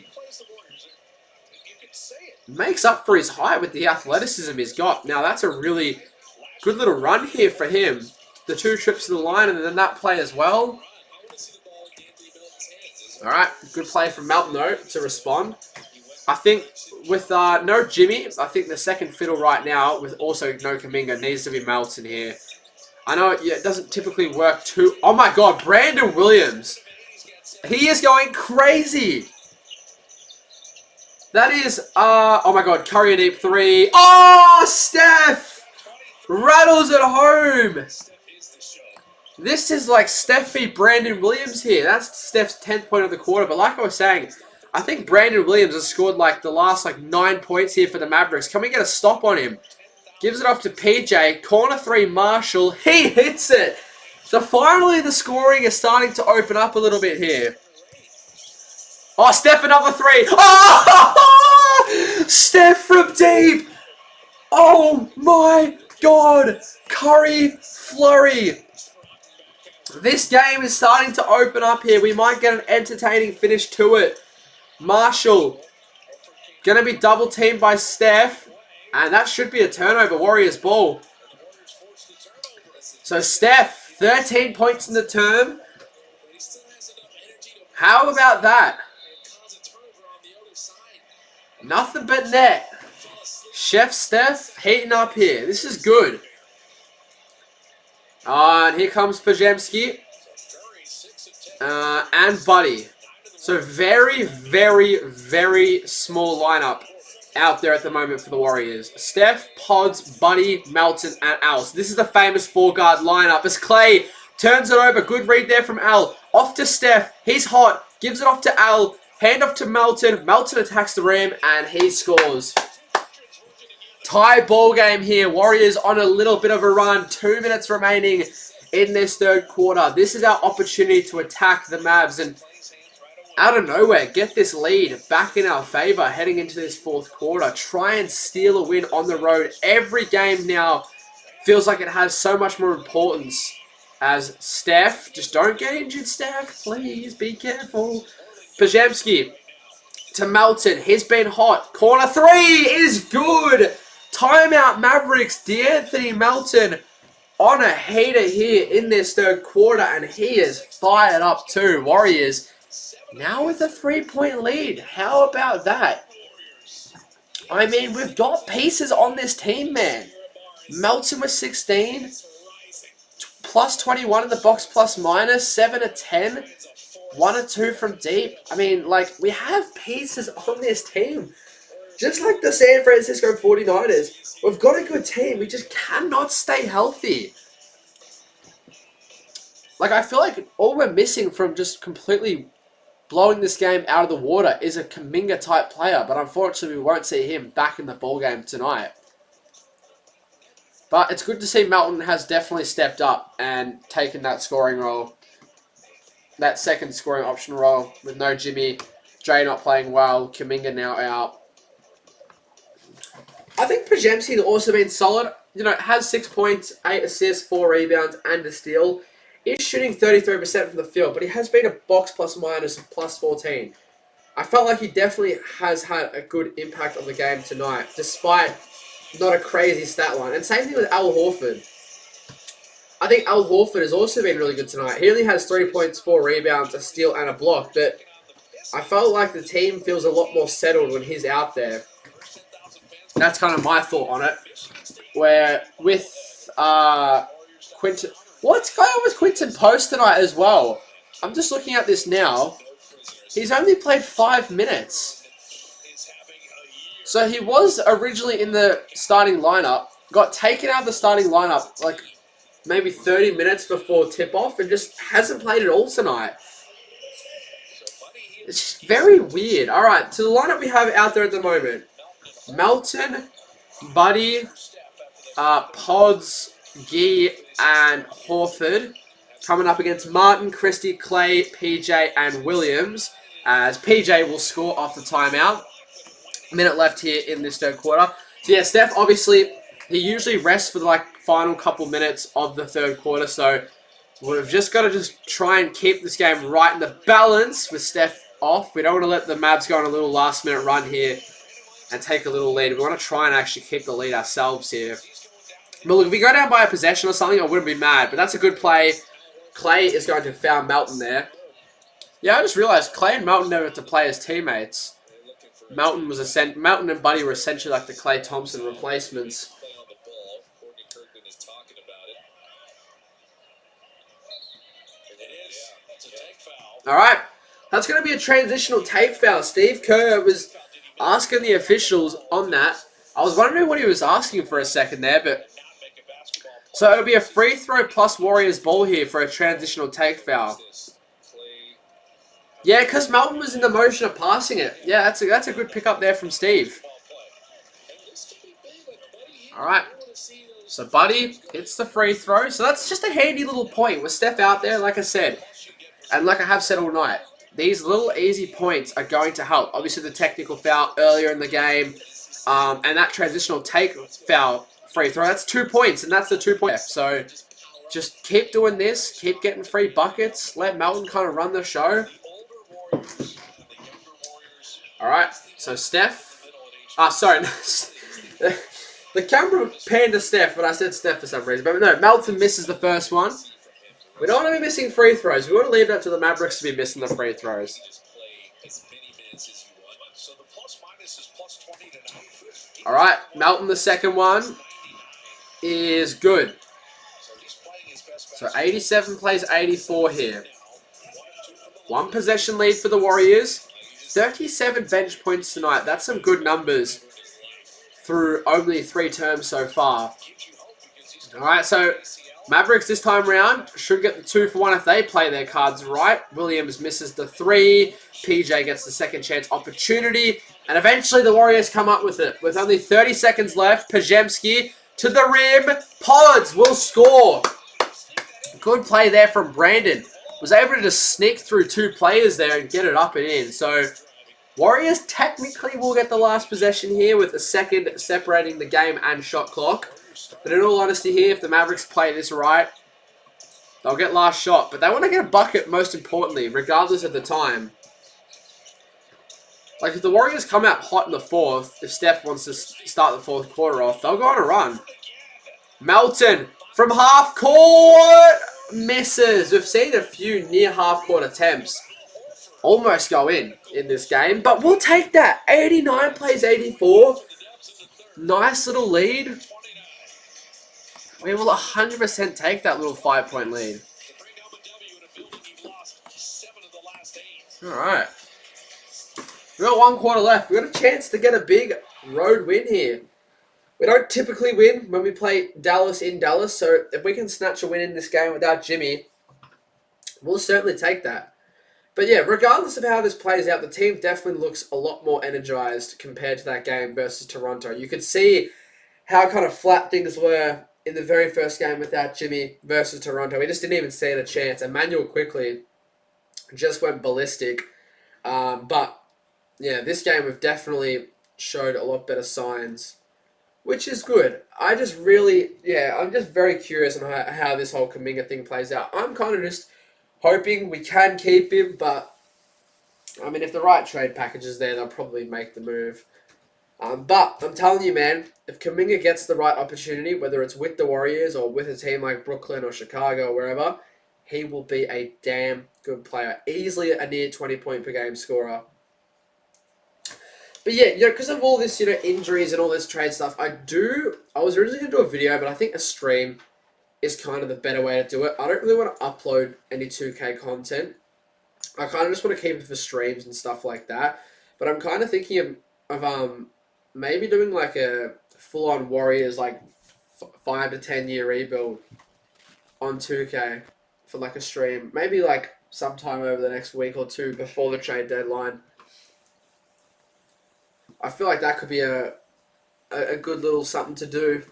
Makes up for his height with the athleticism he's got. Now, that's a really good little run here for him. The 2 trips to the line and then that play as well. Alright, good play from Melton, though, to respond. I think with no Jimmy, I think the second fiddle right now, with also no Kuminga, needs to be Melton here. I know it doesn't typically work too... Oh my God, Brandon Williams. He is going crazy. That is, oh my God, Curry a deep 3. Oh, Steph! Rattles at home. This is like Steph v. Brandon Williams here. That's Steph's 10th point of the quarter. But like I was saying, I think Brandon Williams has scored like the last 9 points here for the Mavericks. Can we get a stop on him? Gives it off to PJ. Corner 3, Marshall. He hits it. So finally the scoring is starting to open up a little bit here. Oh, Steph, another 3. Oh! Steph from deep. Oh my God. Curry flurry. This game is starting to open up here. We might get an entertaining finish to it. Marshall. Going to be double teamed by Steph. And that should be a turnover. Warriors ball. So Steph, 13 points in the term. How about that? Nothing but net. Chef Steph heating up here. This is good. And here comes Pajemski. And Buddy. So very, very, very small lineup out there at the moment for the Warriors. Steph, Pods, Buddy, Melton, and Al. So this is the famous 4-guard lineup as Clay turns it over. Good read there from Al. Off to Steph. He's hot. Gives it off to Al. Hand off to Melton. Melton attacks the rim and he scores. Tie ball game here. Warriors on a little bit of a run. 2 minutes remaining in this third quarter. This is our opportunity to attack the Mavs and out of nowhere get this lead back in our favor heading into this fourth quarter. Try and steal a win on the road. Every game now feels like it has so much more importance as Steph. Just don't get injured, Steph. Please be careful. Pajemski to Melton. He's been hot. Corner 3 is good. Timeout Mavericks. D'Anthony Melton on a heater here in this third quarter. And he is fired up too. Warriors now with a 3-point lead. How about that? I mean, we've got pieces on this team, man. Melton was 16. Plus 21 in the box plus minus. 7 of 10. 1 or 2 from deep. I mean, like, we have pieces on this team. Just like the San Francisco 49ers, we've got a good team. We just cannot stay healthy. Like, I feel like all we're missing from just completely blowing this game out of the water is a Kuminga-type player. But unfortunately, we won't see him back in the ballgame tonight. But it's good to see Melton has definitely stepped up and taken that scoring role. That second scoring option role with no Jimmy. Jay not playing well. Kuminga now out. I think Pajemski's also been solid. You know, has 6 points, 8 assists, 4 rebounds, and a steal. He's shooting 33% from the field, but he has been a box plus minus plus 14. I felt like he definitely has had a good impact on the game tonight, despite not a crazy stat line. And same thing with Al Horford. I think Al Horford has also been really good tonight. He only has 3 points, 4 rebounds, a steal, and a block, but I felt like the team feels a lot more settled when he's out there. That's kind of my thought on it. Where with Quinton... What's going on with Quinton Post tonight as well? I'm just looking at this now. He's only played 5 minutes. So he was originally in the starting lineup, got taken out of the starting lineup like maybe 30 minutes before tip-off and just hasn't played at all tonight. It's just very weird. All right, so the lineup we have out there at the moment. Melton, Buddy, Pods, Gee, and Horford. Coming up against Martin, Christie, Clay, PJ, and Williams. As PJ will score off the timeout. A minute left here in this third quarter. So yeah, Steph, obviously, he usually rests for the final couple minutes of the third quarter. So we've just got to try and keep this game right in the balance with Steph off. We don't want to let the Mavs go on a little last-minute run here and take a little lead. We want to try and actually keep the lead ourselves here. But look, if we go down by a possession or something, I wouldn't be mad. But that's a good play. Clay is going to foul Melton there. Yeah, I just realized Clay and Melton never had to play as teammates. Melton and Buddy were essentially like the Clay Thompson replacements. All right, that's going to be a transitional take foul. Steve Kerr was asking the officials on that. I was wondering what he was asking for a second there, but... So it'll be a free throw plus Warriors ball here for a transitional take foul. Yeah, because Melton was in the motion of passing it. Yeah, that's a good pickup there from Steve. All right. So Buddy hits the free throw. So that's just a handy little point with Steph out there, like I said. And like I have said all night, these little easy points are going to help. Obviously, the technical foul earlier in the game and that transitional take foul free throw, that's 2 points, and that's the 2 points. So just keep doing this, keep getting free buckets, let Melton kind of run the show. All right, so Steph. Sorry. The camera panned to Steph, but I said Steph for some reason. But no, Melton misses the first one. We don't want to be missing free throws. We want to leave that to the Mavericks to be missing the free throws. All right, Melton, the second one is good. So 87 plays 84 here. 1 possession lead for the Warriors. 37 bench points tonight. That's some good numbers through only 3 terms so far. All right, so Mavericks this time round should get the 2 for 1 if they play their cards right. Williams misses the 3. PJ gets the second chance opportunity. And eventually the Warriors come up with it. With only 30 seconds left, Pajemski to the rim. Pods will score. Good play there from Brandon. Was able to just sneak through 2 players there and get it up and in. So Warriors technically will get the last possession here with a second separating the game and shot clock. But in all honesty here, if the Mavericks play this right, they'll get last shot. But they want to get a bucket most importantly, regardless of the time. Like if the Warriors come out hot in the fourth, if Steph wants to start the fourth quarter off, they'll go on a run. Melton from half court misses. We've seen a few near half court attempts almost go in this game, but we'll take that. 89 plays 84. Nice little lead. We will 100% take that little 5-point lead. Alright. We've got 1 quarter left. We've got a chance to get a big road win here. We don't typically win when we play Dallas in Dallas, so if we can snatch a win in this game without Jimmy, we'll certainly take that. But yeah, regardless of how this plays out, the team definitely looks a lot more energized compared to that game versus Toronto. You could see how kind of flat things were in the very first game without Jimmy versus Toronto. We just didn't even stand a chance. Emmanuel quickly just went ballistic. But yeah, this game we've definitely showed a lot better signs, which is good. I'm just very curious on how this whole Kuminga thing plays out. I'm kind of just hoping we can keep him, but I mean, if the right trade package is there, they'll probably make the move. But I'm telling you, man, if Kuminga gets the right opportunity, whether it's with the Warriors or with a team like Brooklyn or Chicago or wherever, he will be a damn good player. Easily a near 20-point per game scorer. But yeah, because of all this, injuries and all this trade stuff, I was originally going to do a video, but I think a stream is kind of the better way to do it. I don't really want to upload any 2K content. I kind of just want to keep it for streams and stuff like that. But I'm kind of thinking of maybe doing like a full-on Warriors, like 5 to 10 year rebuild on 2K for like a stream. Maybe like sometime over the next week or two before the trade deadline. I feel like that could be a good little something to do.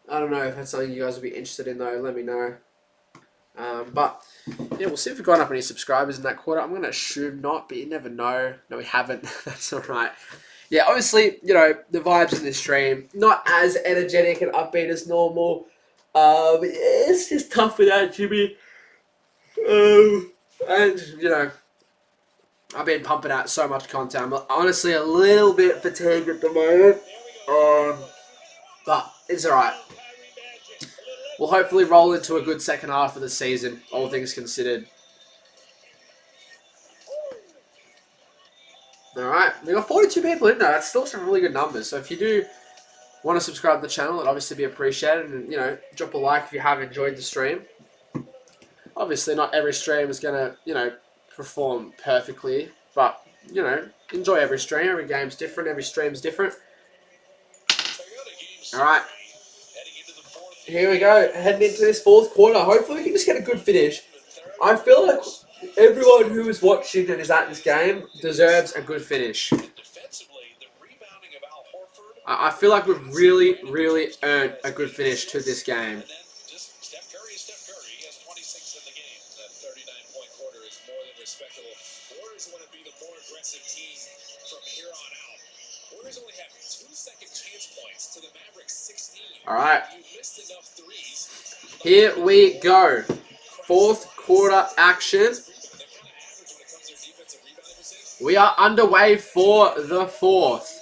I don't know if that's something you guys would be interested in though. Let me know. But yeah, we'll see if we've gone up any subscribers in that quarter. I'm going to assume not, but you never know. No, we haven't. That's all right. Yeah, obviously, the vibes in this stream, not as energetic and upbeat as normal. But yeah, it's just tough without Jimmy. And, I've been pumping out so much content. I'm honestly a little bit fatigued at the moment. But it's alright. We'll hopefully roll into a good second half of the season, all things considered. Alright, we got 42 people in there. That's still some really good numbers. So if you do want to subscribe to the channel, it'd obviously be appreciated. And, drop a like if you have enjoyed the stream. Obviously, not every stream is going to, perform perfectly. But, enjoy every stream. Every game's different. Every stream's different. Alright. Here we go. Heading into this 4th quarter. Hopefully we can just get a good finish. I feel like everyone who is watching and is at this game deserves a good finish. I feel like we've really, really earned a good finish to this game. Alright. Here we go. 4th quarter action. We are underway for the 4th.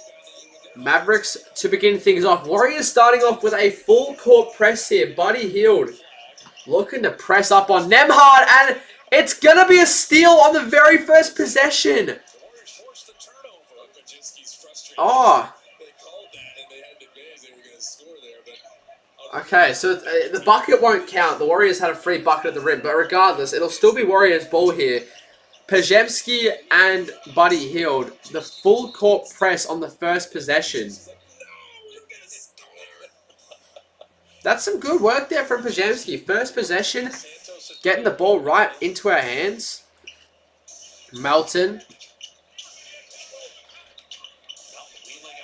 Mavericks to begin things off. Warriors starting off with a full court press here. Buddy Hield looking to press up on Nembhard, and it's going to be a steal on the very first possession. Oh. Okay, so the bucket won't count. The Warriors had a free bucket at the rim, but regardless, it'll still be Warriors ball here. Pajemski and Buddy Hield, the full court press on the first possession. That's some good work there from Pajemski. First possession, getting the ball right into our hands. Melton.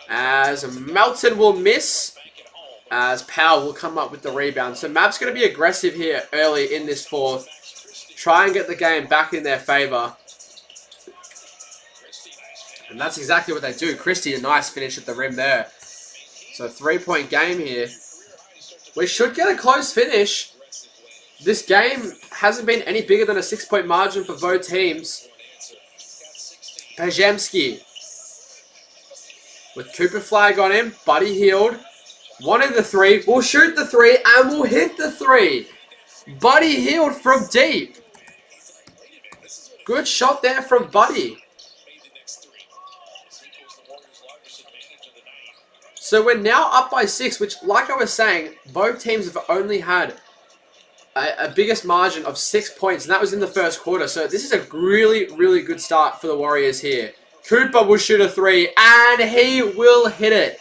As Melton will miss, as Powell will come up with the rebound. So Mavs going to be aggressive here early in this 4th. Try and get the game back in their favor. And that's exactly what they do. Christie, a nice finish at the rim there. So 3-point game here. We should get a close finish. This game hasn't been any bigger than a 6-point margin for both teams. Pajemski. With Cooper flag on him. Buddy Hield. Wanted the 3. We'll shoot the 3 and we'll hit the 3. Buddy Hield from deep. Good shot there from Buddy. So we're now up by 6, which, like I was saying, both teams have only had a biggest margin of 6 points, and that was in the first quarter. So this is a really, really good start for the Warriors here. Cooper will shoot a 3, and he will hit it.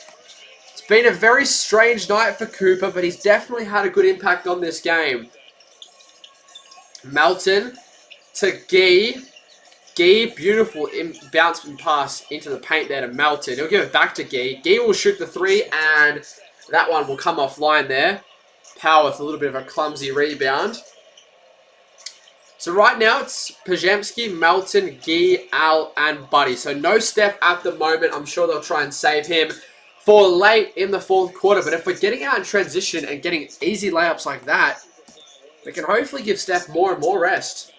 It's been a very strange night for Cooper, but he's definitely had a good impact on this game. Melton to Gee. Gee, beautiful bounce and pass into the paint there to Melton. He'll give it back to Gee. Gee will shoot the 3, and that one will come offline there. Power with a little bit of a clumsy rebound. So right now it's Pajemski, Melton, Gee, Al, and Buddy. So no Steph at the moment. I'm sure they'll try and save him for late in the fourth quarter. But if we're getting out in transition and getting easy layups like that, we can hopefully give Steph more and more rest.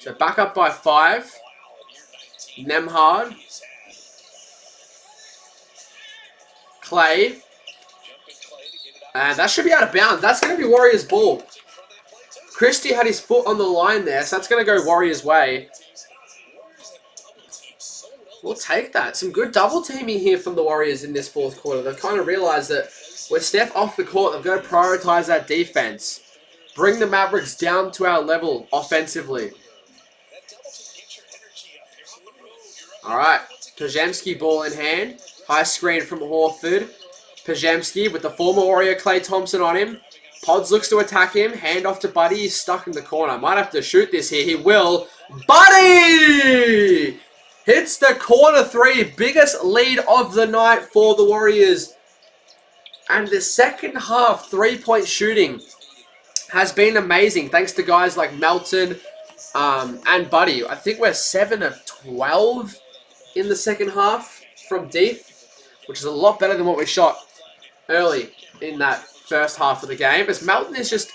So back up by 5. Nemhard. Clay. And that should be out of bounds. That's going to be Warriors' ball. Christie had his foot on the line there, so that's going to go Warriors' way. We'll take that. Some good double teaming here from the Warriors in this fourth quarter. They've kind of realized that with Steph off the court, they've got to prioritize that defense. Bring the Mavericks down to our level offensively. Alright, Pajemski ball in hand. High screen from Horford. Pajemski with the former Warrior Klay Thompson on him. Pods looks to attack him. Hand off to Buddy. He's stuck in the corner. Might have to shoot this here. He will. Buddy! Hits the corner 3. Biggest lead of the night for the Warriors. And the second half 3-point shooting has been amazing. Thanks to guys like Melton and Buddy. I think we're 7 of 12 in the second half from deep, which is a lot better than what we shot early in that first half of the game, as Melton is just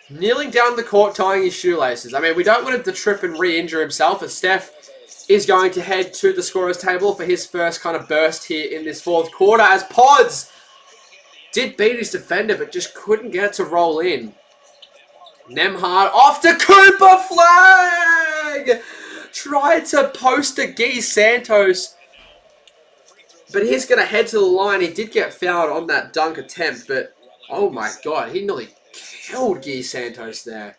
kneeling down the court tying his shoelaces. I mean, we don't want him to trip and re-injure himself, as Steph is going to head to the scorer's table for his first kind of burst here in this fourth quarter, as Pods did beat his defender but just couldn't get it to roll in. Nemhard off to Cooper, flag! Tried to post a Guy Santos, but he's going to head to the line. He did get fouled on that dunk attempt, but oh my god, he nearly killed Guy Santos there.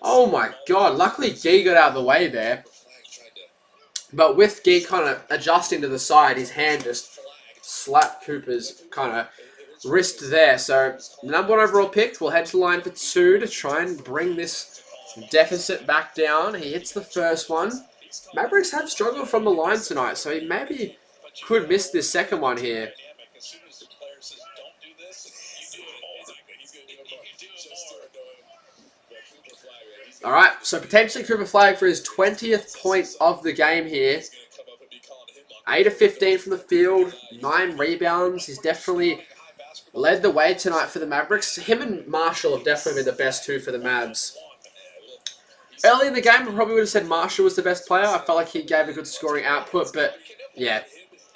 Oh my god, luckily Guy got out of the way there. But with Guy kind of adjusting to the side, his hand just slapped Cooper's kind of wrist there. So, number 1 overall pick will head to the line for 2 to try and bring this deficit back down. He hits the first one. Mavericks have struggled from the line tonight, so he maybe could miss this second one here. Alright, so potentially Cooper flag for his 20th point of the game here. 8 of 15 from the field, 9 rebounds. He's definitely led the way tonight for the Mavericks. Him and Marshall have definitely been the best 2 for the Mavs. Early in the game, I probably would have said Marshall was the best player. I felt like he gave a good scoring output, but yeah,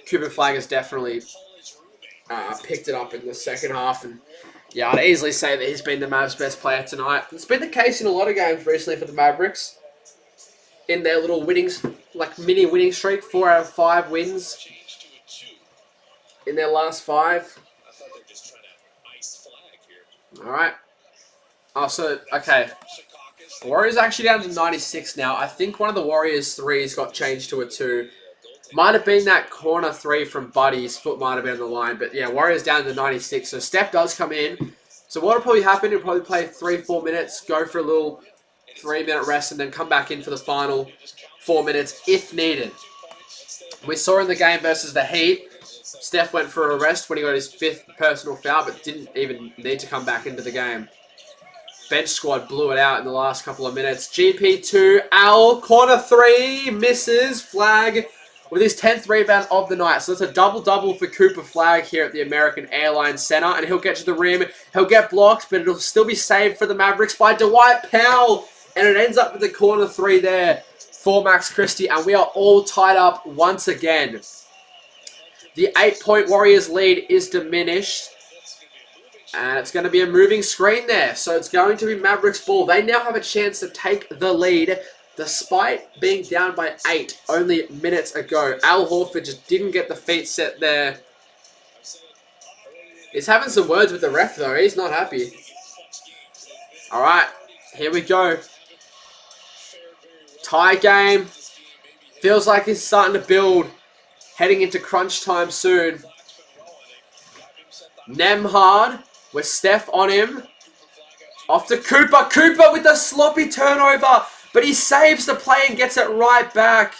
Cooper flag has definitely picked it up in the second half, and yeah, I'd easily say that he's been the Mavs' best player tonight. It's been the case in a lot of games recently for the Mavericks. In their little winnings, like mini winning streak, 4 out of 5 wins in their last 5. Alright. Oh, so, okay. The Warriors actually down to 96 now. I think one of the Warriors' 3s got changed to a 2. Might have been that corner 3 from Buddy's foot might have been on the line. But yeah, Warriors down to 96. So Steph does come in. So what will probably happen, he'll probably play 3-4 minutes, go for a little 3-minute rest, and then come back in for the final 4 minutes if needed. We saw in the game versus the Heat, Steph went for a rest when he got his 5th personal foul, but didn't even need to come back into the game. Bench squad blew it out in the last couple of minutes. GP2, Al, corner 3, misses, flag, with his 10th rebound of the night. So that's a double-double for Cooper Flag here at the American Airlines Center. And he'll get to the rim. He'll get blocked, but it'll still be saved for the Mavericks by Dwight Powell. And it ends up with the corner 3 there for Max Christie. And we are all tied up once again. The 8-point Warriors lead is diminished. And it's going to be a moving screen there. So it's going to be Mavericks ball. They now have a chance to take the lead, despite being down by 8 only minutes ago. Al Horford just didn't get the feet set there. He's having some words with the ref though. He's not happy. All right, here we go. Tie game. Feels like it's starting to build. Heading into crunch time soon. Nemhard with Steph on him. Off to Cooper. Cooper with the sloppy turnover. But he saves the play and gets it right back.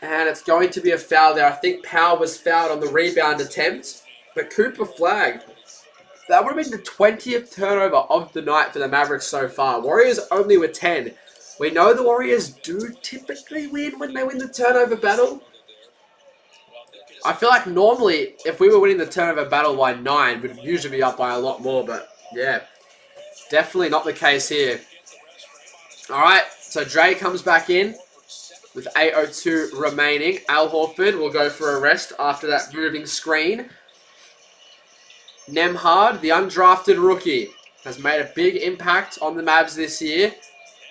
And it's going to be a foul there. I think Powell was fouled on the rebound attempt. But Cooper flagged. That would have been the 20th turnover of the night for the Mavericks so far. Warriors only with 10. We know the Warriors do typically win when they win the turnover battle. I feel like normally, if we were winning the turnover battle by 9, we'd usually be up by a lot more. But yeah, definitely not the case here. Alright, so Dre comes back in with 8:02 remaining. Al Horford will go for a rest after that moving screen. Nemhard, the undrafted rookie, has made a big impact on the Mavs this year.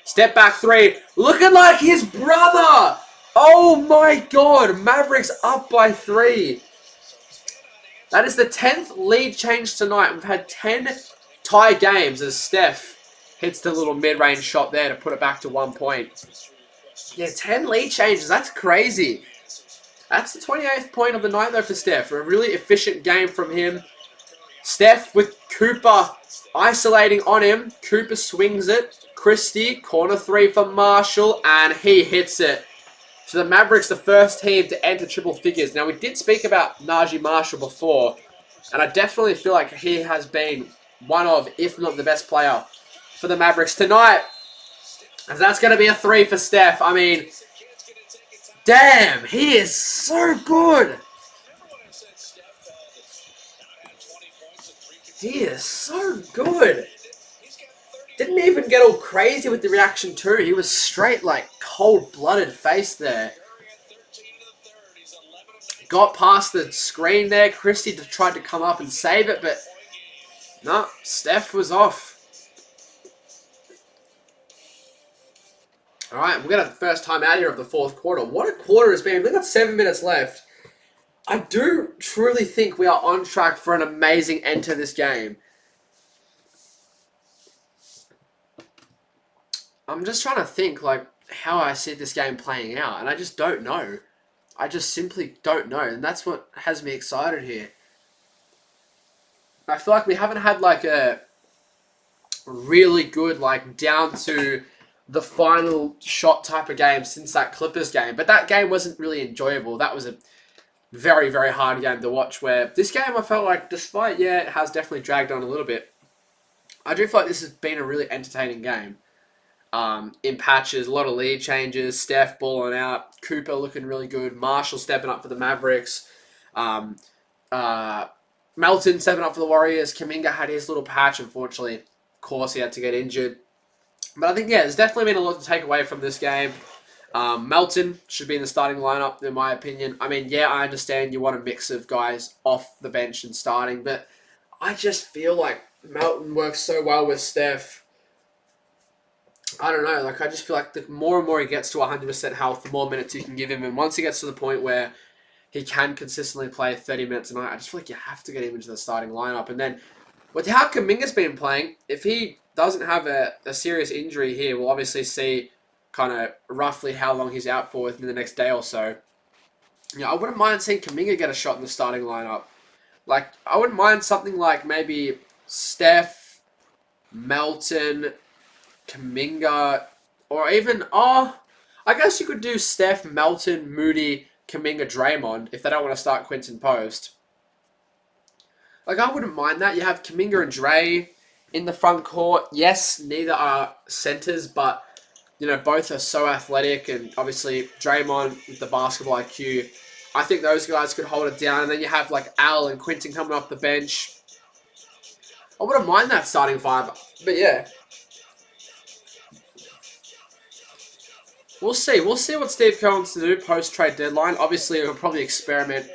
Step back three, looking like his brother! Oh my god, Mavericks up by 3. That is the 10th lead change tonight. We've had 10 tie games as Steph hits the little mid-range shot there to put it back to 1 point. Yeah, 10 lead changes, that's crazy. That's the 28th point of the night though for Steph. A really efficient game from him. Steph with Cooper isolating on him. Cooper swings it. Christie, corner 3 for Marshall, and he hits it. So the Mavericks, the first team to enter triple figures. Now, we did speak about Najee Marshall before, and I definitely feel like he has been one of, if not the best player for the Mavericks tonight. And that's going to be a 3 for Steph. I mean, damn, he is so good. He is so good. Didn't even get all crazy with the reaction too. He was straight like cold-blooded face there. Got past the screen there. Christie tried to come up and save it, but no, Steph was off. All right, we're going to have the first time out here of the fourth quarter. What a quarter it's been. We've got 7 minutes left. I do truly think we are on track for an amazing end to this game. I'm just trying to think, like, how I see this game playing out, and I just don't know. I just simply don't know, and that's what has me excited here. I feel like we haven't had, like, a really good, like, down to the final shot type of game since that Clippers game, but that game wasn't really enjoyable. That was a very, very hard game to watch, where this game I felt like, despite, yeah, it has definitely dragged on a little bit, I do feel like this has been a really entertaining game. In patches, a lot of lead changes, Steph balling out, Cooper looking really good, Marshall stepping up for the Mavericks, Melton stepping up for the Warriors, Kuminga had his little patch, unfortunately, of course he had to get injured. But I think, yeah, there's definitely been a lot to take away from this game. Melton should be in the starting lineup, in my opinion. I mean, yeah, I understand you want a mix of guys off the bench and starting, but I just feel like Melton works so well with Steph. I don't know, like I just feel like the more and more he gets to 100% health, the more minutes you can give him. And once he gets to the point where he can consistently play 30 minutes a night, I just feel like you have to get him into the starting lineup. And then with how Kuminga's been playing, if he doesn't have a serious injury here, we'll obviously see kind of roughly how long he's out for within the next day or so. Yeah, I wouldn't mind seeing Kuminga get a shot in the starting lineup. Like, I wouldn't mind something like maybe Steph, Melton, Kuminga, or even, I guess you could do Steph, Melton, Moody, Kuminga, Draymond if they don't want to start Quinton Post. Like, I wouldn't mind that. You have Kuminga and Dre in the front court. Yes, neither are centers, but, you know, both are so athletic, and obviously Draymond with the basketball IQ. I think those guys could hold it down, and then you have, like, Al and Quinton coming off the bench. I wouldn't mind that starting 5, but yeah. We'll see. We'll see what Steve Kerr wants to do post-trade deadline. Obviously, he'll probably experiment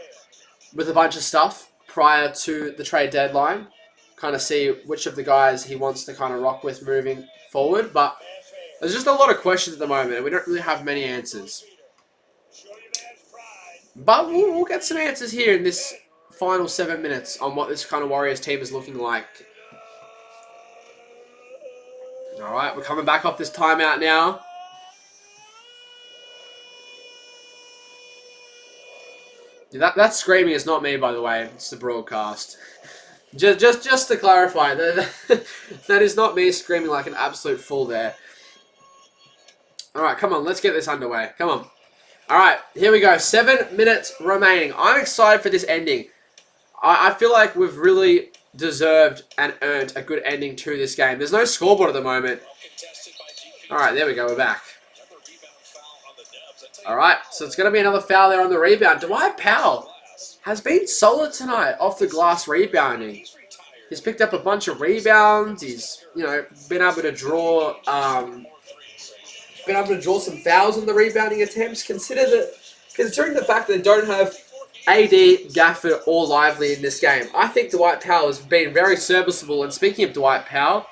with a bunch of stuff prior to the trade deadline. Kind of see which of the guys he wants to kind of rock with moving forward. But there's just a lot of questions at the moment, and we don't really have many answers. But we'll get some answers here in this final 7 minutes on what this kind of Warriors team is looking like. All right, we're coming back off this timeout now. That screaming is not me, by the way. It's the broadcast. Just to clarify, that is not me screaming like an absolute fool there. All right, come on, let's get this underway. Come on. All right, here we go. 7 minutes remaining. I'm excited for this ending. I feel like we've really deserved and earned a good ending to this game. There's no scoreboard at the moment. All right, there we go. We're back. All right, so it's going to be another foul there on the rebound. Dwight Powell has been solid tonight off the glass rebounding. He's picked up a bunch of rebounds. He's, been able to draw some fouls on the rebounding attempts. Considering the fact that they don't have AD, Gafford, or Lively in this game, I think Dwight Powell has been very serviceable. And speaking of Dwight Powell,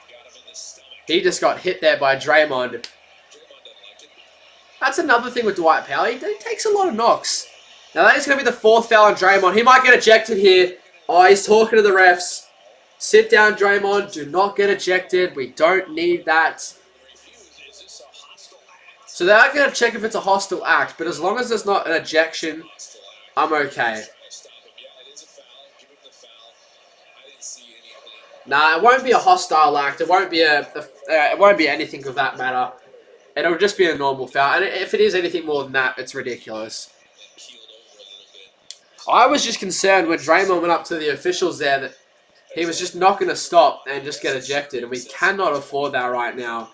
he just got hit there by Draymond. That's another thing with Dwight Powell. He takes a lot of knocks. Now that is going to be the 4th foul on Draymond. He might get ejected here. Oh, he's talking to the refs. Sit down, Draymond. Do not get ejected. We don't need that. So they are going to check if it's a hostile act, but as long as there's not an ejection, I'm okay. Nah, it won't be a hostile act. It won't be anything of that matter. It'll just be a normal foul. And if it is anything more than that, it's ridiculous. I was just concerned when Draymond went up to the officials there that he was just not going to stop and just get ejected. And we cannot afford that right now.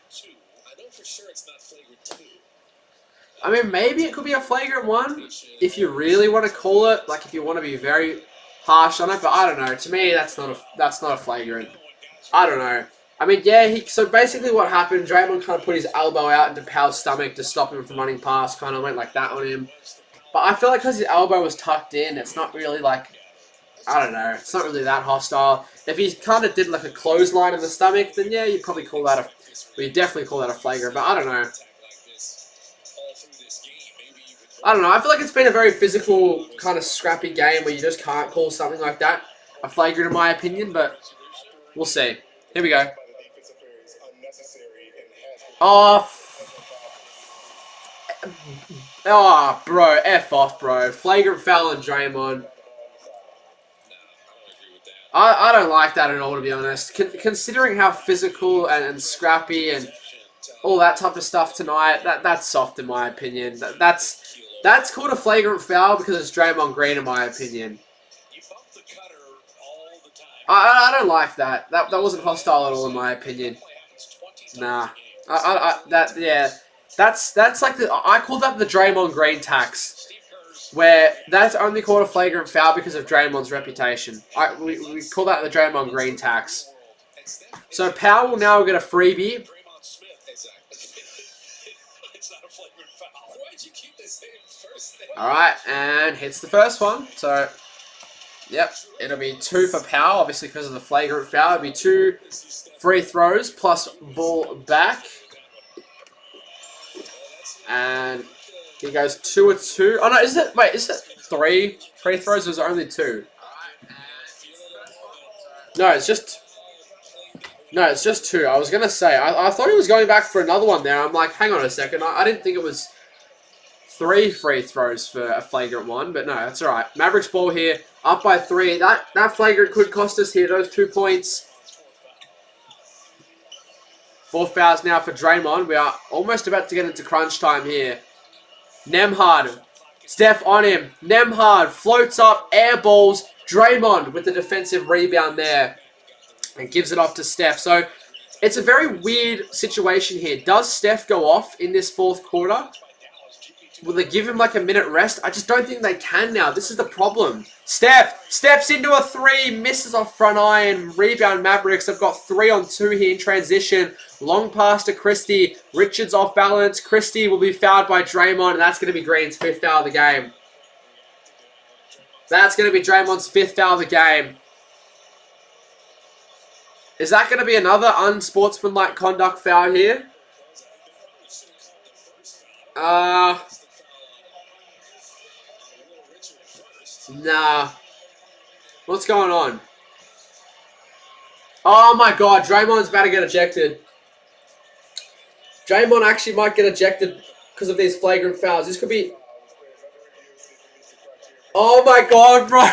I mean, maybe it could be a flagrant one if you really want to call it. Like, if you want to be very harsh on it. But I don't know. To me, that's not a flagrant. I don't know. I mean, yeah, so basically what happened, Draymond kind of put his elbow out into Powell's stomach to stop him from running past, kind of went like that on him. But I feel like because his elbow was tucked in, it's not really like, I don't know, it's not really that hostile. If he kind of did like a clothesline in the stomach, then yeah, you'd probably call that you'd definitely call that a flagrant, but I don't know. I feel like it's been a very physical, kind of scrappy game where you just can't call something like that a flagrant in my opinion, but we'll see. Here we go. Oh, bro, F off, bro. Flagrant foul on Draymond. I don't like that at all, to be honest. Considering how physical and scrappy and all that type of stuff tonight, that's soft in my opinion. That's called a flagrant foul because it's Draymond Green in my opinion. I don't like that. That wasn't hostile at all in my opinion. Nah. That's like I call that the Draymond Green tax, where that's only called a flagrant foul because of Draymond's reputation. We call that the Draymond Green tax. So Powell will now get a freebie. All right, and hits the first one. So, yep, it'll be 2 for Powell, obviously because of the flagrant foul. It'll be 2 free throws plus ball back. And he goes 2 of 2. Oh no, is it 3 free throws or is it only 2? No, it's just 2. I was going to say, I thought he was going back for another one there. I'm like, hang on a second. I didn't think it was 3 free throws for a flagrant one, but no, that's all right. Mavericks ball here, up by 3. That flagrant could cost us here, those 2 points. 4 fouls now for Draymond. We are almost about to get into crunch time here. Nembhard, Steph on him. Nembhard floats up, air balls. Draymond with the defensive rebound there and gives it off to Steph. So it's a very weird situation here. Does Steph go off in this 4th quarter? Will they give him like a minute rest? I just don't think they can now. This is the problem. Steph steps into a 3, misses off front iron. Rebound Mavericks. They've got 3 on 2 here in transition. Long pass to Christie. Richards off balance. Christie will be fouled by Draymond, and that's going to be Green's 5th foul of the game. That's going to be Draymond's 5th foul of the game. Is that going to be another unsportsmanlike conduct foul here? Nah. What's going on? Oh my god, Draymond's about to get ejected. Draymond actually might get ejected because of these flagrant fouls. This could be... Oh my god, bro!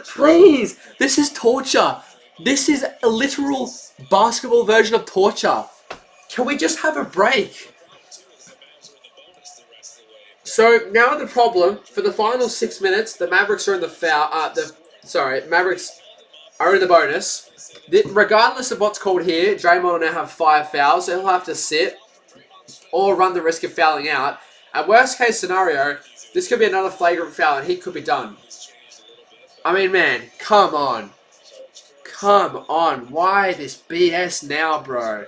Please! This is torture. This is a literal basketball version of torture. Can we just have a break? So now the problem for the final 6 minutes, the Mavericks are in the foul. Mavericks are in the bonus. Regardless of what's called here, Draymond will now have 5 fouls. So he'll have to sit or run the risk of fouling out. At worst case scenario, this could be another flagrant foul and he could be done. I mean, man, come on. Come on. Why this BS now, bro?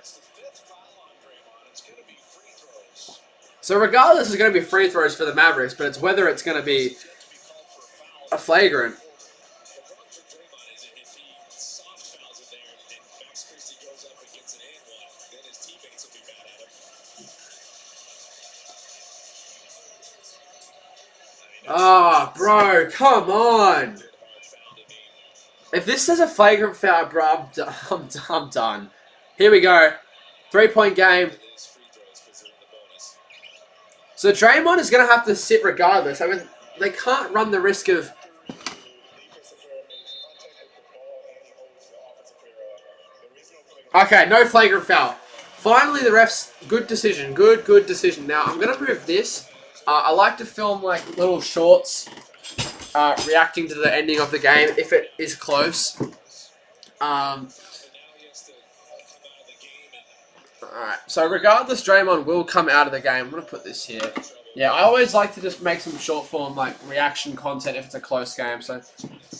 So regardless, it's going to be free throws for the Mavericks, but it's whether it's going to be a flagrant. Oh, bro, come on. If this is a flagrant foul, bro, I'm done. Here we go. 3-point game. So Draymond is going to have to sit regardless. I mean, they can't run the risk of... Okay, no flagrant foul. Finally, the refs... Good decision. Good decision. Now, I'm going to move this. I like to film, like, little shorts reacting to the ending of the game if it is close. Alright, so regardless, Draymond will come out of the game. I'm going to put this here. Yeah, I always like to just make some short form, like, reaction content if it's a close game. So,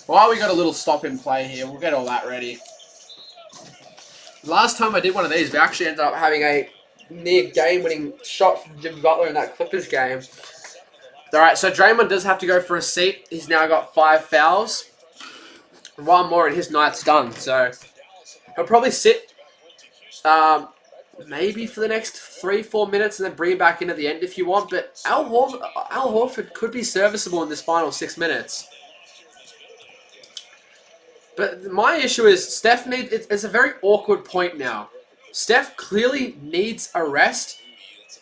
while we got a little stop in play here, we'll get all that ready. Last time I did one of these, we actually ended up having a near game-winning shot from Jimmy Butler in that Clippers game. Alright, so Draymond does have to go for a seat. He's now got 5 fouls. One more and his night's done. So, he'll probably sit... maybe for the next 3-4 minutes and then bring him back in at the end if you want. But Al Horford could be serviceable in this final 6 minutes. But my issue is Steph needs... It's a very awkward point now. Steph clearly needs a rest,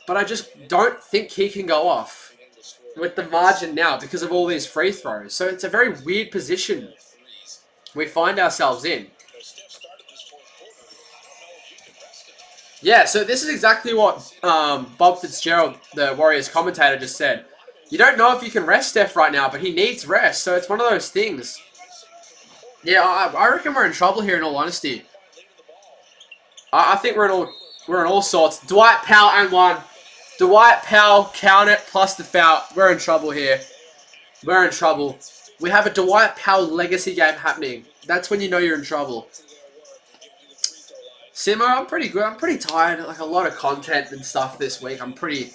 but I just don't think he can go off with the margin now because of all these free throws. So it's a very weird position we find ourselves in. Yeah, so this is exactly what Bob Fitzgerald, the Warriors commentator, just said. You don't know if you can rest Steph right now, but he needs rest. So it's one of those things. Yeah, I reckon we're in trouble here, in all honesty. I think we're in all sorts. Dwight Powell and 1. Dwight Powell, count it, plus the foul. We're in trouble here. We're in trouble. We have a Dwight Powell legacy game happening. That's when you know you're in trouble. Simo, I'm pretty good. I'm pretty tired. Like, a lot of content and stuff this week. I'm pretty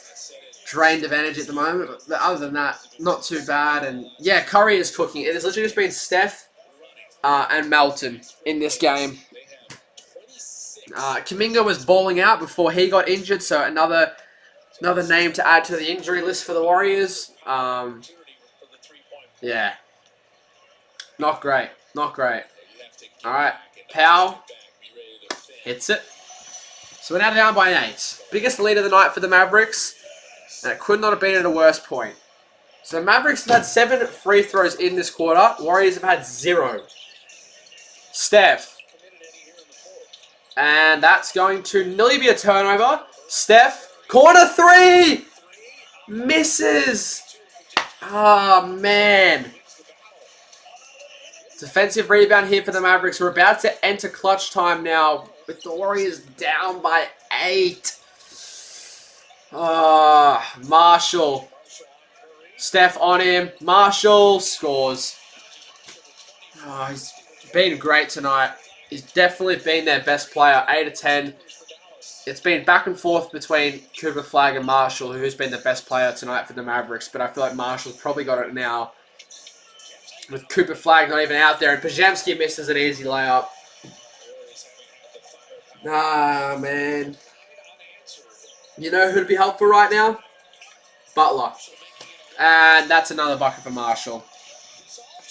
drained of energy at the moment. But other than that, not too bad. And, yeah, Curry is cooking. It has literally just been Steph and Melton in this game. Kuminga was balling out before he got injured. So, another name to add to the injury list for the Warriors. Yeah. Not great. Not great. Alright. Powell hits it. So we're now down by 8. Biggest lead of the night for the Mavericks. And it could not have been at a worse point. So Mavericks have had 7 free throws in this quarter. Warriors have had 0. Steph. And that's going to nearly be a turnover. Steph. Corner 3! Misses! Oh, man. Defensive rebound here for the Mavericks. We're about to enter clutch time now with the Warriors down by 8. Marshall. Steph on him. Marshall scores. Oh, he's been great tonight. He's definitely been their best player. 8 of 10. It's been back and forth between Cooper Flagg and Marshall, who's been the best player tonight for the Mavericks. But I feel like Marshall's probably got it now. With Cooper Flagg not even out there. And Pajamski misses an easy layup. Ah, man. You know who'd be helpful right now? Butler. And that's another bucket for Marshall.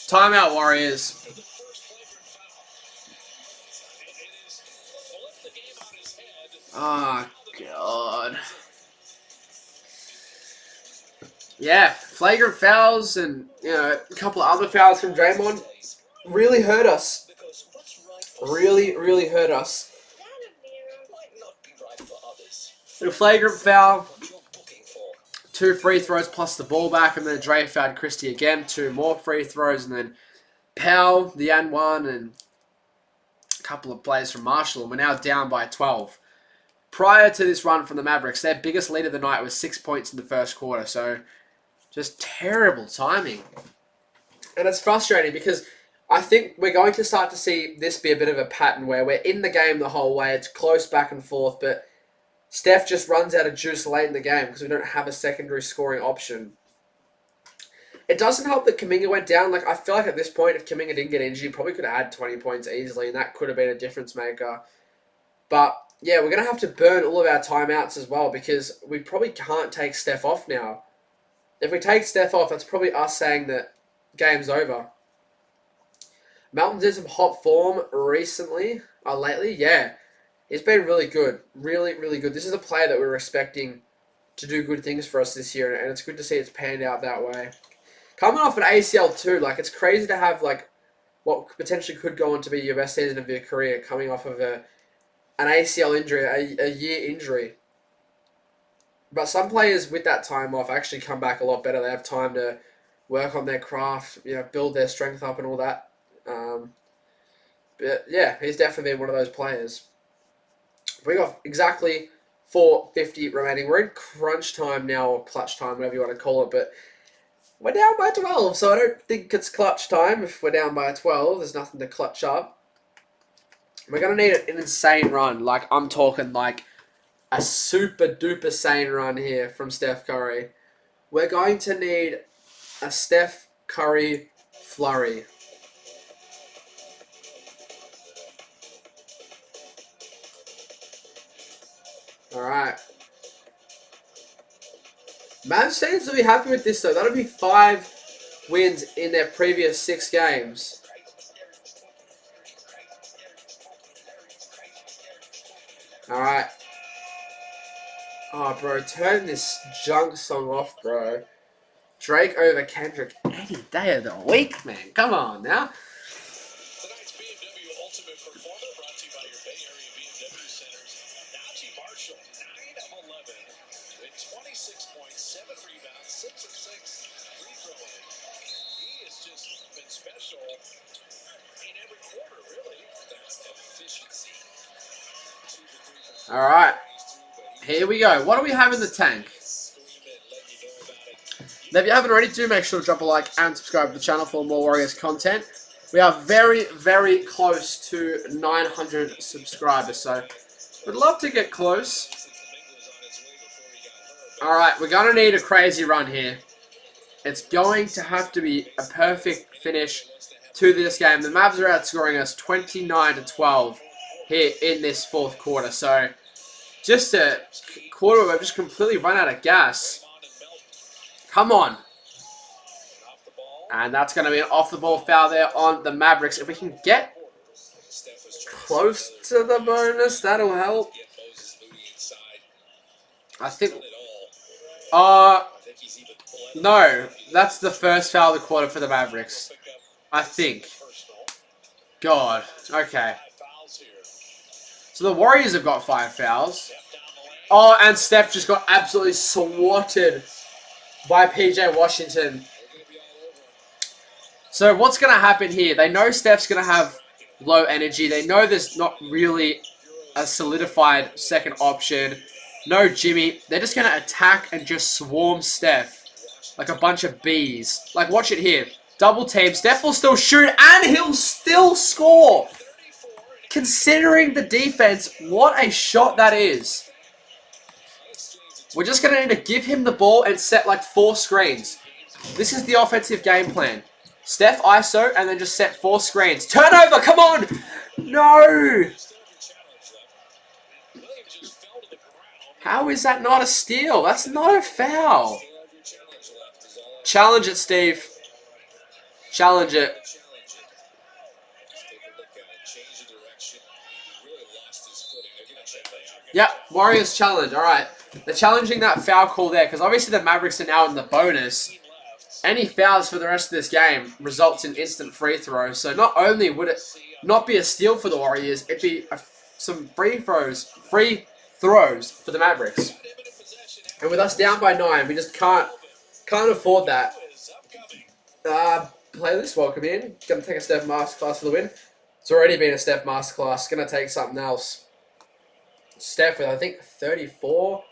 Timeout, Warriors. Ah, God. Yeah, flagrant fouls and, you know, a couple of other fouls from Draymond really hurt us. Really, really hurt us. A flagrant foul, 2 free throws plus the ball back, and then Dre fouled Christie again, 2 more free throws, and then Powell, the and one, and a couple of plays from Marshall, and we're now down by 12. Prior to this run from the Mavericks, their biggest lead of the night was 6 points in the first quarter, so just terrible timing. And it's frustrating because I think we're going to start to see this be a bit of a pattern where we're in the game the whole way, it's close back and forth, but Steph just runs out of juice late in the game because we don't have a secondary scoring option. It doesn't help that Kuminga went down. Like, I feel like at this point, if Kuminga didn't get injured, he probably could have had 20 points easily, and that could have been a difference maker. But, yeah, we're going to have to burn all of our timeouts as well because we probably can't take Steph off now. If we take Steph off, that's probably us saying that game's over. Melton's in some hot form lately. Yeah, he's been really good. Really, really good. This is a player that we're expecting to do good things for us this year, and it's good to see it's panned out that way. Coming off an ACL too, like, it's crazy to have, like, what potentially could go on to be your best season of your career coming off of an ACL injury, a year injury. But some players with that time off actually come back a lot better. They have time to work on their craft, you know, build their strength up and all that. But yeah, he's definitely been one of those players. We got exactly 4:50 remaining. We're in crunch time now, or clutch time, whatever you want to call it. But we're down by 12, so I don't think it's clutch time. If we're down by 12, there's nothing to clutch up. We're going to need an insane run. Like, I'm talking like a super duper sane run here from Steph Curry. We're going to need a Steph Curry flurry. Alright. Mavs seems to be happy with this though. That'll be 5 wins in their previous 6 games. Alright. Oh, bro, turn this junk song off, bro. Drake over Kendrick any day of the week, man. Come on now. Tonight's BMW Ultimate Performer brought to you by your Bay Area BMW centers. Najee Marshall, 9 of 11, with 26 points, 7 rebounds, 6 of 6 free throwing. He has just been special in every quarter, really. That's efficiency. All right. Here we go. What do we have in the tank? Now, if you haven't already, do make sure to drop a like and subscribe to the channel for more Warriors content. We are very, very close to 900 subscribers, so we'd love to get close. All right, we're going to need a crazy run here. It's going to have to be a perfect finish to this game. The Mavs are outscoring us 29-12 here in this 4th quarter, so just a quarter where we've just completely run out of gas. Come on. And that's going to be an off-the-ball foul there on the Mavericks. If we can get close to the bonus, that'll help. I think... no, that's the first foul of the quarter for the Mavericks. I think. God. Okay. So the Warriors have got 5 fouls. Oh, and Steph just got absolutely swatted by PJ Washington. So what's going to happen here? They know Steph's going to have low energy. They know there's not really a solidified second option. No Jimmy. They're just going to attack and just swarm Steph like a bunch of bees. Like, watch it here. Double team. Steph will still shoot and he'll still score. Considering the defense, what a shot that is. We're just going to need to give him the ball and set like 4 screens. This is the offensive game plan. Steph ISO and then just set 4 screens. Turnover, come on! No! How is that not a steal? That's not a foul. Challenge it, Steve. Challenge it. Yep, Warriors challenge. All right. They're challenging that foul call there because obviously the Mavericks are now in the bonus. Any fouls for the rest of this game results in instant free throws. So not only would it not be a steal for the Warriors, it'd be some free throws for the Mavericks. And with us down by 9, we just can't afford that. Playlist, welcome in. Gonna take a Steph Masterclass for the win. It's already been a Steph Masterclass. Gonna take something else. Steph with, I think, 34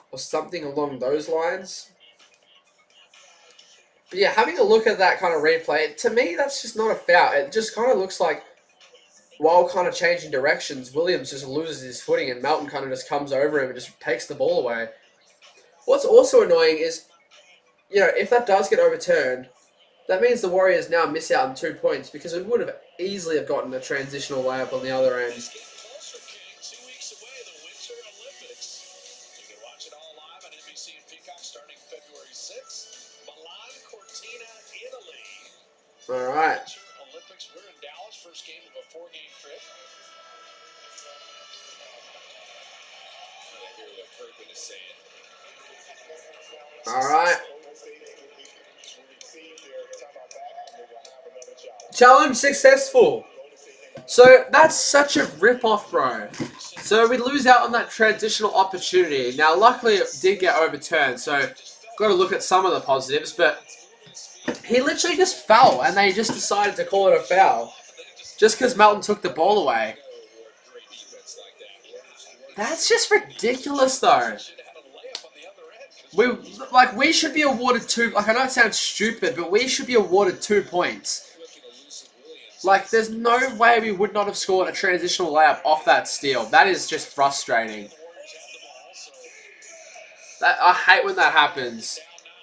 or something along those lines. But yeah, having a look at that kind of replay, to me, that's just not a foul. It just kind of looks like, while kind of changing directions, Williams just loses his footing and Melton kind of just comes over him and just takes the ball away. What's also annoying is, you know, if that does get overturned, that means the Warriors now miss out on 2 points because it would have easily have gotten a transitional layup on the other end. All right. Olympics. We're in Dallas. First game of a 4-game trip. All right. Challenge successful. So that's such a rip-off, bro. So we lose out on that transitional opportunity. Now, luckily, it did get overturned. So got to look at some of the positives, but he literally just fell, and they just decided to call it a foul just because Melton took the ball away. That's just ridiculous, though. We should be awarded 2. Like, I know it sounds stupid, but we should be awarded 2 points. Like, there's no way we would not have scored a transitional layup off that steal. That is just frustrating. I hate when that happens.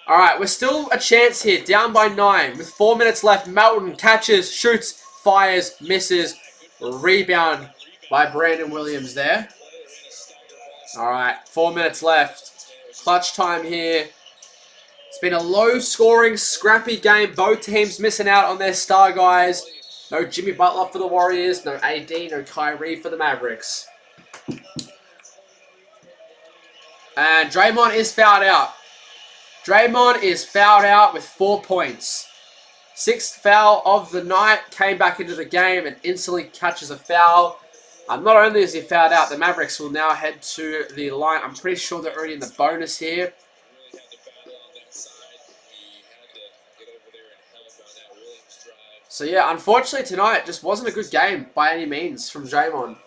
All right, we're still a chance here. Down by 9 with 4 minutes left. Melton catches, shoots, fires, misses. Rebound by Brandon Williams there. All right, 4 minutes left. Clutch time here. It's been a low-scoring, scrappy game. Both teams missing out on their star guys. No Jimmy Butler for the Warriors. No AD, no Kyrie for the Mavericks. And Draymond is fouled out. Draymond is fouled out with 4 points. 6th foul of the night. Came back into the game and instantly catches a foul. Not only is he fouled out, the Mavericks will now head to the line. I'm pretty sure they're already in the bonus here. So yeah, unfortunately tonight just wasn't a good game by any means from Draymond.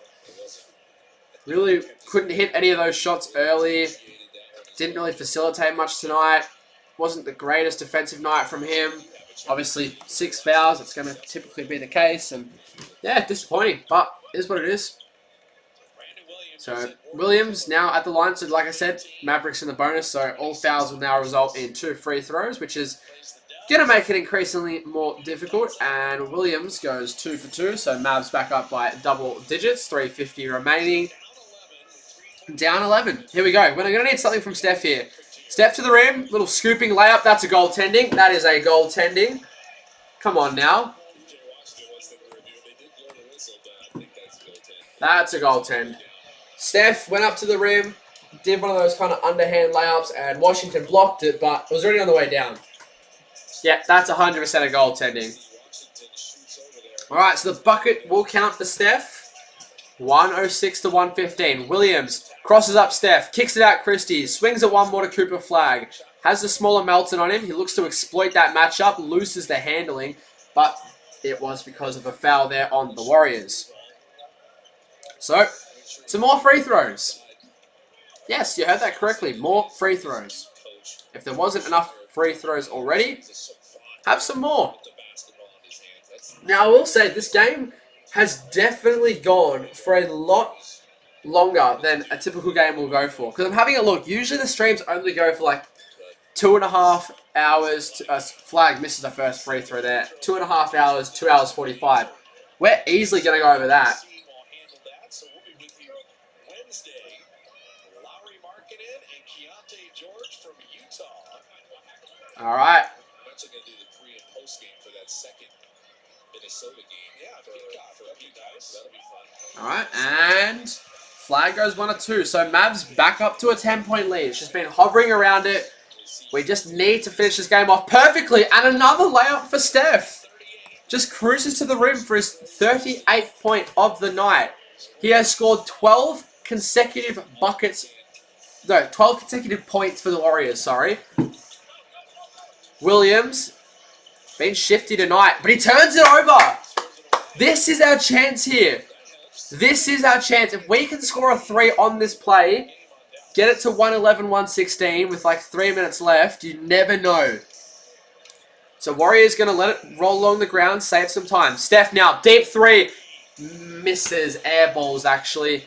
Really couldn't hit any of those shots early. Didn't really facilitate much tonight. Wasn't the greatest defensive night from him. Obviously 6 fouls, it's going to typically be the case. And yeah, disappointing, but it is what it is. So Williams now at the line. So like I said, Mavericks in the bonus. So all fouls will now result in 2 free throws, which is going to make it increasingly more difficult. And Williams goes 2 for 2. So Mavs back up by double digits. 3:50 remaining. Down 11. Here we go. We're going to need something from Steph here. Steph to the rim. Little scooping layup. That's a goaltending. That is a goaltending. Come on now. That's a goaltend. Steph went up to the rim. Did one of those kind of underhand layups. And Washington blocked it, but it was already on the way down. Yeah, that's 100% a goaltending. Alright, so the bucket will count for Steph. 106 to 115. Williams crosses up Steph, kicks it out Christie, swings it one more to Cooper Flag. Has the smaller Melton on him. He looks to exploit that matchup, loses the handling, but it was because of a foul there on the Warriors. So, some more free throws. Yes, you heard that correctly. More free throws. If there wasn't enough free throws already, have some more. Now, I will say this game has definitely gone for a lot longer than a typical game will go for. Because I'm having a look. Usually the streams only go for like 2.5 hours. Flag misses the first free throw there. 2.5 hours, 2 hours 45. We're easily going to go over that. All right. Alright, and flag goes 1 or 2. So Mavs back up to a 10-point lead. It's just been hovering around it. We just need to finish this game off perfectly. And another layup for Steph. Just cruises to the rim for his 38th point of the night. He has scored 12 consecutive buckets. No, 12 consecutive points for the Warriors, sorry. Williams, been shifty tonight, but he turns it over. This is our chance here. This is our chance. If we can score a 3 on this play, get it to 111, 116 with like 3 minutes left, you never know. So Warriors going to let it roll along the ground, save some time. Steph now, deep 3. Misses, air balls actually.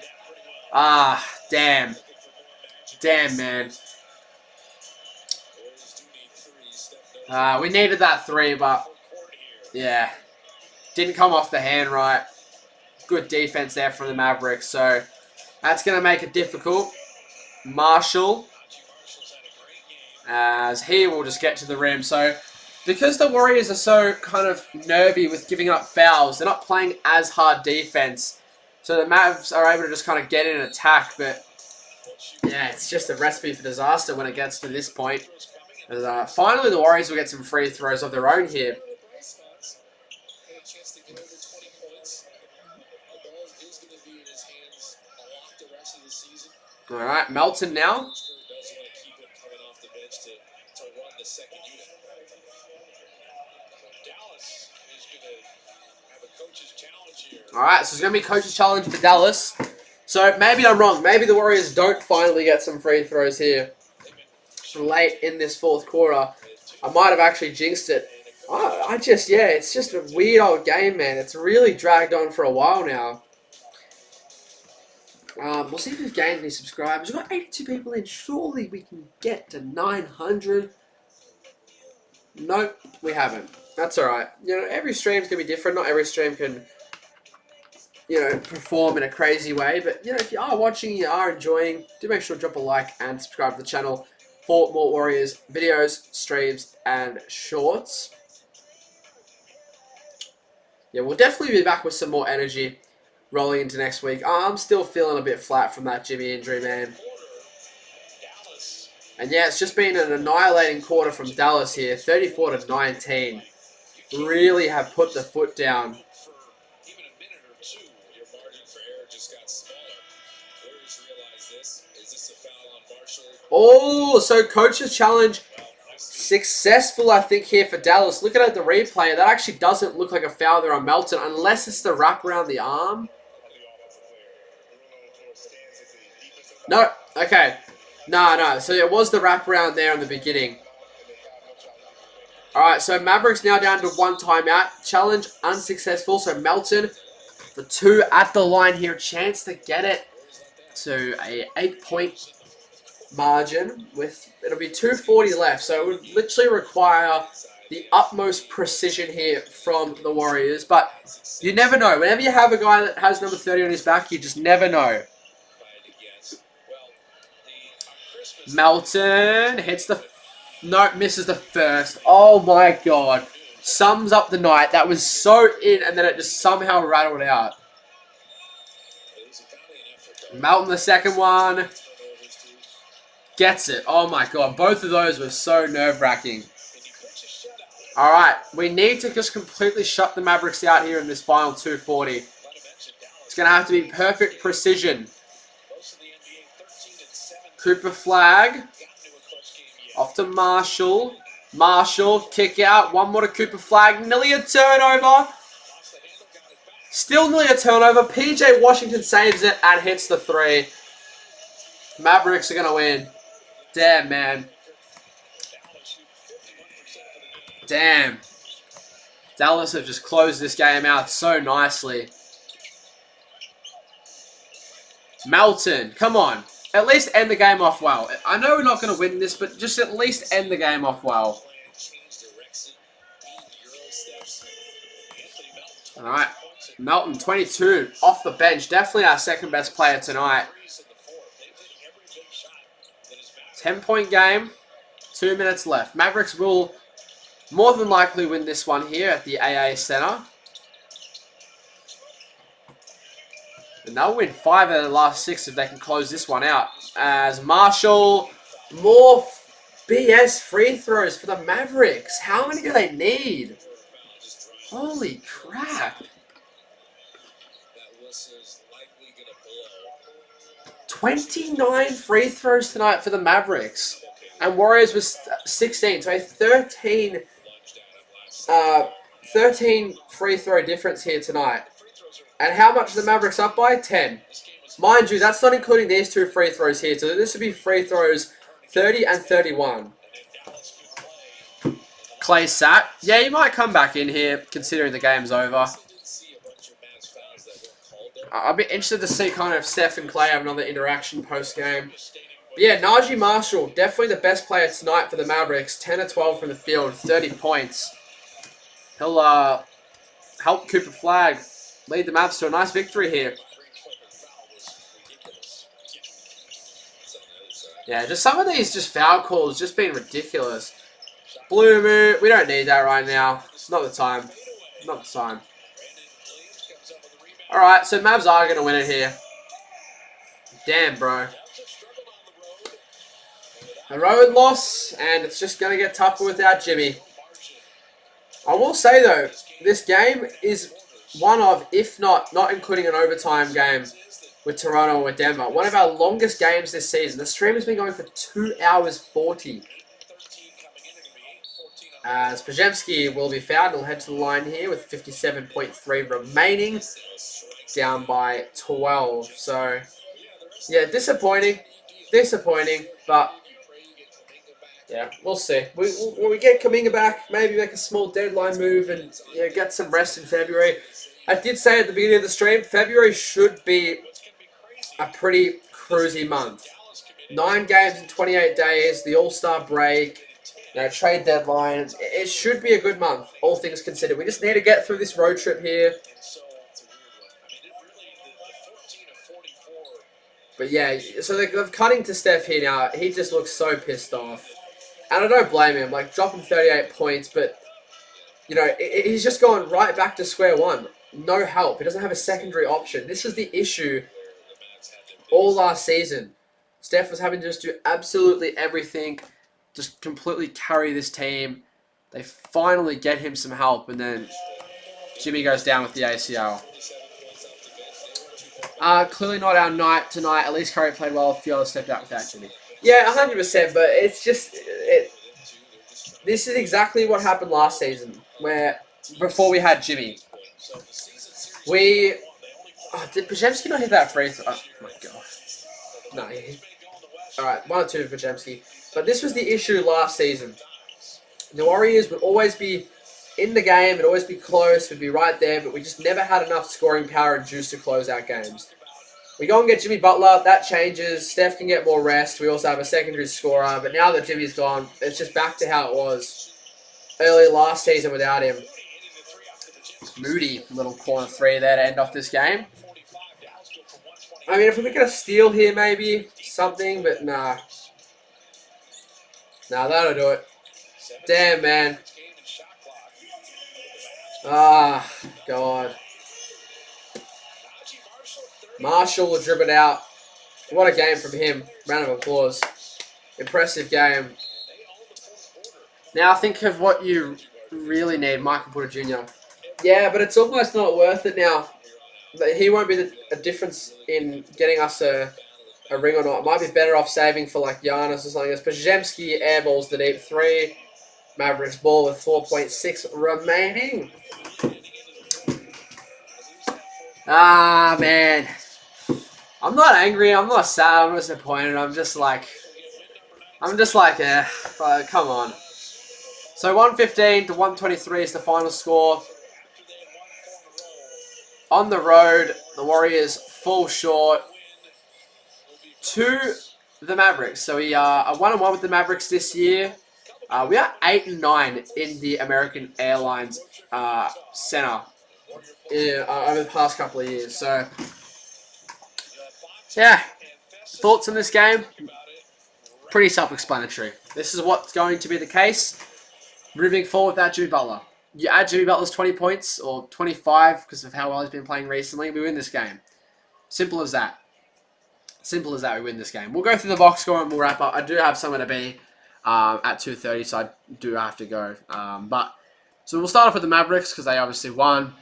Ah, damn. Damn, man. We needed that 3, but yeah. Didn't come off the hand right. Good defense there from the Mavericks, so that's going to make it difficult. Marshall, as he will just get to the rim. So because the Warriors are so kind of nervy with giving up fouls, they're not playing as hard defense. So the Mavs are able to just kind of get in and attack, but yeah, it's just a recipe for disaster when it gets to this point. Finally, the Warriors will get some free throws of their own here. All right, Melton now. All right, so it's going to be coach's challenge for Dallas. So maybe I'm wrong. Maybe the Warriors don't finally get some free throws here late in this fourth quarter. I might have actually jinxed it. Yeah, it's just a weird old game, man. It's really dragged on for a while now. We'll see if we've gained any subscribers. We've got 82 people in. Surely we can get to 900. Nope, we haven't. That's alright. You know, every stream's going to be different. Not every stream can, you know, perform in a crazy way. But, you know, if you are watching, you are enjoying, do make sure to drop a like and subscribe to the channel for more Warriors videos, streams, and shorts. Yeah, we'll definitely be back with some more energy rolling into next week. I'm still feeling a bit flat from that Jimmy injury, man. And yeah, it's just been an annihilating quarter from Dallas here, 34-19. Really have put the foot down. Oh, so coach's challenge successful, I think, here for Dallas. Looking at the replay, that actually doesn't look like a foul there on Melton, unless it's the wrap around the arm. No, okay. No. So it was the wraparound there in the beginning. Alright, so Mavericks now down to 1 timeout. Challenge unsuccessful. So Melton for 2 at the line here. Chance to get it to a 8-point margin. It'll be 2:40 left. So it would literally require the utmost precision here from the Warriors. But you never know. Whenever you have a guy that has number 30 on his back, you just never know. Melton hits the... No, misses the first. Oh my god. Sums up the night. That was so in, and then it just somehow rattled out. Melton the second one. Gets it. Oh my god. Both of those were so nerve-wracking. Alright. We need to just completely shut the Mavericks out here in this final 2:40. It's going to have to be perfect precision. Cooper flag. Off to Marshall. Marshall, kick out. One more to Cooper flag. Nearly a turnover. Still nearly a turnover. PJ Washington saves it and hits the 3. Mavericks are going to win. Damn, man. Damn. Dallas have just closed this game out so nicely. Melton, come on. At least end the game off well. I know we're not going to win this, but just at least end the game off well. Alright. Melton, 22, off the bench. Definitely our second best player tonight. 10-point game. 2 minutes left. Mavericks will more than likely win this one here at the AA Center. And they'll win 5 out of the last 6 if they can close this one out. As Marshall, more BS free throws for the Mavericks. How many do they need? Holy crap. 29 free throws tonight for the Mavericks. And Warriors was 16. So a 13 free throw difference here tonight. And how much are the Mavericks up by? 10. Mind you, that's not including these 2 free throws here. So this would be free throws 30 and 31. Clay sat. Yeah, he might come back in here, considering the game's over. I'll be interested to see kind of Steph and Clay have another interaction post-game. But yeah, Najee Marshall, definitely the best player tonight for the Mavericks. 10 or 12 from the field, 30 points. He'll help Cooper Flagg lead the Mavs to a nice victory here. Yeah, just some of these just foul calls just being ridiculous. Blue Moon, we don't need that right now. It's not the time. Not the time. Alright, so Mavs are going to win it here. Damn, bro. A road loss, and it's just going to get tougher without Jimmy. I will say, though, this game is one of, if not including an overtime game with Toronto or with Denver, one of our longest games this season. The stream has been going for 2 hours 40. As Pajemski will be fouled, he'll head to the line here with 57.3 remaining, down by 12. So, yeah, disappointing, but yeah, we'll see. When we get Kuminga back, maybe make a small deadline move and get some rest in February. I did say at the beginning of the stream, February should be a pretty cruisy month. 9 games in 28 days, the All-Star break, trade deadline. It should be a good month, all things considered. We just need to get through this road trip here. But yeah, so they're cutting to Steph here now. He just looks so pissed off. And I don't blame him, like dropping 38 points, but he's just going right back to square one. No help. He doesn't have a secondary option. This is the issue all last season. Steph was having to just do absolutely everything, just completely carry this team. They finally get him some help, and then Jimmy goes down with the ACL. Clearly not our night tonight. At least Curry played well. A few others stepped out without Jimmy. Yeah, 100%, but it's just... This is exactly what happened last season, where before we had Jimmy. Did Pajemski not hit that free throw? Oh, my gosh. No, alright, 1 or 2 for Pajemski. But this was the issue last season. The Warriors would always be in the game, it'd always be close, we'd be right there, but we just never had enough scoring power and juice to close out games. We go and get Jimmy Butler, that changes, Steph can get more rest, we also have a secondary scorer, but now that Jimmy's gone, it's just back to how it was early last season without him. Moody, little corner 3 there to end off this game. I mean, if we get a steal here maybe, something, but nah. Nah, that'll do it. Damn, man. Ah, God. Marshall will dribble it out. What a game from him. Round of applause. Impressive game. Now think of what you really need, Michael Porter Jr. Yeah, but it's almost not worth it now. He won't be a difference in getting us a ring or not. It might be better off saving for like Giannis or something else. Pajemski airballs the deep 3. Mavericks ball with 4.6 remaining. Ah, man. I'm not angry. I'm not sad. I'm not disappointed. I'm just like, come on. So 115 to 123 is the final score. On the road, the Warriors fall short to the Mavericks. So we are 1-1 with the Mavericks this year. We are 8-9 in the American Airlines Center over the past couple of years. So, yeah, thoughts on this game? Pretty self-explanatory. This is what's going to be the case moving forward without Jimmy Butler. You add Jimmy Butler's 20 points, or 25, because of how well he's been playing recently, we win this game. Simple as that. Simple as that, we win this game. We'll go through the box score and we'll wrap up. I do have somewhere to be at 2:30, so I do have to go. So we'll start off with the Mavericks because they obviously won.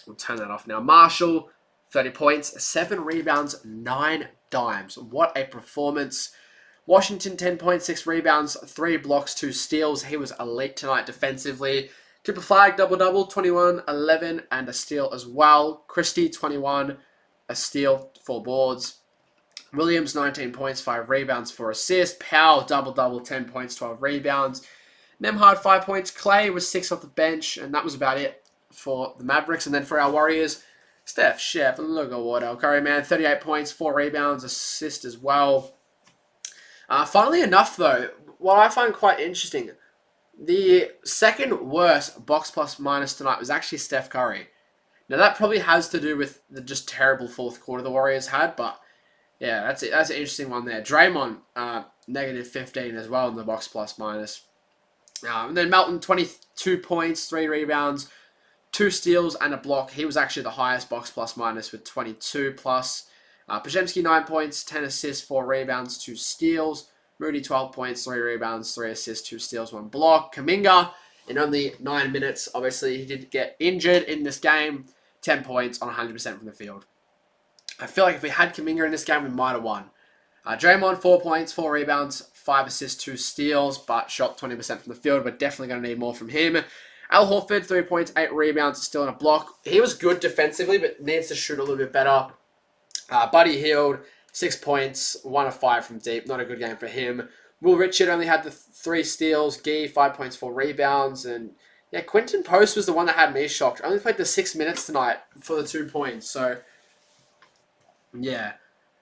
We'll turn that off now. Marshall, 30 points, 7 rebounds, 9 dimes. What a performance. Washington, 10 points, 6 rebounds, 3 blocks, 2 steals. He was elite tonight defensively. Cooper Flag, double-double, 21, 11, and a steal as well. Christie, 21, a steal, 4 boards. Williams, 19 points, 5 rebounds, 4 assists. Powell, double-double, 10 points, 12 rebounds. Nemhard, 5 points. Clay was 6 off the bench, and that was about it for the Mavericks. And then for our Warriors, Steph, Chef, look at what Curry, man, 38 points, 4 rebounds, assist as well. Funnily enough, though, what I find quite interesting, the second worst box plus minus tonight was actually Steph Curry. Now, that probably has to do with the just terrible fourth quarter the Warriors had, but yeah, that's it. That's an interesting one there. Draymond, negative 15 as well in the box plus minus. And then Melton, 22 points, 3 rebounds, 2 steals, and a block. He was actually the highest box plus minus with 22 plus. Podziemski, 9 points, 10 assists, 4 rebounds, 2 steals. Moody, 12 points, 3 rebounds, 3 assists, 2 steals, 1 block. Kuminga, in only 9 minutes, obviously, he did get injured in this game. 10 points on 100% from the field. I feel like if we had Kuminga in this game, we might have won. Draymond, 4 points, 4 rebounds, 5 assists, 2 steals, but shot 20% from the field. We're definitely going to need more from him. Al Horford, 3 points, 8 rebounds, still in a block. He was good defensively, but needs to shoot a little bit better. Buddy Hield, 6 points, 1 of 5 from deep. Not a good game for him. Will Richard only had the 3 steals. Gee, 5 points, 4 rebounds. And yeah, Quentin Post was the one that had me shocked. Only played the 6 minutes tonight for the 2 points. So, yeah.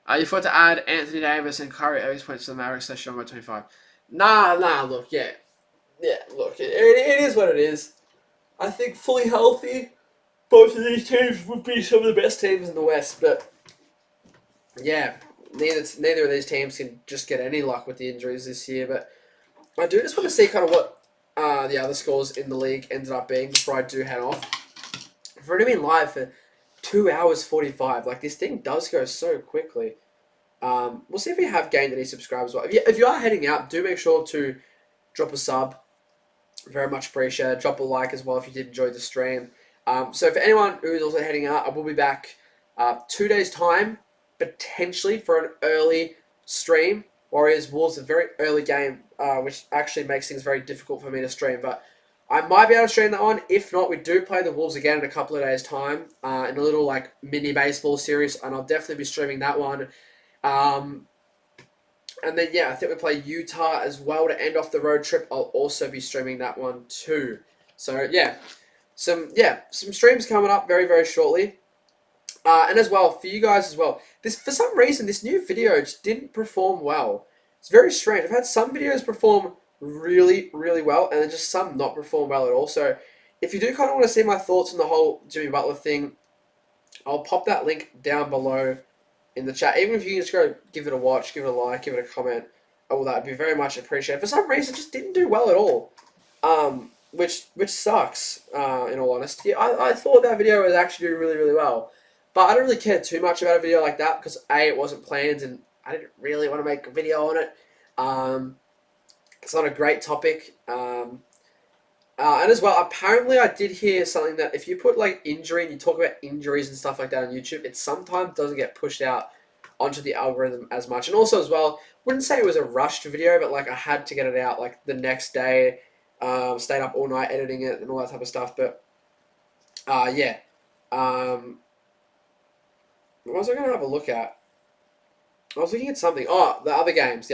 You thought to add Anthony Davis and Curry at points to the Mavericks, so shown by 25. Nah, look, yeah. Yeah, look, it is what it is. I think fully healthy, both of these teams would be some of the best teams in the West, but yeah, neither of these teams can just get any luck with the injuries this year. But I do just want to see kind of what the other scores in the league ended up being before I do head off. I've already been live for 2 hours 45. Like, this thing does go so quickly. We'll see if we have gained any subscribers. If you are heading out, do make sure to drop a sub. Very much appreciated. Drop a like as well if you did enjoy the stream. So for anyone who is also heading out, I will be back 2 days' time, potentially for an early stream. Warriors Wolves, a very early game, which actually makes things very difficult for me to stream. But I might be able to stream that one. If not, we do play the Wolves again in a couple of days' time in a little like mini baseball series, and I'll definitely be streaming that one. And then, yeah, I think we play Utah as well to end off the road trip. I'll also be streaming that one too. So, yeah, some streams coming up very, very shortly. And as well, for you guys as well, for some reason, this new video just didn't perform well. It's very strange. I've had some videos perform really, really well, and then just some not perform well at all. So, if you do kind of want to see my thoughts on the whole Jimmy Butler thing, I'll pop that link down below in the chat. Even if you can just go give it a watch, give it a like, give it a comment, all that would be very much appreciated. For some reason, it just didn't do well at all, which sucks. In all honesty, I thought that video was actually doing really, really well, but I don't really care too much about a video like that because A, it wasn't planned, and I didn't really want to make a video on it. It's not a great topic. And as well, apparently I did hear something that if you put like injury and you talk about injuries and stuff like that on YouTube, it sometimes doesn't get pushed out onto the algorithm as much. And also as well, wouldn't say it was a rushed video, but like I had to get it out like the next day, stayed up all night editing it and all that type of stuff. But yeah. What was I going to have a look at? I was looking at something. Oh, the other games.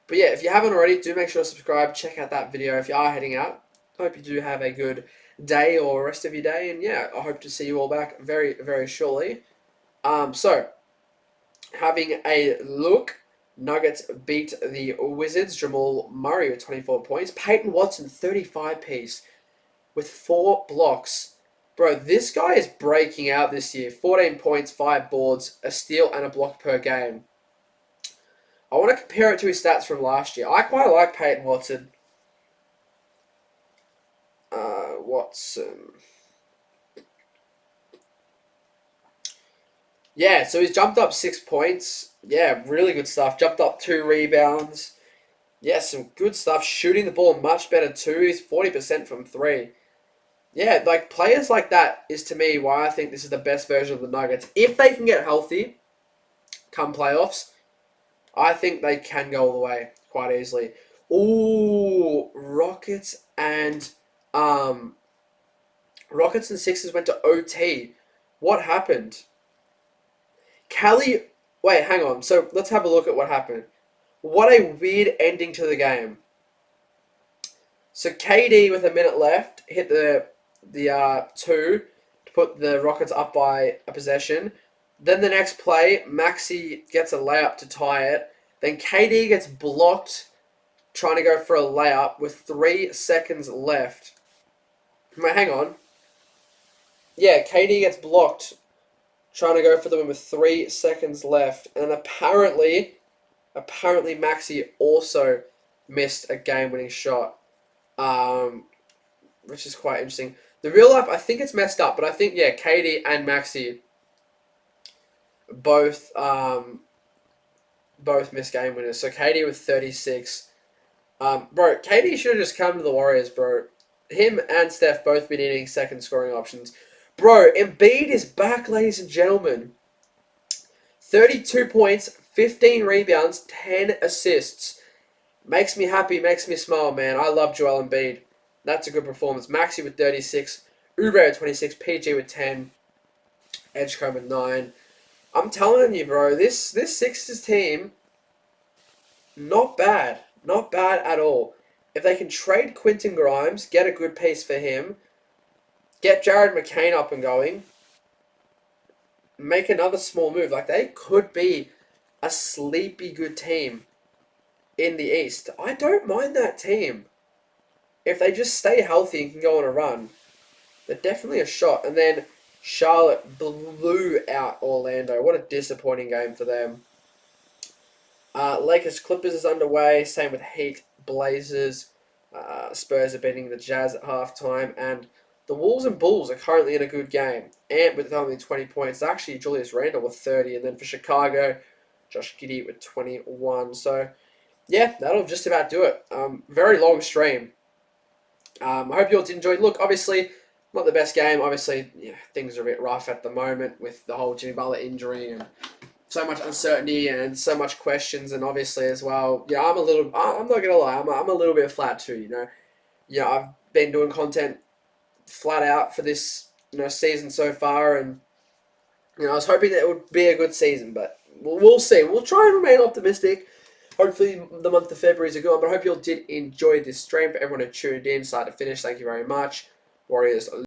But yeah, if you haven't already, do make sure to subscribe. Check out that video if you are heading out. I hope you do have a good day or rest of your day. And yeah, I hope to see you all back very, very shortly. So, having a look. Nuggets beat the Wizards. Jamal Murray with 24 points. Peyton Watson, 35 piece with 4 blocks. Bro, this guy is breaking out this year. 14 points, 5 boards, a steal and a block per game. I want to compare it to his stats from last year. I quite like Peyton Watson. Yeah, so he's jumped up 6 points. Yeah, really good stuff. Jumped up 2 rebounds. Yeah, some good stuff. Shooting the ball much better too. He's 40% from 3. Yeah, like players like that is to me why I think this is the best version of the Nuggets. If they can get healthy come playoffs, I think they can go all the way quite easily. Ooh, um Rockets and Sixers went to OT. What happened? Cali Wait, hang on. So let's have a look at what happened. What a weird ending to the game. So KD with a minute left hit the 2 to put the Rockets up by a possession. Then the next play, Maxi gets a layup to tie it. Then KD gets blocked trying to go for a layup with 3 seconds left. Wait, hang on. Yeah, KD gets blocked trying to go for the win with 3 seconds left. And apparently Maxi also missed a game-winning shot, which is quite interesting. The real life, I think it's messed up, but I think, yeah, KD and Maxi both missed game winners. So KD with 36. Bro, KD should have just come to the Warriors, bro. Him and Steph both been needing second scoring options. Bro, Embiid is back, ladies and gentlemen. 32 points, 15 rebounds, 10 assists. Makes me happy, makes me smile, man. I love Joel Embiid. That's a good performance. Maxi with 36, Oubre with 26, PG with 10, Edgecombe with 9. I'm telling you, bro, this Sixers team, not bad. Not bad at all. If they can trade Quentin Grimes, get a good piece for him, get Jared McCain up and going, make another small move, like they could be a sleepy good team in the East. I don't mind that team. If they just stay healthy and can go on a run, they're definitely a shot. And then Charlotte blew out Orlando. What a disappointing game for them. Lakers Clippers is underway. Same with Heat Blazers. Spurs are beating the Jazz at halftime. And the Wolves and Bulls are currently in a good game. Ant with only 20 points. Actually, Julius Randle with 30. And then for Chicago, Josh Giddey with 21. So, yeah, that'll just about do it. Very long stream. I hope you all did enjoy. Look, obviously, not the best game. Obviously, yeah, things are a bit rough at the moment with the whole Jimmy Butler injury and so much uncertainty and so much questions. And obviously, as well, yeah, I'm not going to lie, I'm a little bit flat too, you know. Yeah, I've been doing content flat out for this, season so far. And, I was hoping that it would be a good season, but we'll see. We'll try and remain optimistic. Hopefully the month of February is a good one, but I hope you all did enjoy this stream. For everyone who tuned in, start to finish, thank you very much. Warriors